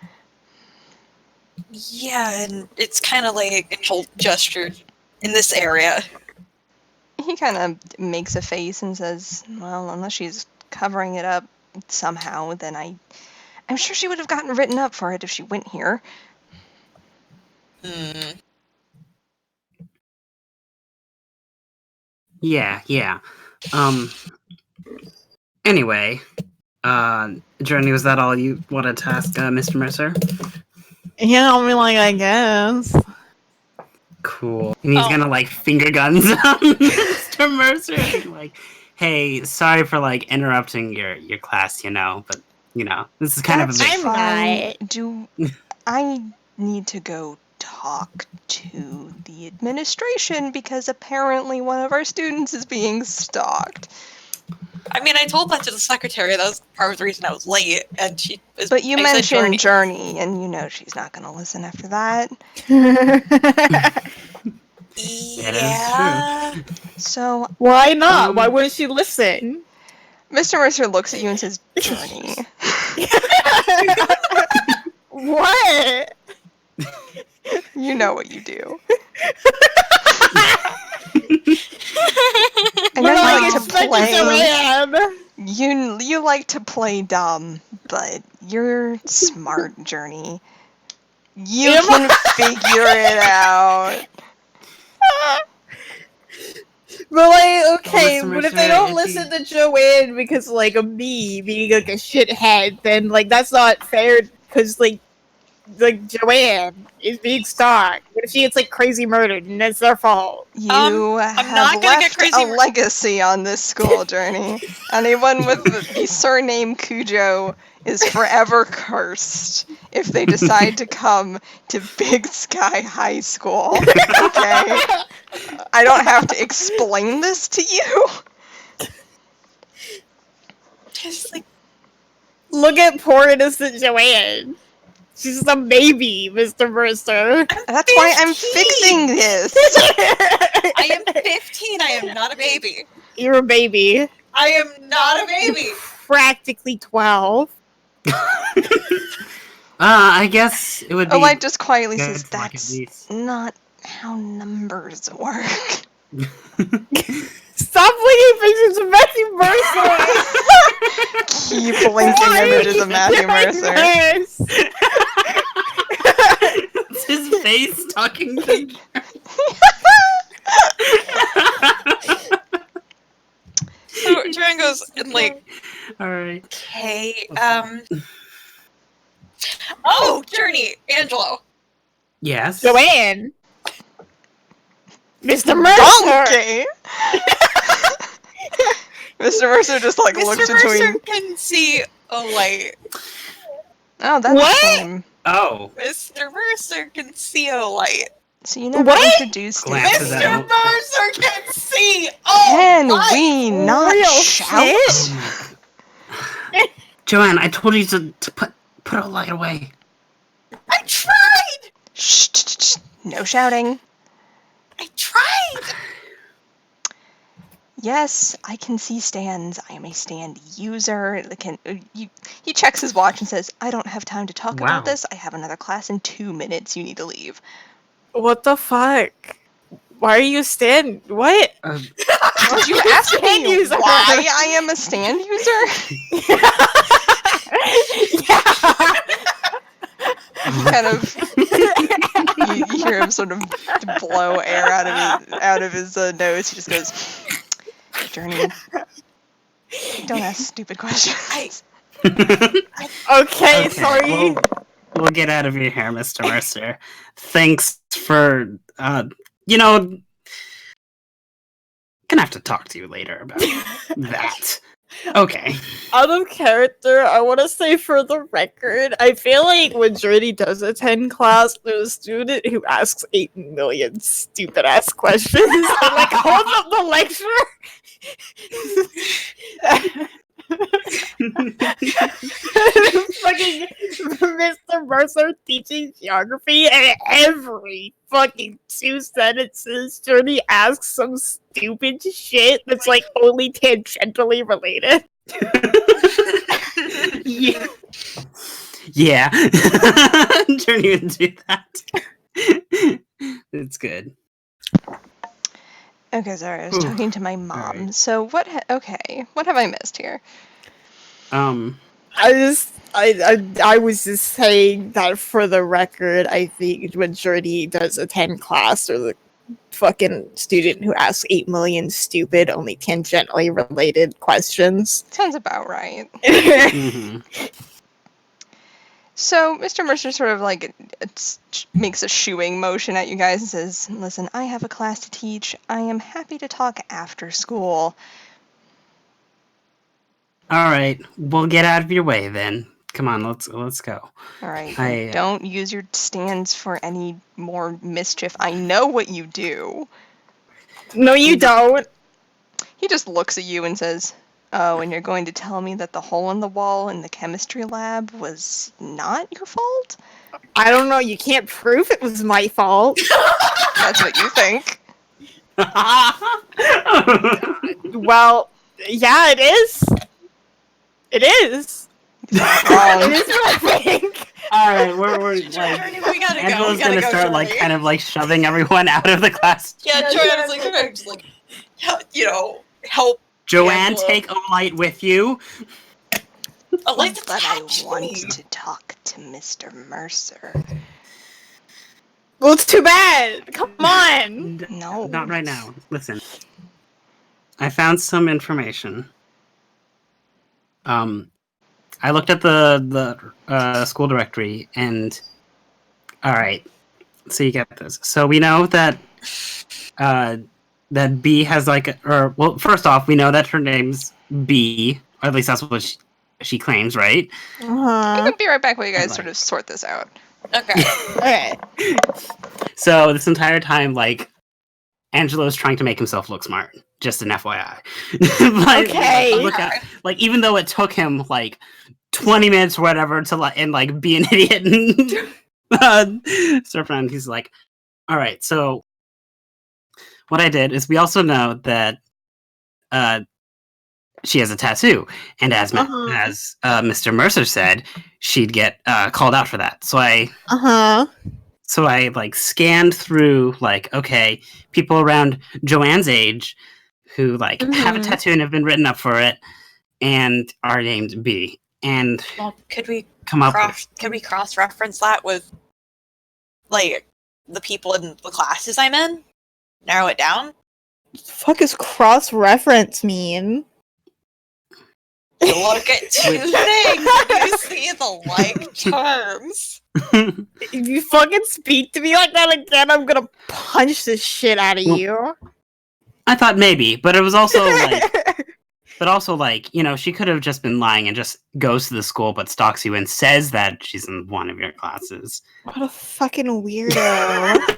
Yeah, and it's kind of like a she'll gesture in this area. He kind of makes a face and says, well, unless she's covering it up somehow, then I'm sure she would have gotten written up for it if she went here. Yeah. Anyway, Journey, was that all you wanted to ask, Mr. Mercer? Yeah, I mean, like, I guess. Cool. And he's gonna like finger guns on Mr. Mercer. And, like, hey, sorry for like interrupting your class, but this is kind of a bit. I'm not. Do I need to go talk to the administration because apparently one of our students is being stalked. I mean, I told that to the secretary. That was part of the reason I was late, and she. But you I said mentioned Journey, and you know she's not going to listen after that. Yeah. So Why not? Why wouldn't she listen? Mr. Mercer looks at you and says, Journey. What? You know what you do. I know you like to play. You like to play dumb, but you're smart, Journey. You can figure it out. But like, okay, Mr. but if Mercer, they don't if listen to Joanne because like of me being like a shithead, then like that's not fair. Because like Joanne is being stalked. What if she gets like crazy murdered and that's their fault? You have left a legacy on this school, Journey. Anyone with the surname Cujo is forever cursed if they decide to come to Big Sky High School. Okay? I don't have to explain this to you. Just like, look at poor innocent Joanne. She's a baby, Mr. Mercer. That's why I'm fixing this. I am 15. I am not a baby. You're a baby. I am not a baby. Practically 12. I guess it would be. Light just quietly good says, to like "That's not how numbers work." Stop blinking pictures of Matthew Mercer! Keep blinking images of Matthew Mercer. It's his face talking to So Joanne goes and like, alright. okay, oh, Journey, Angelo. Yes. Joanne! Mr. Mercer! Okay. Mr. Mercer just like looks Mr. Mercer between. can see a light. Oh, that's What? a shame. Oh. Mr. Mercer can see a light. So you never What? introduced it. Glances at him. Mercer can see a Can light. we not Real shout? shit? Joanne, I told you to put a light away. I tried. Shh, shh, shh. No shouting. I tried. Yes, I can see stands. I am a stand user. He checks his watch and says, I don't have time to talk Wow. about this. I have another class in 2 minutes. You need to leave. What the fuck? Why are you stand? What? Did you ask Stand me user. why I am a stand user? Kind of. You hear him sort of blow air out of his nose. He just goes, Journey, don't ask stupid questions. Okay, sorry. We'll get out of your hair, Mr. Mercer. Thanks for, gonna have to talk to you later about that. Okay. Out of character, I want to say for the record, I feel like when Journey does attend class, there's a student who asks 8 million stupid ass questions and like holds up the lecture. Fucking Mr. Mercer teaching geography, and every fucking 2 sentences, Journey asks some stupid shit that's like only tangentially related. Yeah. Yeah. Journey would do that. It's good. Okay, sorry, I was talking to my mom. Alright. So what have I missed here? I was just saying that for the record, I think when Journey does attend class, or the fucking student who asks 8 million stupid, only tangentially related questions. Sounds about right. Mm-hmm. So Mr. Mercer sort of like makes a shooing motion at you guys and says, listen, I have a class to teach. I am happy to talk after school. All right, we'll get out of your way then. Come on, let's go. All right. I Don't use your stands for any more mischief. I know what you do. No, you don't. He just looks at you and says, "Oh, and you're going to tell me that the hole in the wall in the chemistry lab was not your fault?" I don't know. You can't prove it was my fault. That's what you think. Well, yeah, it is. It is. Wrong. It is what I think. All right, we're like Journey, we gotta go. Angelo's We gotta gonna go, start like Journey. kind of like shoving everyone out of the class. Yeah, Joanne's like, okay, just like, you know, help. Joanne, Angelo. take Olight with you. A light that's But I attached to want me. to talk to Mr. Mercer. Well, it's too bad. Come on. No. Not right now. Listen, I found some information. I looked at the school directory, and all right. So you get this. So we know that that B has like, or well, first off, we know that her name's B, or at least that's what she claims, right? I can be right back while you guys Like- sort of sort this out. Okay. Okay. So this entire time, like, Angelo's trying to make himself look smart. Just an FYI. Like, Okay. look at, like, even though it took him like 20 minutes or whatever to like be an idiot and surf around, he's like, all right. So what I did is we also know that she has a tattoo, and as Mr. Mercer said, she'd get called out for that. So I like scanned through like, okay, people around Joanne's age who like have a tattoo and have been written up for it and are named B. And Well, could we come up with cross-reference that with like the people in the classes I'm in? Narrow it down. Fuck is cross-reference mean? You look at two things and you see the like terms. If you fucking speak to me like that again, I'm gonna punch the shit out of Well, you. I thought maybe, but it was also like, you know, she could have just been lying and just goes to the school but stalks you and says that she's in one of your classes. What a fucking weirdo.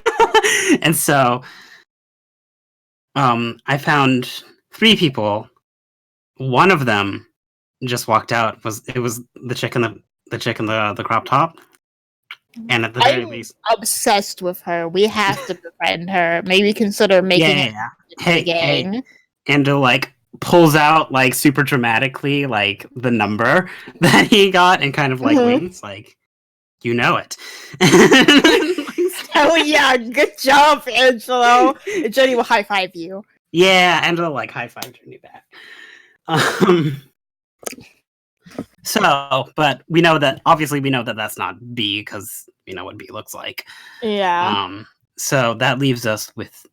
And so I found 3 people. One of them just walked out. It was the chick in the crop top. And at the very I'm least, obsessed with her. We have to befriend her. Maybe consider making yeah. it Hey, a gang. Angelo like pulls out like super dramatically like the number that he got and kind of like winks like, you know it. Hell yeah, good job, Angelo. And Jenny will high five you. Yeah, Angelo like high fived Journey back. So, but we know that that's not B because we know what B looks like. Yeah. So that leaves us with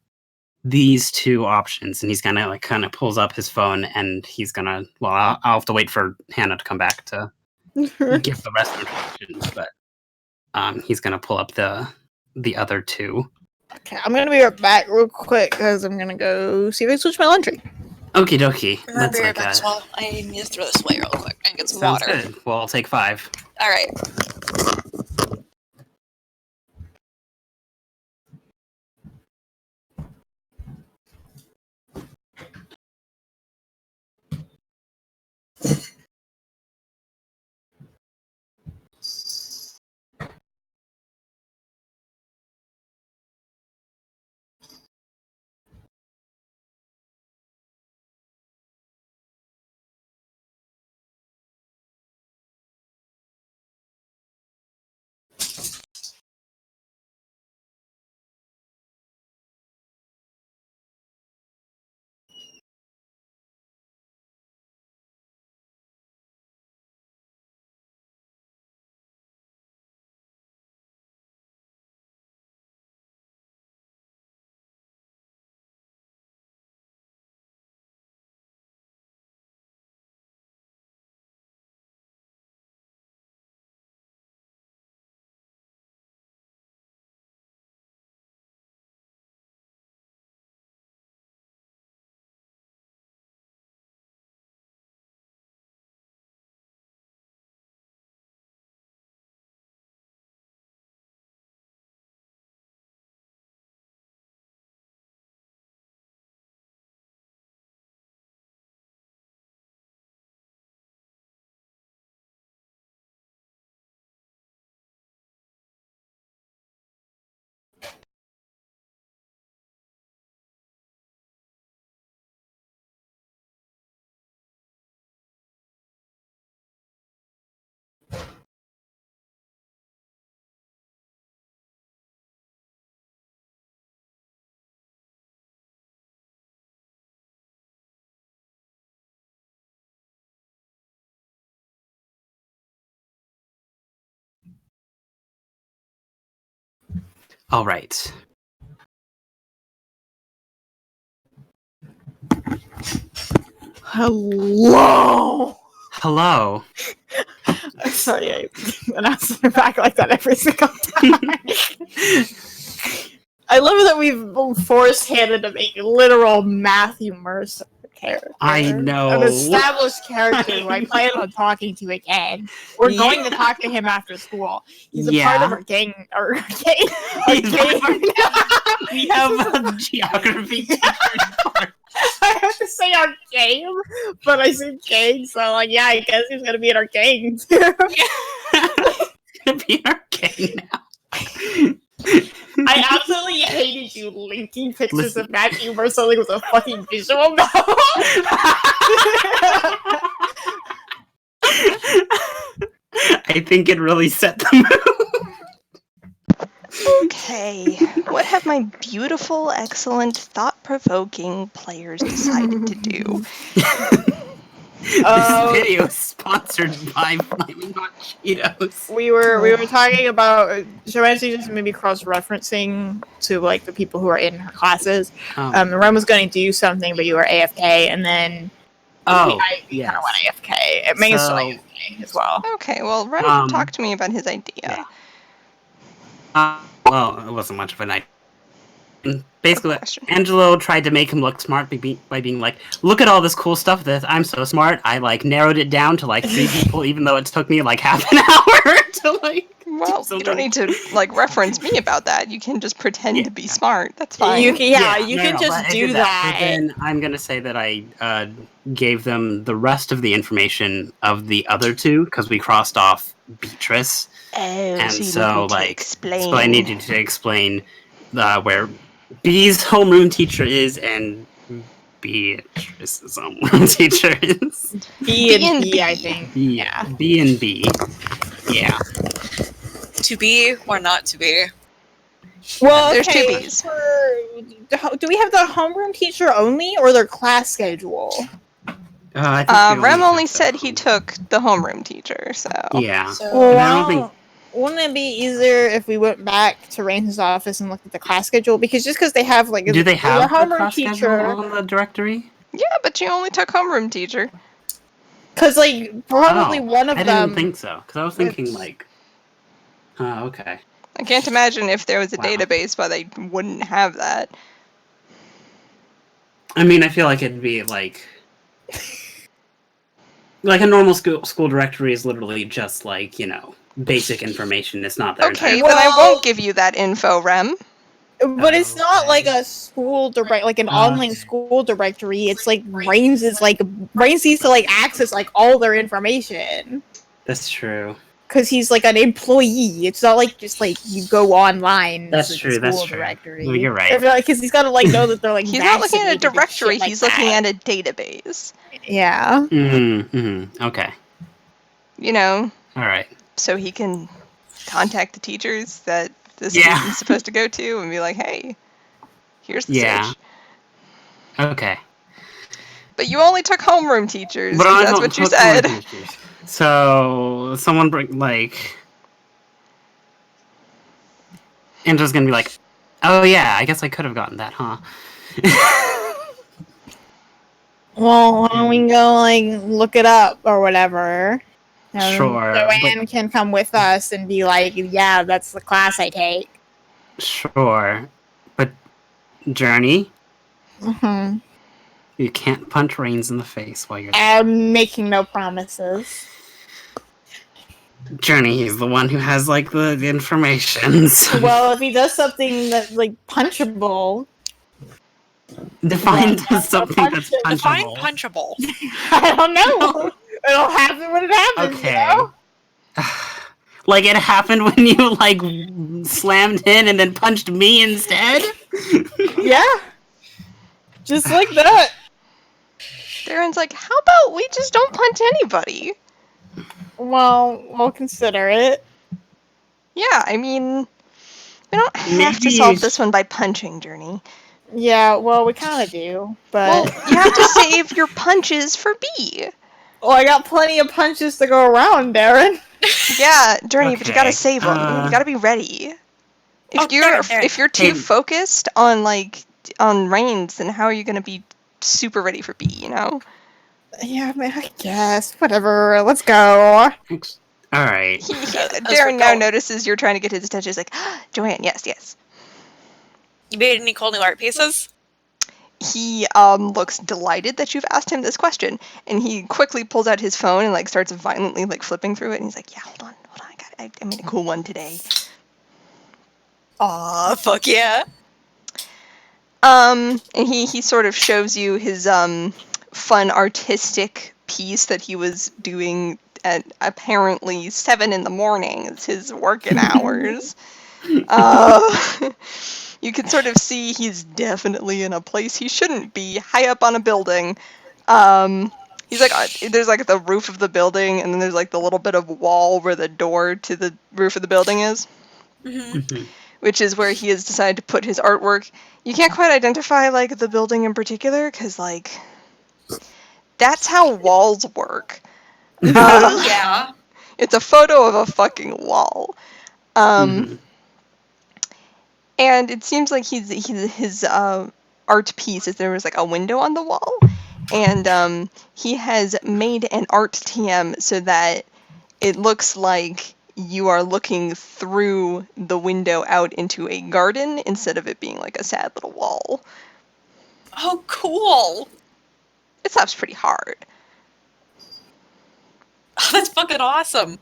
these 2 options, and he's gonna like kind of pulls up his phone, and he's gonna. Well, I'll have to wait for Hannah to come back to give the rest of the instructions, but he's gonna pull up the other 2. Okay, I'm gonna be right back real quick because I'm gonna go see if I can switch my laundry. Okie dokie. I'll be right back as well. I need to throw this away real quick and get some Sounds water. good. Well, I'll take 5. All right. All right. Hello. Hello. I'm sorry, I announced it back like that every single time. I love that we've forced-handed to make literal Matthew Mercer character. I know. An established character who I plan on talking to again. We're going to talk to him after school. He's a part of our gang. Our gang. We have a geography teacher. I have to say our game, but I said gang, so like, yeah, I guess he's gonna be in our gang too. Gonna be in our gang now. I absolutely hated you linking pictures of Matthew Mercer with a fucking visual novel. I think it really set the mood. Okay, what have my beautiful, excellent, thought-provoking players decided to do? This video is sponsored by Flaming Hot Cheetos. We were talking about Joanne just maybe cross-referencing to like the people who are in her classes. Ren was going to do something, but you were AFK, and then I kind of went AFK. Megan's still AFK as well. Okay, well, Ren talked to me about his idea. Well, it wasn't much of an idea. Basically, Angelo tried to make him look smart by being like, look at all this cool stuff that I'm so smart. I like narrowed it down to like 3 people, even though it took me like half an hour to like. Well, you don't need to like reference me about that. You can just pretend to be smart. That's fine. You can just do that. But then I'm gonna say that I gave them the rest of the information of the other two because we crossed off Beatrice. And so I needed to explain where B's homeroom teacher is and Beatrice's homeroom teacher is. B and B, I think. Yeah, B and B. Yeah. To be or not to be? Well, there's 2 B's. Do we have the homeroom teacher only or their class schedule? Rem only said he took the homeroom teacher, so. Yeah. Well, I don't think. Wouldn't it be easier if we went back to Rain's office and looked at the class schedule? Because they have like do they have a homeroom class teacher schedule on the directory? Yeah, but you only took homeroom teacher. Because like probably one of them. them. I didn't think so. Because I was thinking like. Oh, okay. I can't imagine if there was a database why they wouldn't have that. I mean, I feel like it'd be like a normal school directory is literally just like, basic information. It's not there. Okay, but I won't give you that info, Rem. But it's not like a school like an online school directory. It's like Rains needs to like access like all their information. That's true. Because he's like an employee. It's not like just like you go online. That's true. That's true. Directory. Well, you're right. Because he's got to like know that they're like. He's not looking at a directory. He's looking at a database. Yeah. Okay. All right. So he can contact the teachers that the student's supposed to go to and be like, "Hey, here's the search." Okay. But you only took homeroom teachers. That's what you said. So someone Angela's gonna be like, "Oh yeah, I guess I could have gotten that, huh?" Well, why don't we go like look it up or whatever? Sure. Joanne can come with us and be like, "Yeah, that's the class I take." Sure, but Journey, you can't punch Rains in the face while you're there. I'm making no promises. Journey, he's the one who has like the information. So. Well, if he does something that's like punchable. Define something that's punchable. Define punchable. I don't know. It'll happen when it happens. Okay. Like it happened when you like slammed in and then punched me instead? Yeah. Just like that. Darren's like, how about we just don't punch anybody? Well, we'll consider it. Yeah, I mean, we don't have to solve this one by punching, Journey. Yeah, well, we kind of do, but... Well, you have to save your punches for B. Well, I got plenty of punches to go around, Darren. Yeah, Journey, but you gotta save them. You gotta be ready. If you're too focused on on Reigns, then how are you gonna be super ready for B? You know? Yeah, I mean, I guess. Whatever. Let's go. All right. Darren now notices you're trying to get his attention. He's like, Joanne, yes. You made any cool new art pieces? He looks delighted that you've asked him this question, and he quickly pulls out his phone and starts violently flipping through it. And he's like, "Yeah, hold on, I made a cool one today." Aw, fuck yeah! And he sort of shows you his fun artistic piece that he was doing at apparently 7 in the morning. It's his working hours. You can sort of see he's definitely in a place he shouldn't be, high up on a building. He's there's the roof of the building, and then there's the little bit of wall where the door to the roof of the building is. Mm-hmm. Which is where he has decided to put his artwork. You can't quite identify the building in particular, because that's how walls work. Yeah. It's a photo of a fucking wall. And it seems like his art piece is there was a window on the wall, and he has made an art TM so that it looks like you are looking through the window out into a garden instead of it being a sad little wall. Oh, cool! It slaps pretty hard. Oh, that's fucking awesome!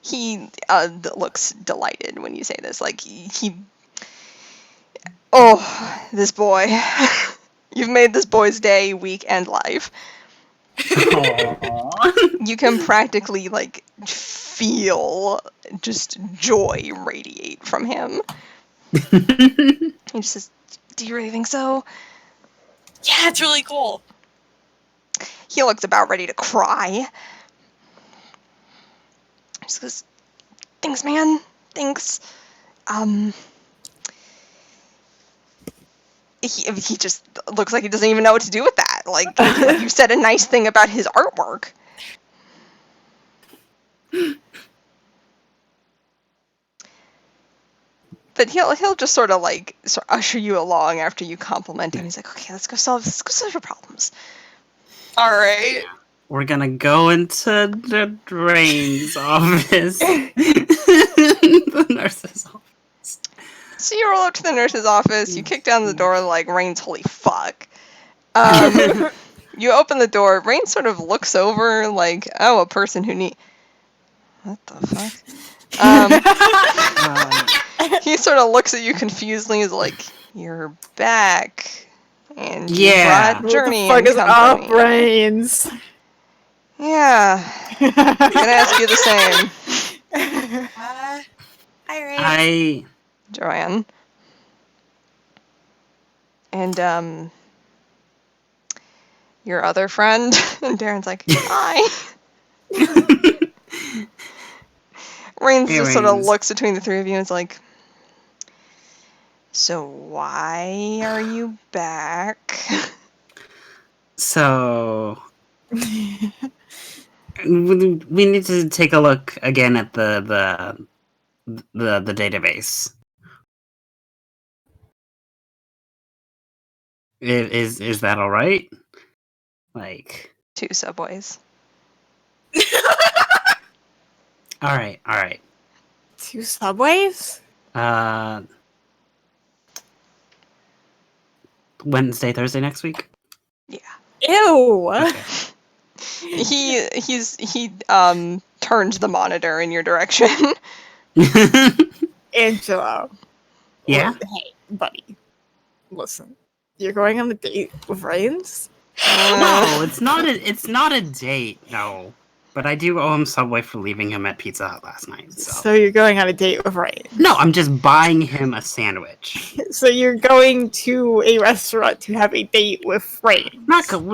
He looks delighted when you say this. Oh, this boy. You've made this boy's day, week, and life. You can practically feel just joy radiate from him. He just says, "Do you really think so?" Yeah, it's really cool. He looks about ready to cry. He just goes, "Thanks, man. Thanks." He just looks like he doesn't even know what to do with that. You said a nice thing about his artwork. But he'll just sort of usher you along after you compliment him. He's like, "Okay, let's go solve your problems." All right. We're gonna go into the Reigns office. The nurse's office. So you roll up to the nurse's office. You kick down the door Reigns, holy fuck. You open the door. Rain sort of looks over a person who need. What the fuck? He sort of looks at you confusedly. He's like, "You're back, and you brought Journey what the fuck and is company." up, Brains? Yeah, I'm gonna ask you the same, Hi, Joanne. And your other friend. And Darren's like, "Hi." Rains just sort of looks between the three of you and is like, "So why are you back?" So we need to take a look again at the database. Is that all right? 2 subways. All right. 2 subways? Wednesday, Thursday next week? Yeah. Ew! Okay. He turns the monitor in your direction. Angelo. Yeah? Hey, buddy. Listen. You're going on a date with Reigns? No, it's not a date, no. But I do owe him Subway for leaving him at Pizza Hut last night, So you're going on a date with Reigns? No, I'm just buying him a sandwich. So you're going to a restaurant to have a date with Reigns?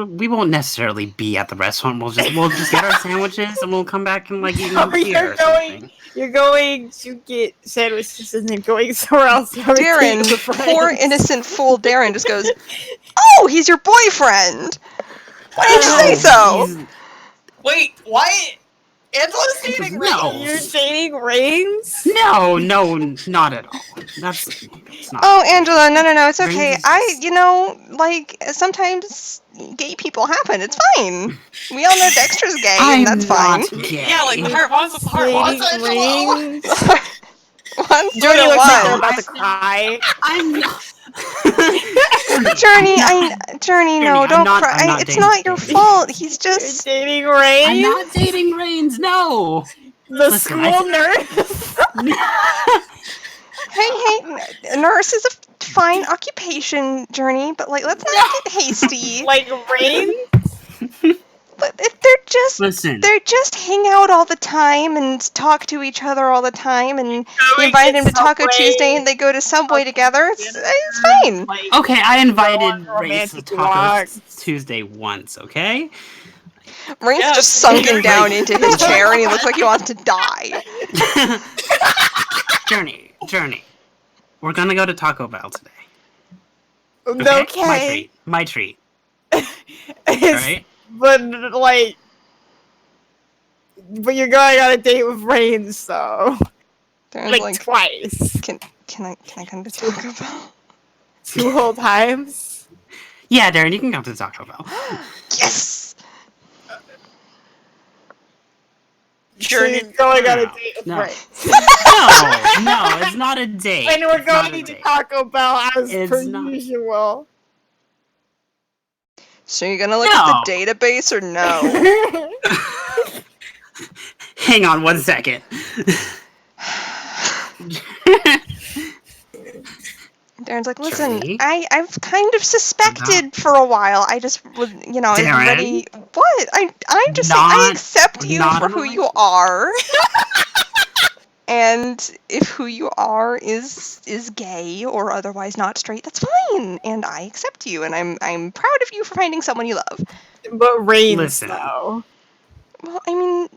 We won't necessarily be at the restaurant. We'll just get our sandwiches and we'll come back and eat them here or something. You're going to get sandwiches and then going somewhere else. Darren, poor innocent fool Darren, just goes, "Oh, he's your boyfriend! Why didn't you say so?" Wait, what? Angela's dating No. Rain. You're dating Rains? No, not at all. That's not. Oh, Angela, no, it's okay. Rains- Like, sometimes gay people happen. It's fine. We all know Dexter's gay, I'm and that's fine. not gay. Yeah, like the heart wants the heart wants Dating Angelo. Rains? Once in Jody a looks like they're while. about to cry. I'm not. Journey, Journey, no, I'm don't not- cry. I'm not It's dating not your Rain. fault. He's You're just. dating I'm Rains? not dating Rains. No. The Listen, school nurse? Hey, nurse is a fine occupation, Journey, but like, let's not get hasty. Like Rains? But if Listen. they're just hang out all the time and talk to each other all the time, and you Going invite them to Taco Subway, Tuesday, and they go to Subway together. It's fine. Like, Okay, I invited Go on a Race to romantic Taco walk. Tuesday once. Okay. Rain's Yeah, just sunken down into his chair, and he looks like he wants to die. Journey. We're gonna go to Taco Bell today. okay. My treat. It's- Alright? But like, but you're going on a date with Rains, so Darren's like, like, twice, can I come to Taco Bell? 2 whole times. Yeah, Darren, you can come to Taco Bell. Yes. So you're going on a date with No. Rains, No, it's not a date. and we're It's not a going to date. Taco Bell as It's per not. usual. So you're gonna look at the database or no? Hang on 1 second. Darren's like, listen, Journey? I've kind of suspected for a while. I just was, I'm Darren? ready. What? I'm just saying, I Not- accept you not for a who you are. And if who you are is gay or otherwise not straight, that's fine. And I accept you, and I'm proud of you for finding someone you love. But Rains, Listen. though. Well, I mean,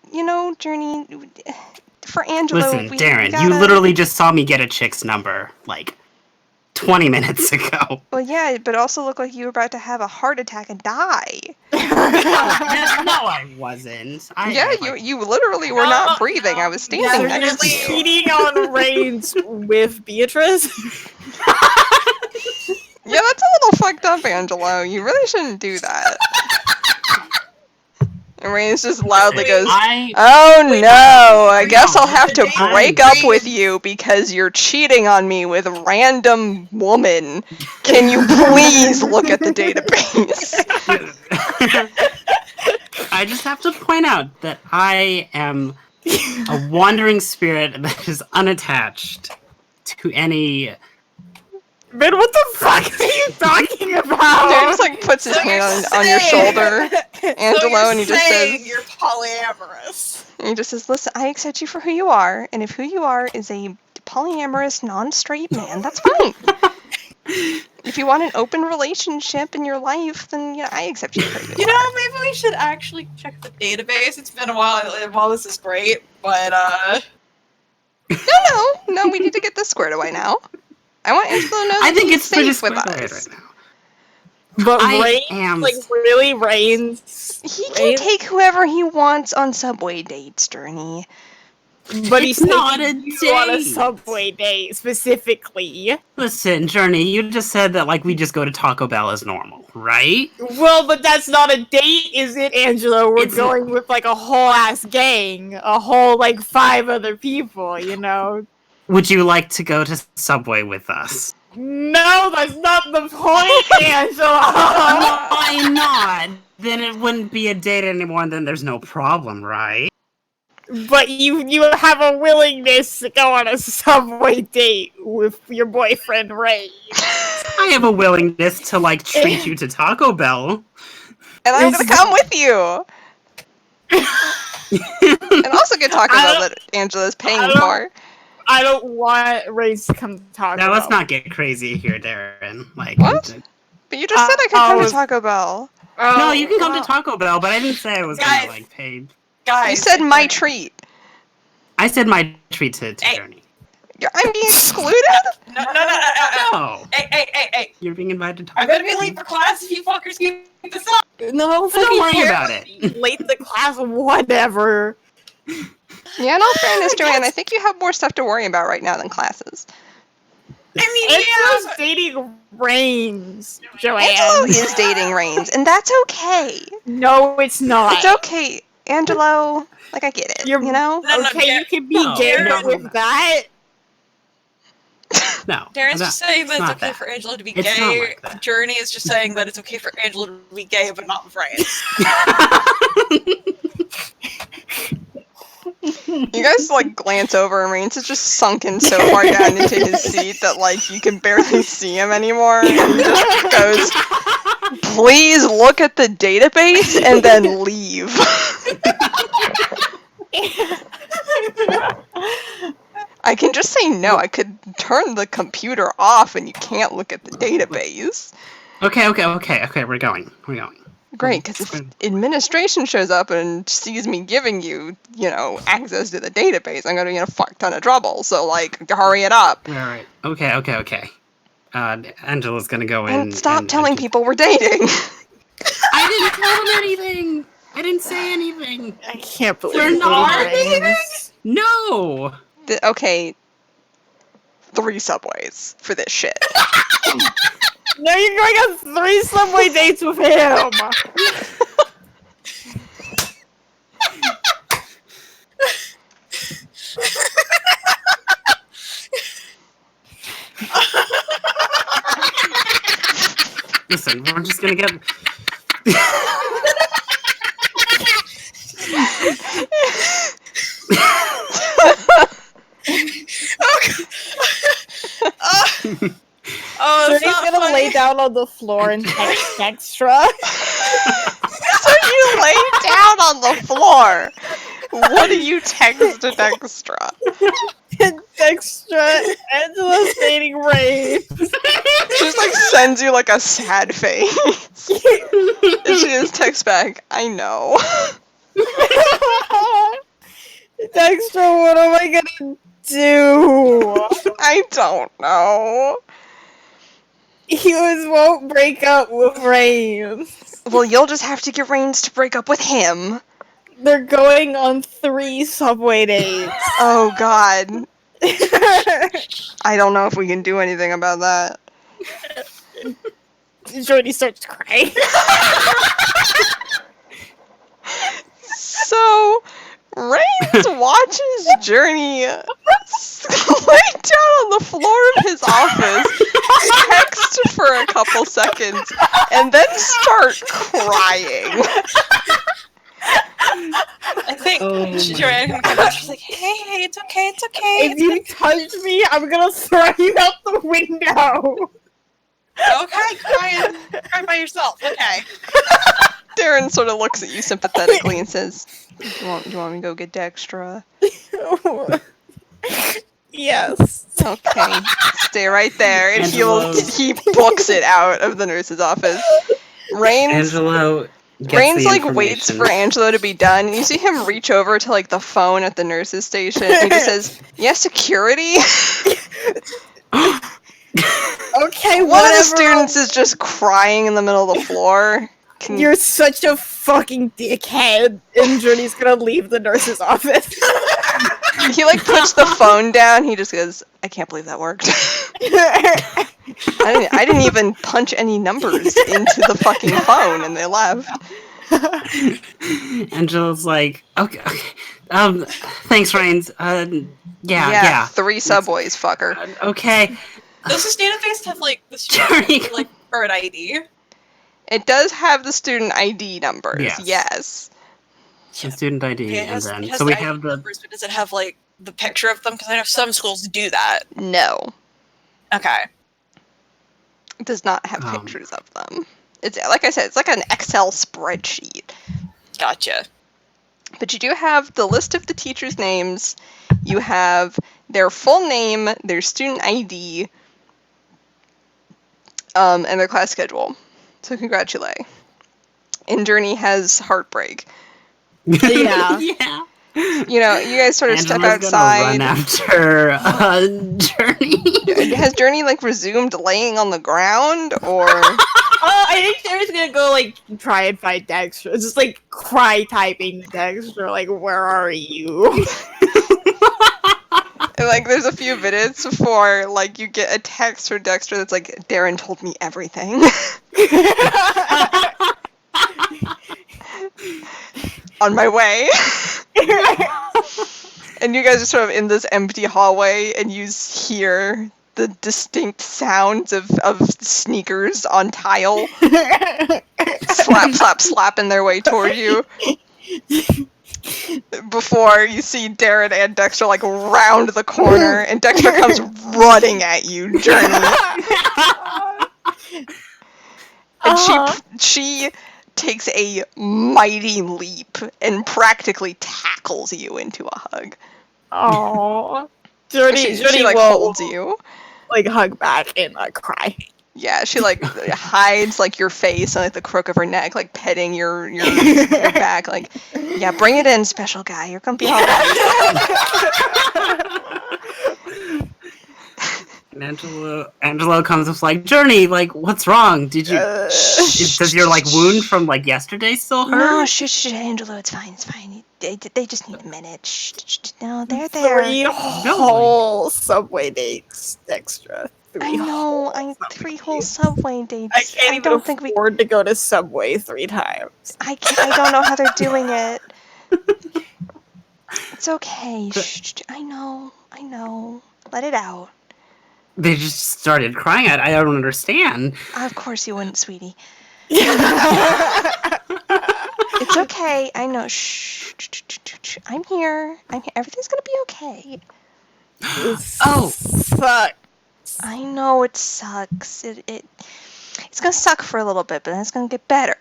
Journey, for Angelo, Listen, we Darren, gotta... you literally just saw me get a chick's number, like, 20 minutes ago. Well, yeah, but also looked like you were about to have a heart attack and die. No, I wasn't. You literally were not breathing. I was standing Yeah, next to you're you. cheating on Rains with Beatrice. Yeah, that's a little fucked up, Angelo. You really shouldn't do that. And Rains just loudly goes, "Oh no, I guess I'll have to break up with you because you're cheating on me with a random woman. Can you please look at the database?" I just have to point out that I am a wandering spirit that is unattached to any... Man, what the fuck are you talking about? Darren just like puts his hand on your shoulder, Angelo, and he just says, you're polyamorous. "Listen, I accept you for who you are, and if who you are is a polyamorous, non-straight man, that's fine. If you want an open relationship in your life, then I accept you for who you are." Maybe we should actually check the database. It's been a while. This is great, but No, we need to get this squared away now. I want Angelo to know that I think he's it's pretty safe with squared us. right now. But I Rains, am- like, really Rains. He can take whoever he wants on subway dates, Journey. But he's It's not taking a you on a date. subway date, specifically. Listen, Journey, you just said that, like, we just go to Taco Bell as normal, right? Well, but that's not a date, is it, Angelo? We're It's- going with, like, a whole-ass gang. A whole, like, 5 other people, Would you like to go to Subway with us? No, that's not the point, Angelo! Why not? Then it wouldn't be a date anymore, and then there's no problem, right? But you have a willingness to go on a subway date with your boyfriend, Ray. I have a willingness to, like, treat you to Taco Bell. And I'm gonna come with you! And also get Taco Bell that Angela's paying for. I don't want Rays to come to Taco Now, let's Bell. not get crazy here, Darren. Like, What? But you just said I could come to Taco Bell. No, you can come to Taco Bell, but I didn't say I was Guys. gonna, like, pay. guys, You said my treat. I said my treat to Hey. Journey. I'm being excluded? No. No, Hey. you're being invited to Taco I'm gonna be late for class if you fuckers keep this up. No, Don't worry about it. Late to class, whatever. Yeah, in all fairness, Joanne, I think you have more stuff to worry about right now than classes. I mean, Angela's yeah. dating Reigns, Joanne. Angelo is dating Reigns, and that's okay. No, it's not. It's okay, Angelo. Like, I get it, You're you know? No, okay. Gar- You can be No, gay no, with no. that. No. Darren's just saying that it's not okay that. for Angelo to be It's gay. not like that. Journey is just saying that it's okay for Angelo to be gay, but not with Reigns. You guys, like, glance over, and Reigns is just sunken so far down into his seat that, like, you can barely see him anymore. And he just goes, please look at the database and then leave. I can just say no. I could turn the computer off and you can't look at the database. Okay, we're going. Great, because if administration shows up and sees me giving you, access to the database, I'm going to be in a fuck ton of trouble. So, like, hurry it up. Alright. Okay. Angela's gonna go in. And stop telling people we're dating. I didn't tell them anything! I didn't say anything! I can't believe We're you're not dating Reigns. No! Okay, 3 subways for this shit. No, you're going on 3 subway dates with him. Listen, we're just gonna get. Oh, So it's he's not gonna funny. lay down on the floor and text extra. So you lay down on the floor. What do you text an extra? Extra. Angela's dating Reigns. She just like sends you like a sad face. And she just texts back, I know. Extra, what am I gonna do? I don't know. He won't break up with Reigns. Well, you'll just have to get Reigns to break up with him. They're going on 3 subway dates. Oh god. I don't know if we can do anything about that. Jody starts crying. So, Reigns watches Journey lay down on the floor of his office, text for a couple seconds, and then start crying. I think Joanne can come up. She's like, hey, it's okay. If you touch me, I'm gonna throw you out the window. Okay, cry by yourself. Okay. Darren sort of looks at you sympathetically and says, do you want me to go get Dextra? Yes. Okay, stay right there. And Angelo. he books it out of the nurse's office. Reigns Angelo gets Reigns the like waits information. for Angelo to be done, and you see him reach over to like the phone at the nurse's station, and he just says, "Yes, security." Okay, One whatever. of the students is just crying in the middle of the floor. You're such a fucking dickhead. And Journey's gonna leave the nurse's office. He like puts the phone down. He just goes, "I can't believe that worked." I didn't even punch any numbers into the fucking phone, and they left. Angelo's like, okay. Thanks, Reigns. Yeah. 3 subways, fucker. Okay. Does this database have like the Journey. student like or an ID? It does have the student ID numbers. Yes. The student ID, Okay, and then it has so we the ID have the. numbers, but does it have like the picture of them? Because I know some schools do that. No, Okay. it does not have pictures of them. It's like I said, it's like an Excel spreadsheet. Gotcha. But you do have the list of the teachers' names. You have their full name, their student ID, and their class schedule. So congratulate. And Journey has heartbreak. Yeah. Yeah. You know, you guys sort of step Angela's outside. gonna run after Journey. Has Journey like resumed laying on the ground, or I think Sarah's gonna go like try and find Dexter. It's just like cry typing Dexter, like where are you? and, like there's a few minutes before like you get a text from Dexter that's like, Darren told me everything. On my way. And you guys are sort of in this empty hallway, and you hear the distinct sounds of sneakers on tile slap, slap, slapping their way toward you. Before you see Darren and Dexter like round the corner, and Dexter comes running at you, Journey. And she takes a mighty leap and practically tackles you into a hug. Oh, Journey She like will, holds you. like hug back and cry. Yeah, she like hides like your face and like the crook of her neck, like petting your back. Like, yeah, bring it in, special guy. You're gonna be all right. And Angelo comes up like, Journey, like, what's wrong? Did you? Does your like wound from like yesterday still hurt? No, shh, Angelo, it's fine. They just need a minute. Shh. No, they're there. 3 whole subway dates extra. I know. 3 whole subway dates. I can't even afford to go to Subway 3 times. I don't know how they're doing it. It's okay. Shh. I know. Let it out. They just started crying. I don't understand. Of course you wouldn't, sweetie. It's okay. I know. Shh. I'm here. Everything's gonna be okay. Oh, fuck. I know it sucks. It's gonna suck for a little bit, but then it's gonna get better.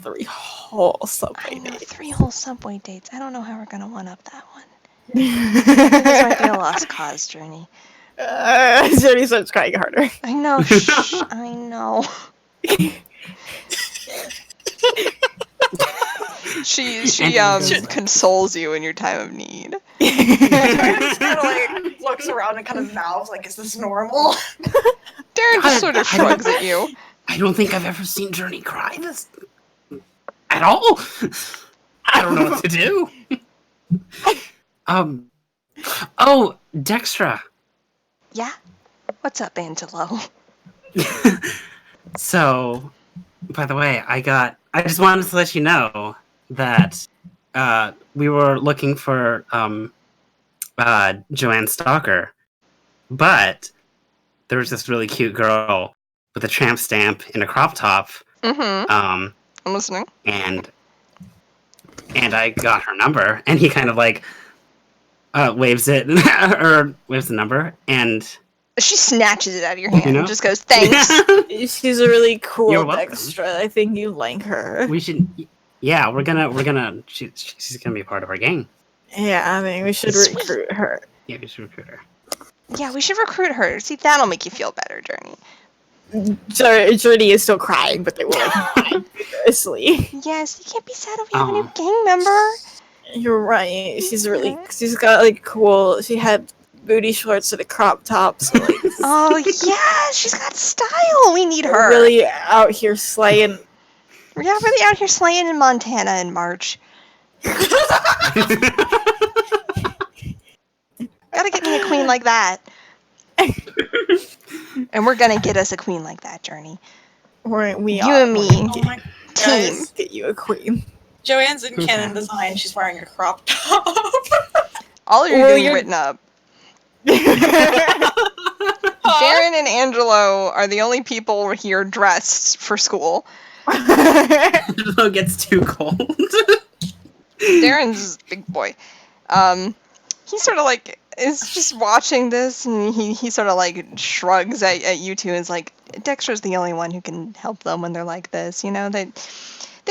3 whole Subway dates. 3 whole Subway dates. I don't know how we're gonna one up that one. This might be a lost cause, Journey. Journey starts crying harder. I know. Shh. I know. She consoles you in your time of need. Just kind of like looks around and kind of mouths like, "Is this normal?" Darren just sort of shrugs at you. I don't think I've ever seen Journey cry this at all. I don't know what to do. Oh, Dextra. Yeah? What's up, Angelo? So, by the way, I just wanted to let you know that we were looking for Joanne Stalker, but there was this really cute girl with a tramp stamp and a crop top. Mm-hmm. I'm listening. And I got her number, and he kind of like waves it or waves the number, and she snatches it out of your hand and just goes, "Thanks." She's a really cool welcome. extra. I think you like her. We should. Yeah, we're gonna. She's gonna be part of our gang. Yeah, I mean, we should recruit her. Yeah, we should recruit her. Yeah, we should recruit her. See, that'll make you feel better, Journey. Journey is still crying, but they will cry vigorously. Yes, you can't be sad over having a new gang member. You're right. She's got like cool. She had booty shorts and a crop top. So, like, oh yeah, she's got style. We need her. Really out here slaying. Yeah, really out here slaying in Montana in March. Gotta get me a queen like that. And we're gonna get us a queen like that, Journey. You and me. Oh my Team. Get you a queen. Joanne's in canon design. She's wearing a crop top. All of you are getting written up. Darren and Angelo are the only people here dressed for school. Angelo gets too cold. Darren's big boy. He sort of like is just watching this, and he sort of like shrugs at you two and is like, Dexter's the only one who can help them when they're like this, you know? They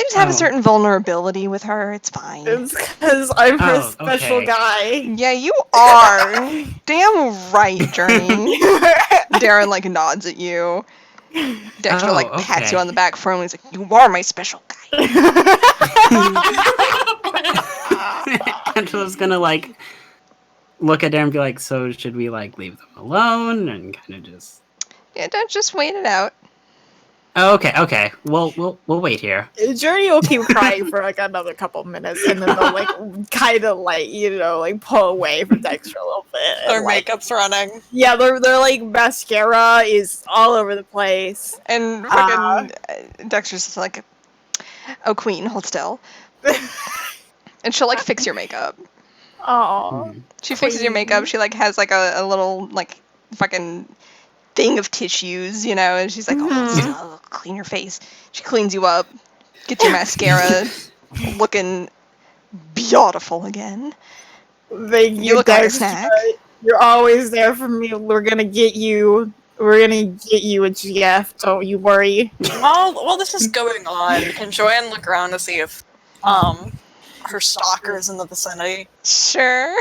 just have a certain vulnerability with her. It's fine. It's because I'm her special guy. Yeah, you are. Damn right, Journey. Darren like nods at you. Dexter like pats you on the back firmly. He's like, "You are my special guy." Angela's gonna like look at her and be like, "So should we like leave them alone?" And kind of just. Yeah, don't just wait it out. Oh, okay. Well, we'll wait here. Journey will keep crying for like another couple minutes, and then they'll like kind of like like pull away from Dexter a little bit. Their And, like, makeup's running. yeah, their like mascara is all over the place. And fucking Dexter's just like, "Oh, Queen, hold still." And she'll like fix your makeup. Oh, She fixes your makeup. She like has like a little like fucking thing of tissues, you know, and she's like, "Oh, clean your face." She cleans you up, gets your mascara looking beautiful again. thank You look like a Dexter. snack. You're always there for me. We're gonna get you. We're gonna get you a GF. Don't you worry. While this is going on, can Joanne look around to see if her stalker is in the vicinity? Sure.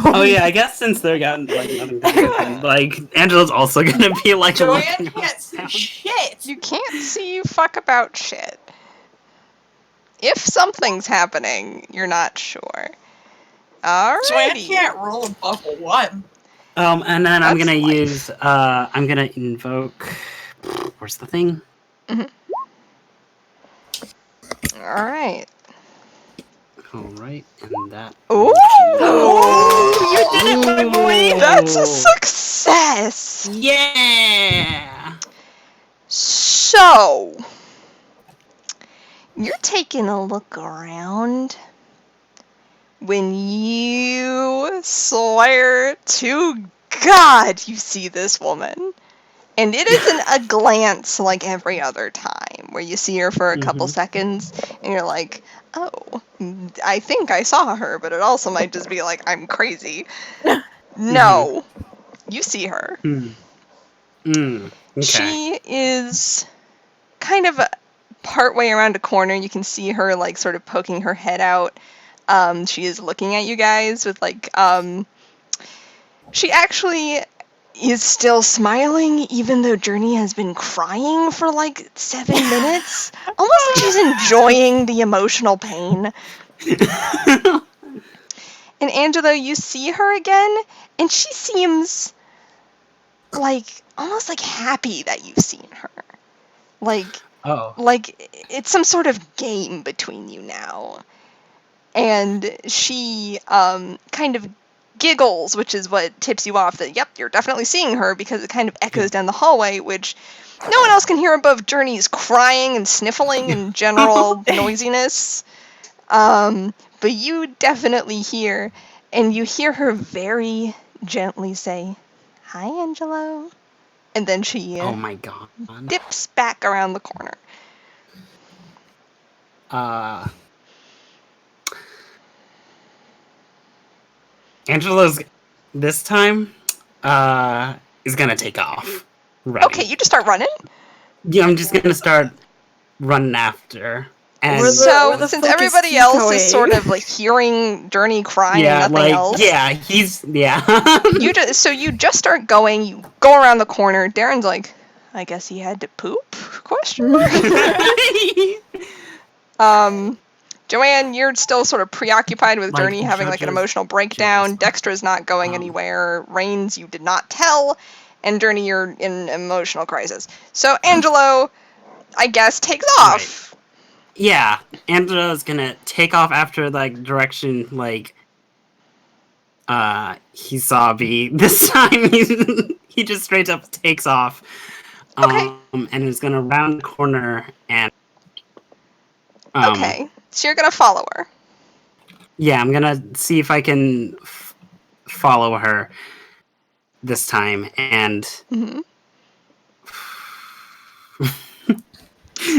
Oh yeah, I guess since they're gotten like nothing to do, like Angela's also gonna be like. Joanne looking can't see around. shit. You can't see you fuck about shit. If something's happening, you're not sure. Joanne Alrighty. can't roll above a 1. And then I'm That's gonna life. use. I'm gonna invoke. Where's the thing? Alright. All right, and that. Ooh! You did it, my boy! That's a success! Yeah. So, you're taking a look around when you swear to God you see this woman. And it isn't a glance like every other time, where you see her for a couple seconds and you're like, "Oh, I think I saw her," but it also might just be like, "I'm crazy." No, you see her. Okay. She is kind of partway around a corner. You can see her like sort of poking her head out. She is looking at you guys with like she actually is still smiling even though Journey has been crying for like 7 minutes. Almost like she's enjoying the emotional pain. And Angelo, you see her again and she seems like almost like happy that you've seen her. Like it's some sort of game between you now. And she kind of giggles, which is what tips you off that, yep, you're definitely seeing her, because it kind of echoes down the hallway, which no one else can hear above Journey's crying and sniffling and general noisiness. But you definitely hear, and you hear her very gently say, "Hi, Angelo." And then she Oh my god. dips back around the corner. Angela's this time is gonna take off. Running. Okay, you just start running? Yeah, I'm just gonna start running after. And Where So, the since fuck is everybody he else going? is sort of like hearing Journey crying yeah, and nothing like else, you you just start going. You go around the corner. Darren's like, "I guess he had to poop?" Question mark. Joanne, you're still sort of preoccupied with Like, Journey having like an judges- emotional breakdown. judges. Dextra's not going anywhere. Rains, you did not tell. And Journey, you're in emotional crisis. So Angelo, I guess, takes off. Yeah, Angela's gonna take off after like direction like he saw B. This time he just straight up takes off. Okay. And is gonna round the corner and Okay, so you're gonna follow her. Yeah, I'm gonna see if I can follow her this time, and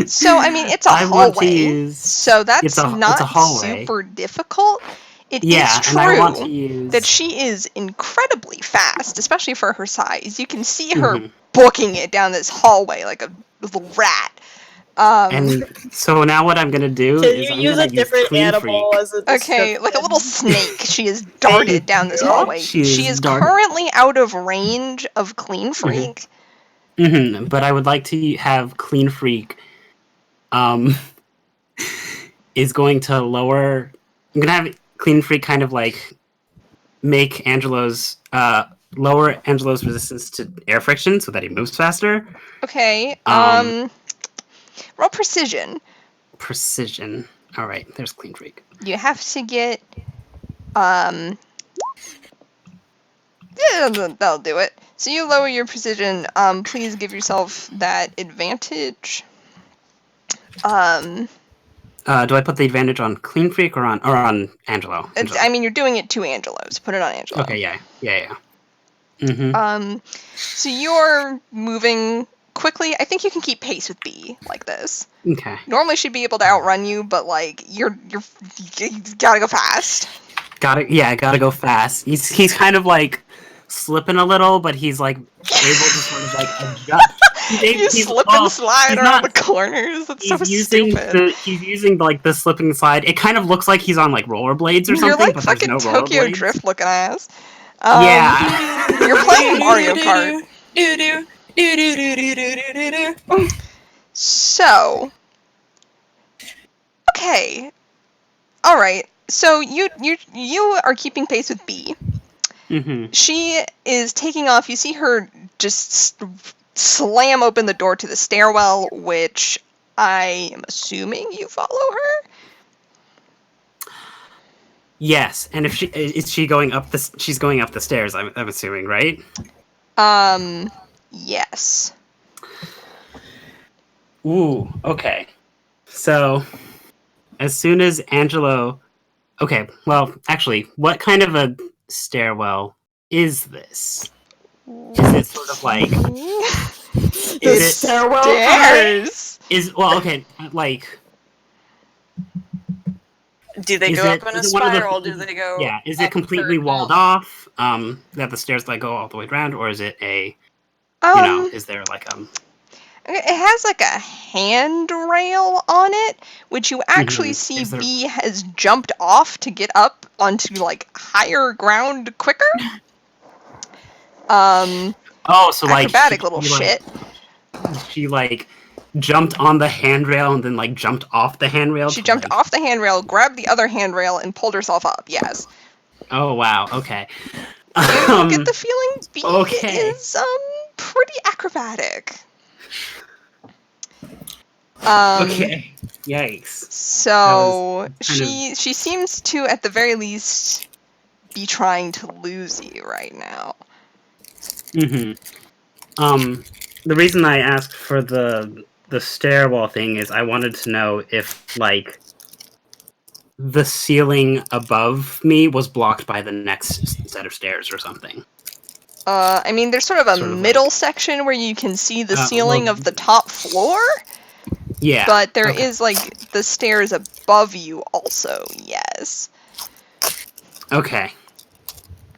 So, I mean, it's a I want to hallway, use- so that's it's a not hallway. super difficult. It is Yeah, and I want to true use that she is incredibly fast, especially for her size. You can see her Mhm. booking it down this hallway like a little rat. And so now what I'm gonna do Can is you I'm use gonna a different Clean animal Freak. as a Okay, like a little snake. She is darted down this you. hallway. She She is is darted. currently out of range of Clean Freak. But I would like to have Clean Freak. Is going to lower. I'm gonna have Clean Freak kind of like make Angelo's lower Angelo's resistance to air friction so that he moves faster. Okay. Roll precision. Precision. All right, there's Clean Freak. You have to get. Yeah, that'll do it. So you lower your precision. Please give yourself that advantage. Do I put the advantage on Clean Freak or on Angelo? I mean, you're doing it to Angelo, so put it on Angelo. Okay, yeah. Mm-hmm. So you're moving quickly. I think you can keep pace with B like this. Okay. Normally she'd be able to outrun you, but like you gotta go fast. Gotta go fast. He's kind of like slipping a little, but he's like able to sort of like adjust. You slip and slide around the corners. That's so stupid. He's using like the slip and slide. It kind of looks like he's on like rollerblades or something. You're like but fucking there's no Tokyo rollerblades. Drift looking ass. Yeah. You're playing Mario Kart. So, okay, all right. So you are keeping pace with B. Mm-hmm. She is taking off. You see her just slam open the door to the stairwell, which I am assuming you follow her. Yes, and if she's going up the stairs. I'm assuming, right? Yes. Ooh, okay. So, as soon as Angelo... Okay, well, actually, what kind of a stairwell is this? Is it sort of like... The stairwell Stairs. Like... Do they go up in a spiral? Do they go? Yeah, is it completely walled off? That the stairs like go all the way around, or is it a... is there like It has like a handrail on it, which you actually see B has jumped off to get up onto like higher ground quicker. so like acrobatic little shit. She like jumped on the handrail and then like jumped off the handrail. She jumped off the handrail, grabbed the other handrail, and pulled herself up. Yes. Oh wow. Okay. You get the feeling B is pretty acrobatic. Okay. Yikes. So she seems to, at the very least, be trying to lose you right now. The reason I asked for the stairwell thing is I wanted to know if like the ceiling above me was blocked by the next set of stairs or something. I mean, there's sort of a middle section where you can see the ceiling of the top floor. Yeah. But there is, like, the stairs above you also, yes. Okay.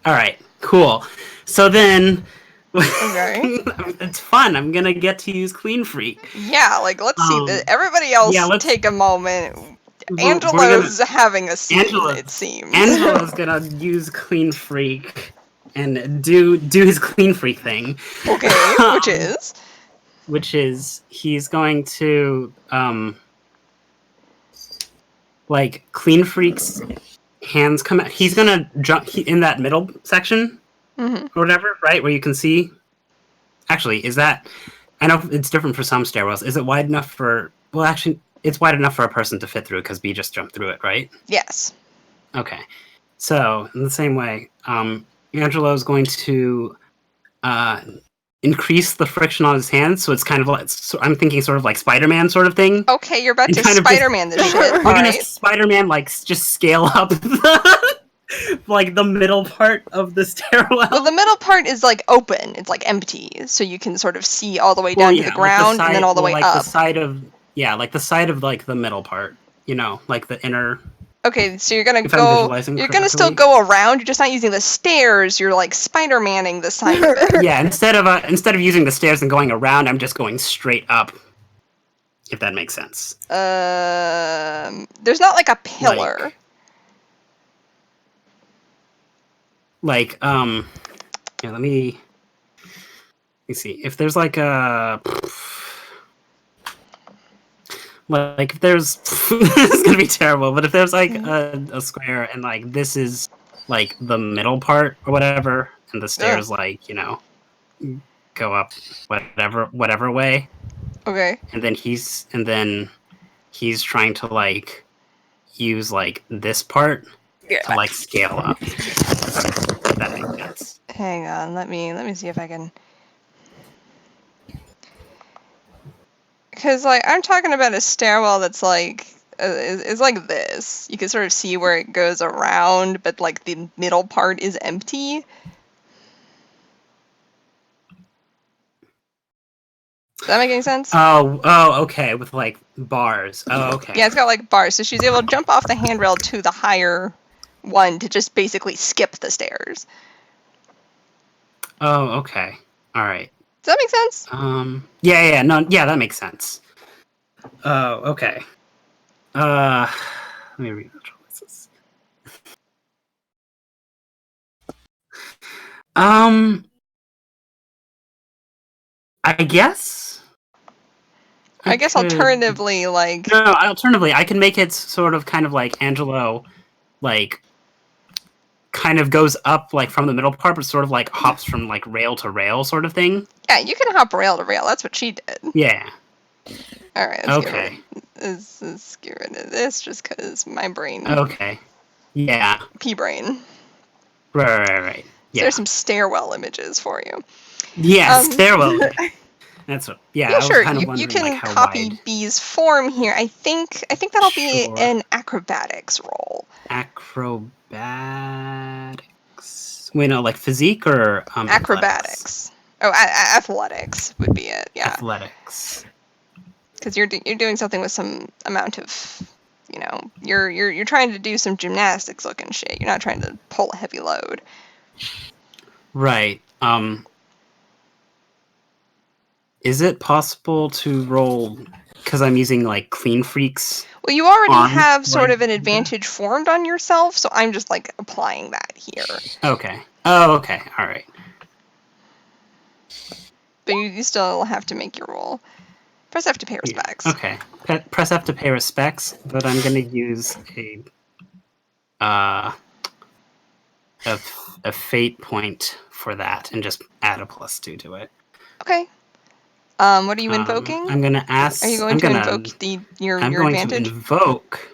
Alright, cool. So then... Okay. It's fun. I'm gonna get to use Clean Freak. Yeah, like, let's see. Everybody else take a moment. Angelo's having a scene, it seems. Angelo's gonna use Clean Freak and do his Clean Freak thing. Okay, which is he's going to like Clean Freak's hands come out. He's gonna jump in that middle section or whatever, right, where you can see. Actually, is that? I know it's different for some stairwells. Is it wide enough for? Well, actually, it's wide enough for a person to fit through because B just jumped through it, right? Yes. Okay. So in the same way, Angelo is going to increase the friction on his hands, so it's kind of like, so I'm thinking sort of like Spider-Man sort of thing. Okay, you're about to Spider-Man this shit. We're gonna Spider-Man like just scale up like the middle part of the stairwell. Well, the middle part is like open; it's like empty, so you can sort of see all the way down to the ground and then all the way up. The side of like the middle part, like the inner. Okay, so you're gonna go. You're gonna still go around. You're just not using the stairs. You're like Spider-Manning the side of it. Yeah, instead of using the stairs and going around, I'm just going straight up. If that makes sense. There's not like a pillar. Yeah, let me see if there's like a. like if there's this is gonna be terrible, but if there's like a square and like this is like the middle part or whatever, and the stairs like, you know, go up whatever way, Okay. and then he's trying to like use like this part to like scale up. If that makes sense. Hang on, let me see if I can. Because like I'm talking about a stairwell that's like is like this. You can sort of see where it goes around, but like the middle part is empty. Does that make any sense? Oh, okay, with like bars. Oh, okay. Yeah, it's got like bars, so she's able to jump off the handrail to the higher one to just basically skip the stairs. Oh, okay. All right. Does that make sense? Yeah, that makes sense. Oh, okay. Let me read the choices. I guess. I guess could- alternatively, like No, alternatively, I can make it sort of kind of like Angelo, like kind of goes up like from the middle part, but sort of like hops from like rail to rail sort of thing. yeah, you can hop rail to rail. That's what she did. Yeah. All right. Let's Okay. let's get rid of this just because my brain, Okay. Yeah. pea brain. Right. So Yeah. there's some stairwell images for you. Yeah, stairwell. That's what. Yeah, Yeah, I was sure. kind of You wondering can like how copy wide. B's form here. I think that'll be Sure. an acrobatics roll. Acrobatics. Wait, no, like physique or Acrobatics. Oh, athletics would be it. Yeah, Athletics. because you're doing something with some amount of, you know, you're trying to do some gymnastics looking shit. You're not trying to pull a heavy load. Right. Is it possible to roll? Because I'm using like clean freaks. Well, you already On, have sort like- of an advantage formed on yourself, so I'm just like applying that here. Okay. Oh, okay. All right. But you still have to make your roll. Press F to pay respects. Okay. Press F to pay respects, but I'm gonna use a fate point for that and just add a +2 to it. Okay. What are you invoking? I'm gonna ask. Are you going to invoke your I'm going advantage? to invoke.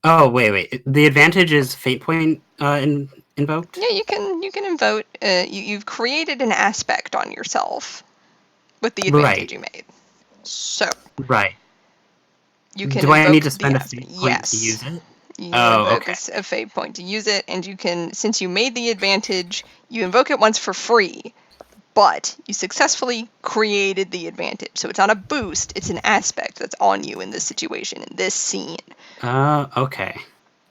Oh wait! The advantage is fate point invoked. Yeah, you can invoke. You've created an aspect on yourself with the advantage you made. So Right. you can. Do I need to invoke spend the a fate aspect. point Yes. to use it? You Oh, invoke okay. a fate point to use it, and you can, since you made the advantage, you invoke it once for free, but you successfully created the advantage. So it's not a boost, it's an aspect that's on you in this situation, in this scene. Okay.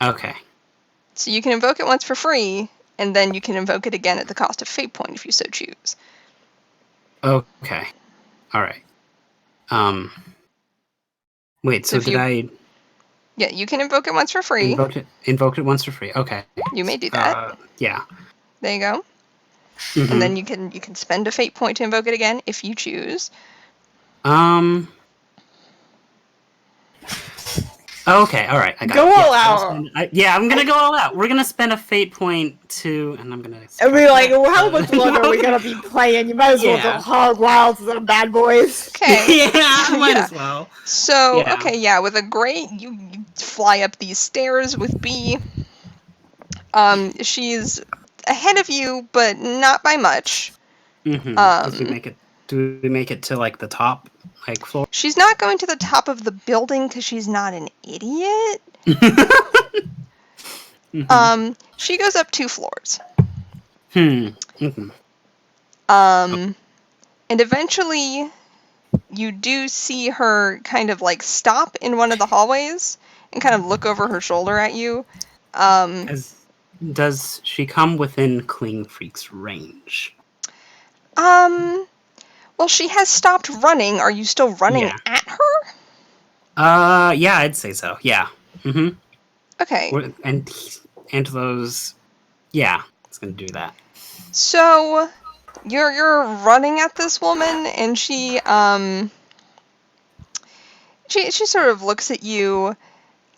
Okay. So you can invoke it once for free, and then you can invoke it again at the cost of fate point if you so choose. Okay. All right. Wait. So if did you- I Yeah, you can invoke it once for free. invoked it once for free? Okay. You may do that. Yeah. There you go. Mhm. And then you can spend a fate point to invoke it again if you choose. Okay, all right. I got Go it. all I'll out. I'm gonna go all out. We're gonna spend a fate point to, and I'm gonna. And we're like, well, how much longer are we gonna be playing? You might as well Yeah. go hog wild to the bad boys. Okay. Yeah, might Yeah. as well. So, Yeah. okay, yeah, with a great, you fly up these stairs with B. She's ahead of you, but not by much. Do we make it to like the top, like floor? She's not going to the top of the building because she's not an idiot. She goes up 2 floors. Mm-hmm. And eventually you do see her kind of like stop in one of the hallways and kind of look over her shoulder at you. Does she come within Clean Freak's range? Well, she has stopped running. Are you still running Yeah. at her? Yeah, I'd say so. Yeah. Mm-hmm. Okay. And Angelo's, yeah, it's gonna do that. So you're running at this woman, and she She sort of looks at you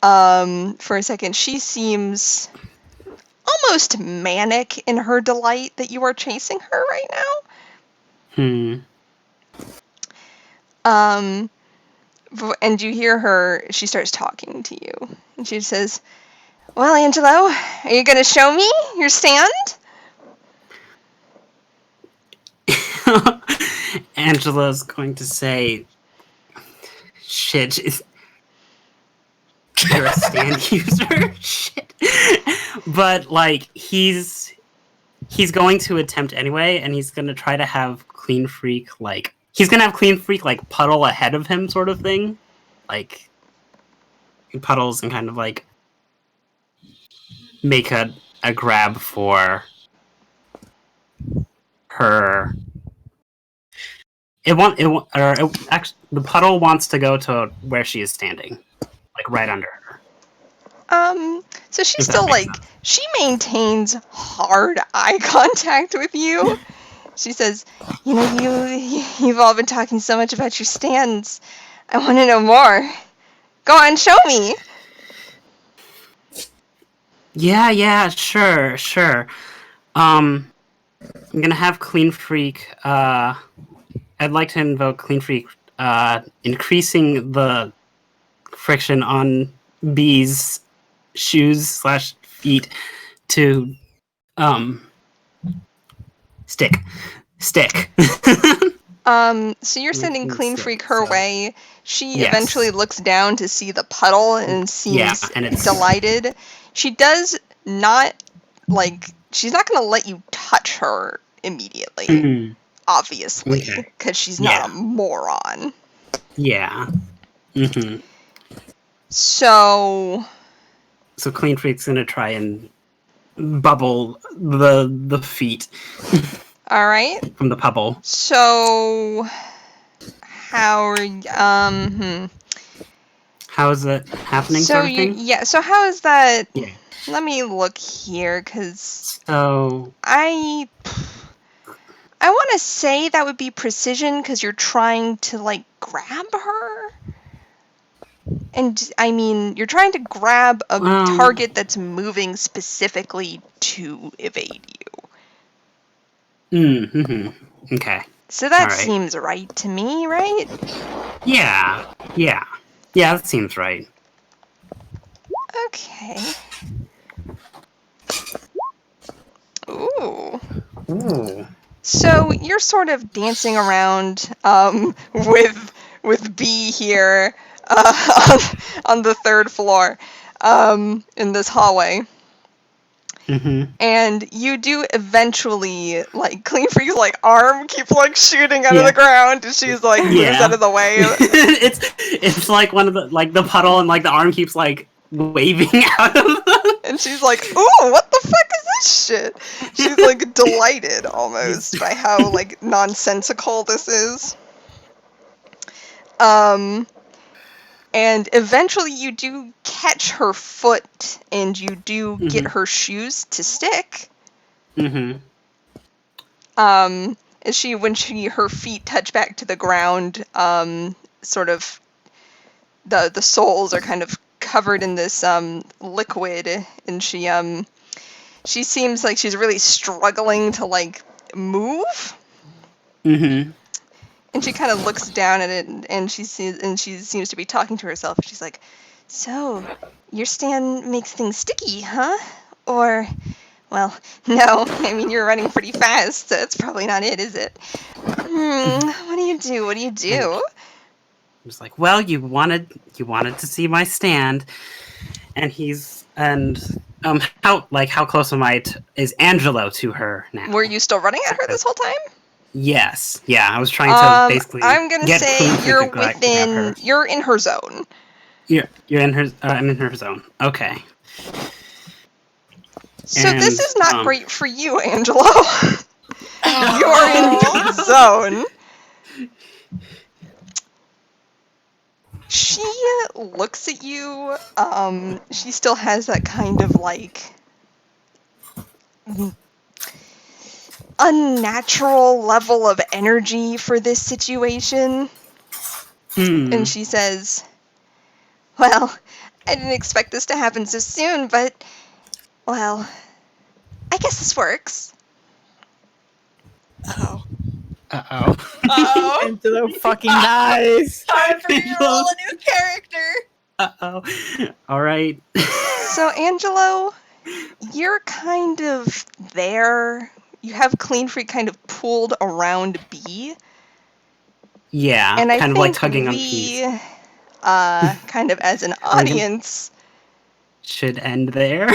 for a second. She seems almost manic in her delight that you are chasing her right now. And you hear her, she starts talking to you. And she says, well, Angelo, are you going to show me your stand? Angela's going to say, shit, you're a stand user? Shit. But, like, he's going to attempt anyway, and he's going to try to have Clean Freak, like, puddle ahead of him sort of thing. Like, he puddles and kind of, like, make a grab for her. Actually, the puddle wants to go to where she is standing, like right under her. So she's still like, she maintains hard eye contact with you. She says, you know, you've all been talking so much about your stands. I want to know more. Go on, show me. Yeah, sure. I'm gonna have Clean Freak, I'd like to invoke Clean Freak, increasing the friction on B's shoes / feet to, stick. So you're sending Clean Freak her so- way. She Yes. eventually looks down to see the puddle and seems and it's- delighted. She does not, like, she's not going to let you touch her immediately, obviously, Okay. because she's not a moron. Yeah. So Clean Freak's gonna try and bubble the feet all right. from the puddle. So how are How is it happening? So sort of thing? so how is that? Yeah. Let me look here, because So I want to say that would be precision, because you're trying to, like, grab her. And, I mean, you're trying to grab a target that's moving specifically to evade you. Okay. So that All right. seems right to me, right? Yeah, that seems right. Okay. Ooh. So you're sort of dancing around with B here on the third floor in this hallway. And you do eventually, like, Clean Freak's, like, arm keeps, like, shooting out of the ground, and she's, like, moves out of the way. it's like one of the, like, the puddle, and, like, the arm keeps, like, waving out of them. And she's like, ooh, what the fuck is this shit? She's, like, delighted almost by how, like, nonsensical this is. And eventually you do catch her foot, and you do get her shoes to stick. And her feet touch back to the ground, sort of the soles are kind of covered in this liquid, and she seems like she's really struggling to, like, move. And she kind of looks down at it, and she seems to be talking to herself. She's like, "So, your stand makes things sticky, huh? Or, well, no. I mean, you're running pretty fast, so that's probably not it, is it? What do you do? What do you do?" I was like, "Well, you wanted to see my stand," and how close is Angelo to her now? Were you still running at her this whole time? Yes. Yeah, I was trying to basically. I'm gonna get say Clean Freak you're to grab within. her. You're in her zone. You're in her. I'm in her zone. Okay. So this is not great for you, Angelo. You're in the zone. She looks at you. She still has that kind of, like, unnatural level of energy for this situation. And she says, Well, I didn't expect this to happen so soon, but, well, I guess this works. Oh. Uh-oh. Oh. Angelo fucking dies. Time for you to roll a new character. Uh-oh. All right. So, Angelo, you're kind of there. You have Clean Freak kind of pulled around B. Yeah, And I kind of think like tugging on we, keys. kind of as an audience, Should end there.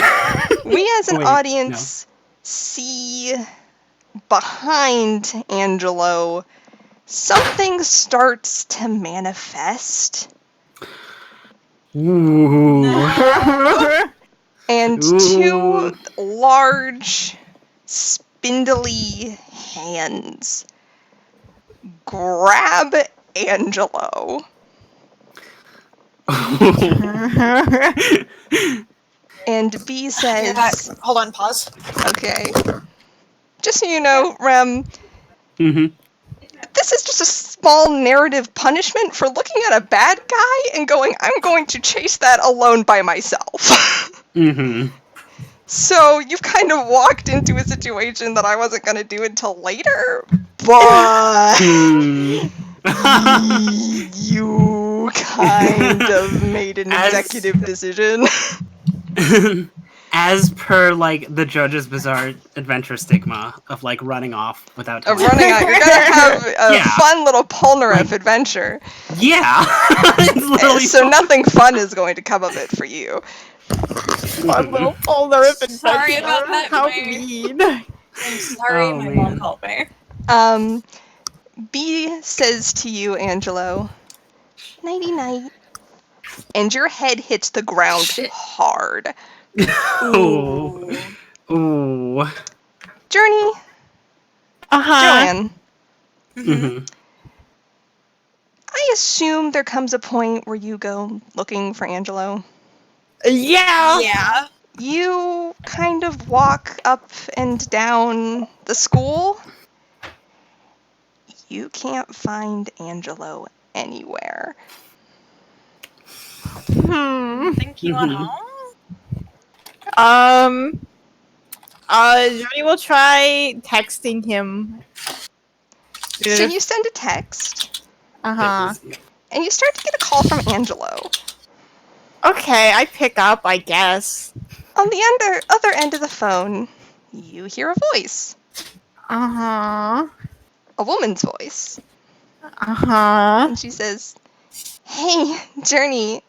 we as an Wait, audience see behind Angelo something starts to manifest. Ooh. And Ooh. two large, spindly hands grab Angelo. And B says, Hold on, pause. okay, just so you know, Rem, Mm-hmm. this is just a small narrative punishment for looking at a bad guy and going, I'm going to chase that alone by myself. Mm-hmm. So you've kind of walked into a situation that I wasn't going to do until later, but you kind of made an executive decision. As per, like, the JoJo's Bizarre Adventure stigma of, like, running off without Of telling running out, you're gonna have a Yeah. fun little Polnareff adventure. Yeah. It's literally So nothing fun is going to come of it for you. One little folder of adventure. Sorry about that, How Mary. mean. I'm sorry, Oh, my man. mom called me. B says to you, Angelo, nighty-night. And your head hits the ground Shit. hard. Ooh. Ooh. Journey, Joanne, Mm-hmm. I assume there comes a point where you go looking for Angelo. Yeah. Yeah. You kind of walk up and down the school. You can't find Angelo anywhere. Think you want Mhm. home? Johnny will try texting him. So you send a text, Uh-huh. and you start to get a call from Angelo. Okay, I pick up, I guess. On the other end of the phone, you hear a voice. Uh-huh. A woman's voice. Uh-huh. And she says, Hey, Journey,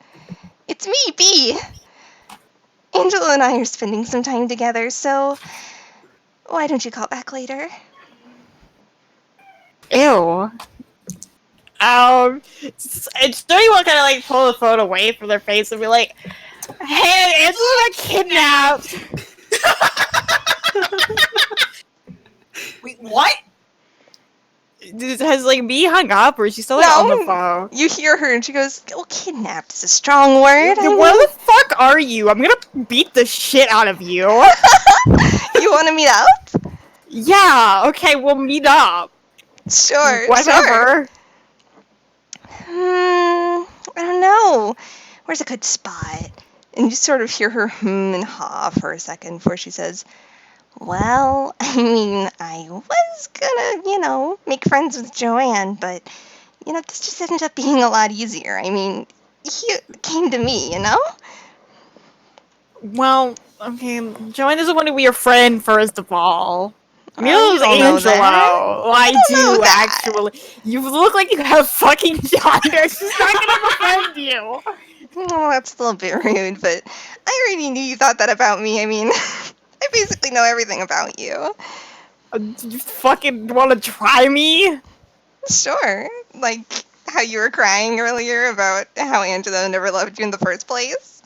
it's me, B. Angelo and I are spending some time together, so why don't you call back later? Ew. It's Johnny will kind of like pull the phone away from their face and be like, "Hey, Angela got kidnapped." Wait, what? Has like me hung up, or is she still like, on the phone? You hear her and she goes, well, kidnapped is a strong word. Where the fuck are you? I'm gonna beat the shit out of you. You want to meet up? Yeah. Okay, we'll meet up. Sure. Whatever. I don't know. Where's a good spot? And you sort of hear her and ha for a second before she says, well, I mean, I was gonna, make friends with Joanne, but, this just ended up being a lot easier. I mean, he came to me, Well, okay. Joanne doesn't want to be your friend, first of all. You Neither don't know does Angelo. that. I don't know do, that. actually. You look like you have fucking jaundice. She's not gonna befriend you. Oh, that's a little bit rude, but I already knew you thought that about me. I mean, I basically know everything about you. You fucking want to try me? Sure. Like how you were crying earlier about how Angelo never loved you in the first place.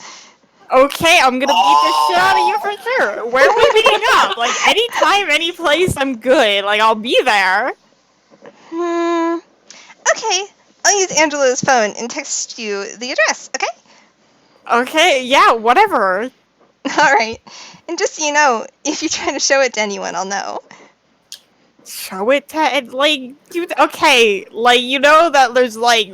Okay, I'm gonna beat the shit out of you for sure. Where are we meeting up? Like, anytime, any place, I'm good. Like, I'll be there. Okay. I'll use Angelo's phone and text you the address, okay? Okay, yeah, whatever. Alright. And just so you know, if you try to show it to anyone, I'll know. Show it to, like, dude, okay, like, you know that there's, like,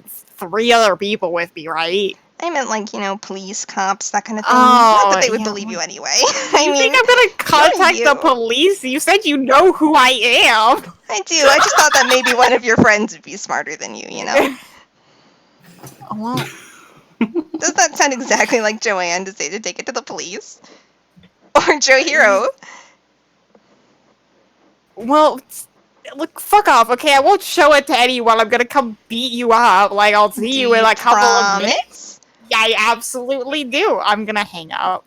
3 other people with me, right? I meant like, police, cops, that kind of thing. Oh, Not that they would yeah, believe you well, anyway. You think I'm gonna contact the police? You said you know who I am. I do. I just thought that maybe one of your friends would be smarter than you, Well, Does that sound exactly like Joanne to say to take it to the police? Or Joe Hero? well, look, fuck off, okay? I won't show it to anyone. I'm gonna come beat you up. Like, I'll see you in a couple of minutes. Yeah, I absolutely do. I'm gonna hang up.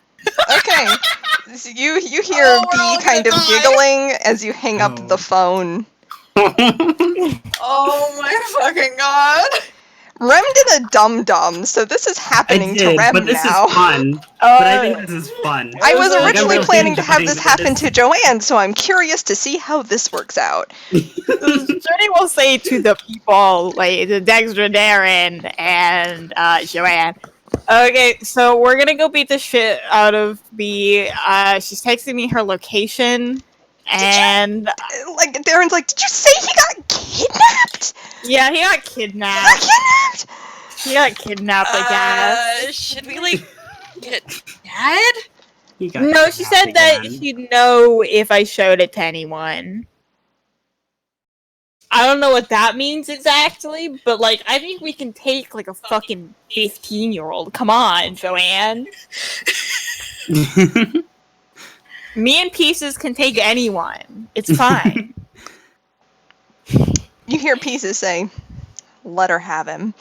Okay. So you hear B kind of giggling as you hang up the phone. Oh my fucking god. Rem did a dum-dum, so this is happening to Rem but this now. is fun. But I think this is fun. I was Like, originally really planning to have this enjoying happen this. to Joanne, so I'm curious to see how this works out. Journey will say to the people, like, the Dexter, Darren, and Joanne, okay, so we're gonna go beat the shit out of B. She's texting me her location, and... Like, Darren's like, did you say he got kidnapped? Yeah, he got kidnapped. He got kidnapped, I guess. Should we, get Dad? No, she said that she'd know if I showed it to anyone. I don't know what that means exactly, but, I think we can take, a fucking 15-year-old. Come on, Joanne. Me and Pieces can take anyone. It's fine. You hear Pieces say, let her have him.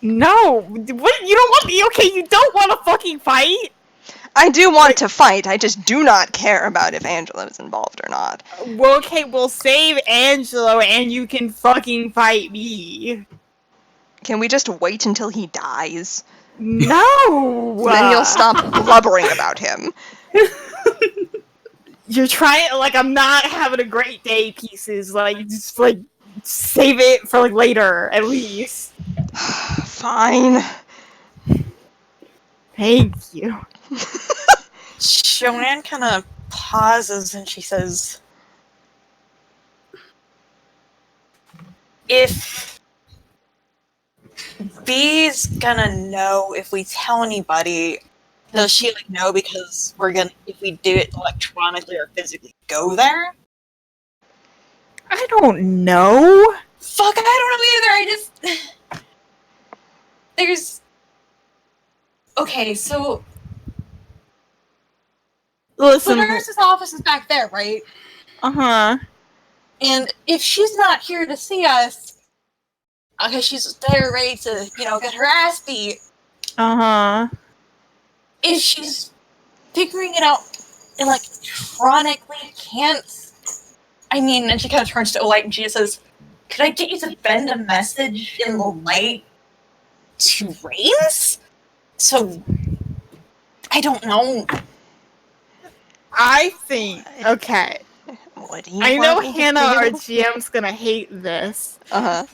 No! What? You don't want me? Okay, you don't want to fucking fight? I do want to fight, I just do not care about if Angelo is involved or not. Well, okay, we'll save Angelo and you can fucking fight me. Can we just wait until he dies? No! Then you'll stop blubbering about him. You're trying, I'm not having a great day, Pieces. Just, save it for, later, at least. Fine. Thank you. Joanne kind of pauses and she says, if B's gonna know if we tell anybody, does she know because if we do it electronically or physically go there? I don't know. Fuck, I don't know either. There's... Okay, so... Listen. The nurse's office is back there, right? Uh-huh. And if she's not here to see us, because she's there ready to, get her ass beat. Uh-huh. If she's figuring it out electronically, and she kind of turns to Olite and she says, could I get you to bend a message in the light to Rains? So, I don't know. I think, okay. What do you I know want me to Hannah, our do? GM's gonna hate this. Uh-huh.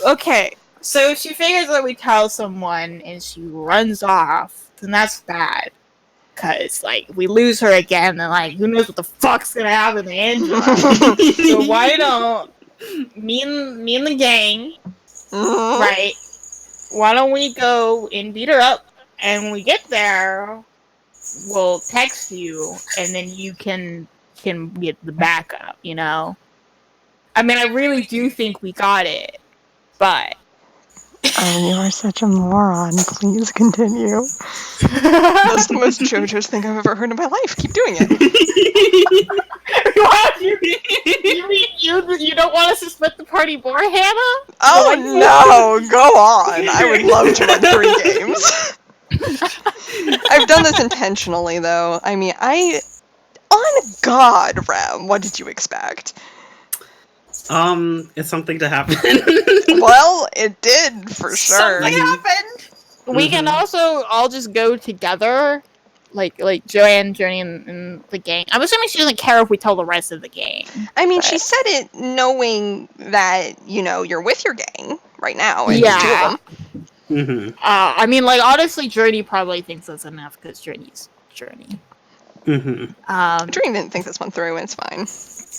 Okay, so if she figures that we tell someone and she runs off, then that's bad. Cause, we lose her again, then, who knows what the fuck's gonna happen to Angela. So why don't me and the gang, right, why don't we go and beat her up, and when we get there, we'll text you, and then you can get the backup, I mean, I really do think we got it, but... Oh, you are such a moron. Please continue. That's the most JoJo's thing I've ever heard in my life. Keep doing it. You don't want us to split the party more, Hannah? Oh no, go on. I would love to run 3 games. I've done this intentionally, though. I mean, on God, Rem, what did you expect? It's something to happen. Well, it did, for sure. Something happened! We can also all just go together, like Joanne, Journey, and the gang. I'm assuming she doesn't care if we tell the rest of the gang. I mean, she said it knowing that, you're with your gang right now, and Yeah. 2 of them. I mean, honestly, Journey probably thinks that's enough, because Journey's Journey. Dream didn't think this one through, and it's fine.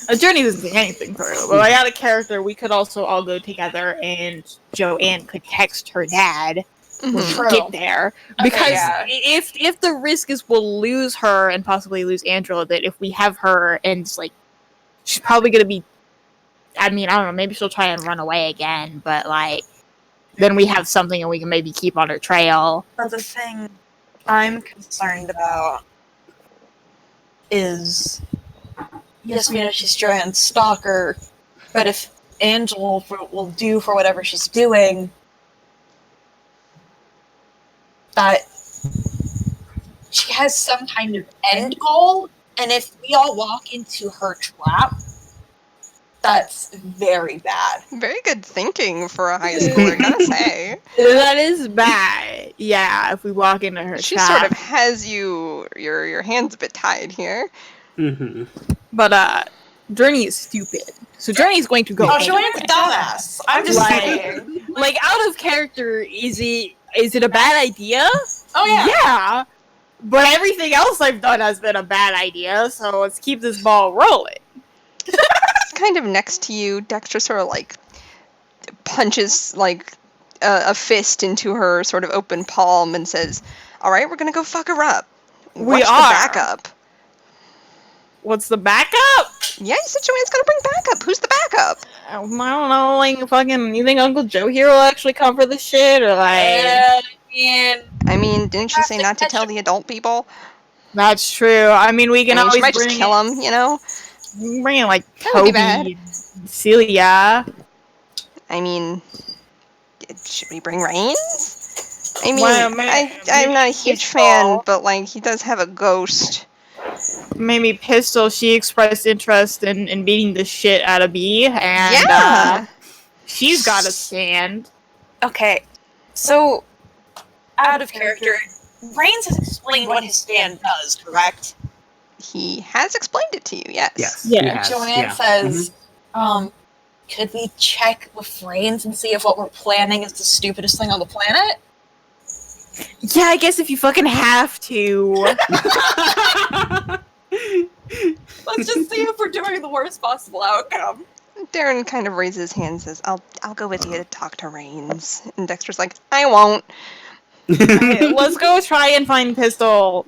A journey doesn't think anything through. But I got a character. We could also all go together, and Joanne could text her dad when we True. get there. Okay, Because yeah. if the risk is we'll lose her and possibly lose Angelo, that if we have her and it's like she's probably gonna be. I mean, I don't know. Maybe she'll try and run away again, but like then we have something and we can maybe keep on her trail. But the thing I'm concerned about is, yes, we know she's Joanne's stalker, but if Angelo will do for whatever she's doing, that she has some kind of end goal, and if we all walk into her trap, that's very bad. Very good thinking for a high schooler, gotta say. That is bad. Yeah, if we walk into her She trap. sort of has your hands a bit tied here. But Journey is stupid. So Journey's going to go. Oh, anyway. Joanne's a dumbass. I'm just saying. Like out of character, is it a bad idea? Oh yeah. Yeah. But everything else I've done has been a bad idea, so let's keep this ball rolling. Kind of next to you, Dexter sort of like punches like a fist into her sort of open palm and says, "All right, we're gonna go fuck her up. What's the are. backup?" What's the backup? Yeah, you said Joanne's gonna bring backup. Who's the backup? I don't know, like fucking. You think Uncle Joe here will actually come for this shit, or like? I mean, didn't she say not to tell the adult people? That's true. I mean, we can I mean, she always might just bring kill him, you know? bring in like That would be Toby, Celia. I mean, should we bring Reigns? I mean, Well, I'm not a huge fan, but like, he does have a ghost. Maybe Pistol. She expressed interest in beating the shit out of B, and Yeah! she's got to stand. Okay, so out of character, Reigns has explained what his stand does, correct? He has explained it to you, yes. Yes. Yeah, he has, Joanne yeah. says, could we check with Reigns and see if what we're planning is the stupidest thing on the planet? Yeah, I guess if you fucking have to. Let's just see if we're doing the worst possible outcome. Darren kind of raises his hand and says, I'll go with you to talk to Reigns. And Dexter's like, I won't. Okay, let's go try and find Pistol.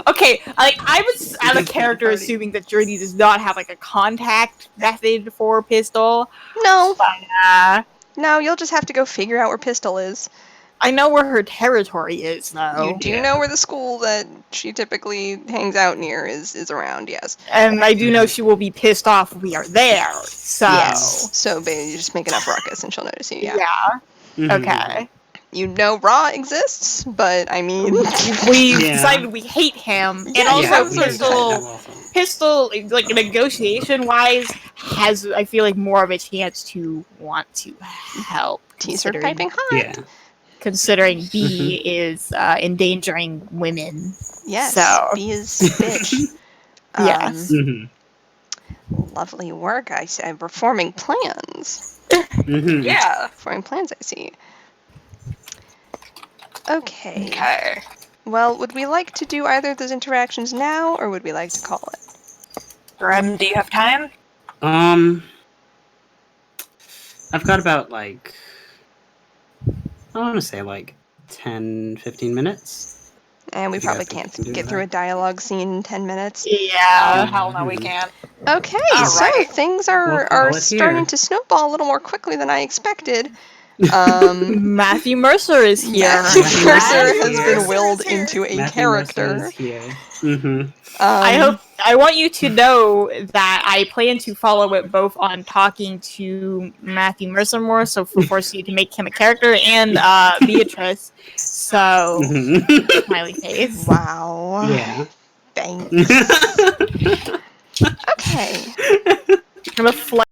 Okay, like I was out of character assuming that Journey does not have like a contact method for Pistol. No. But, No, you'll just have to go figure out where Pistol is. I know where her territory is, though. You do know where the school that she typically hangs out near is around, yes. And I do know she will be pissed off if we are there. So Yes. So baby, you just make enough ruckus and she'll notice you, yeah. Okay. You know Raw exists, but I mean... We Yeah. decided we hate him, and Yeah, also Pistol, like negotiation wise, has I feel like more of a chance to want to help. Tease her considering- piping hot. Yeah. Considering B is endangering women. Yes, So. B is bitch. Yes. Lovely work, I say. We're forming plans. Yeah. Forming plans, I see. Okay. Okay. Well, would we like to do either of those interactions now, or would we like to call it? Grim, do you have time? I've got about like, I want to say like 10, 15 minutes. And we You probably guys can't can do get that. through a dialogue scene in 10 minutes. Yeah. Hell no, we can't. Okay, so Alright. things We'll are call it starting here. to snowball a little more quickly than I expected. Matthew Mercer is here. Matthew Matthew Mercer Mercer has is been here. willed into a Matthew character. Mercer is here. I want you to know that I plan to follow it both on talking to Matthew Mercer more, so force you to make him a character, and Beatrice. So smiley face. Wow. Yeah. Thanks. Okay. I'm gonna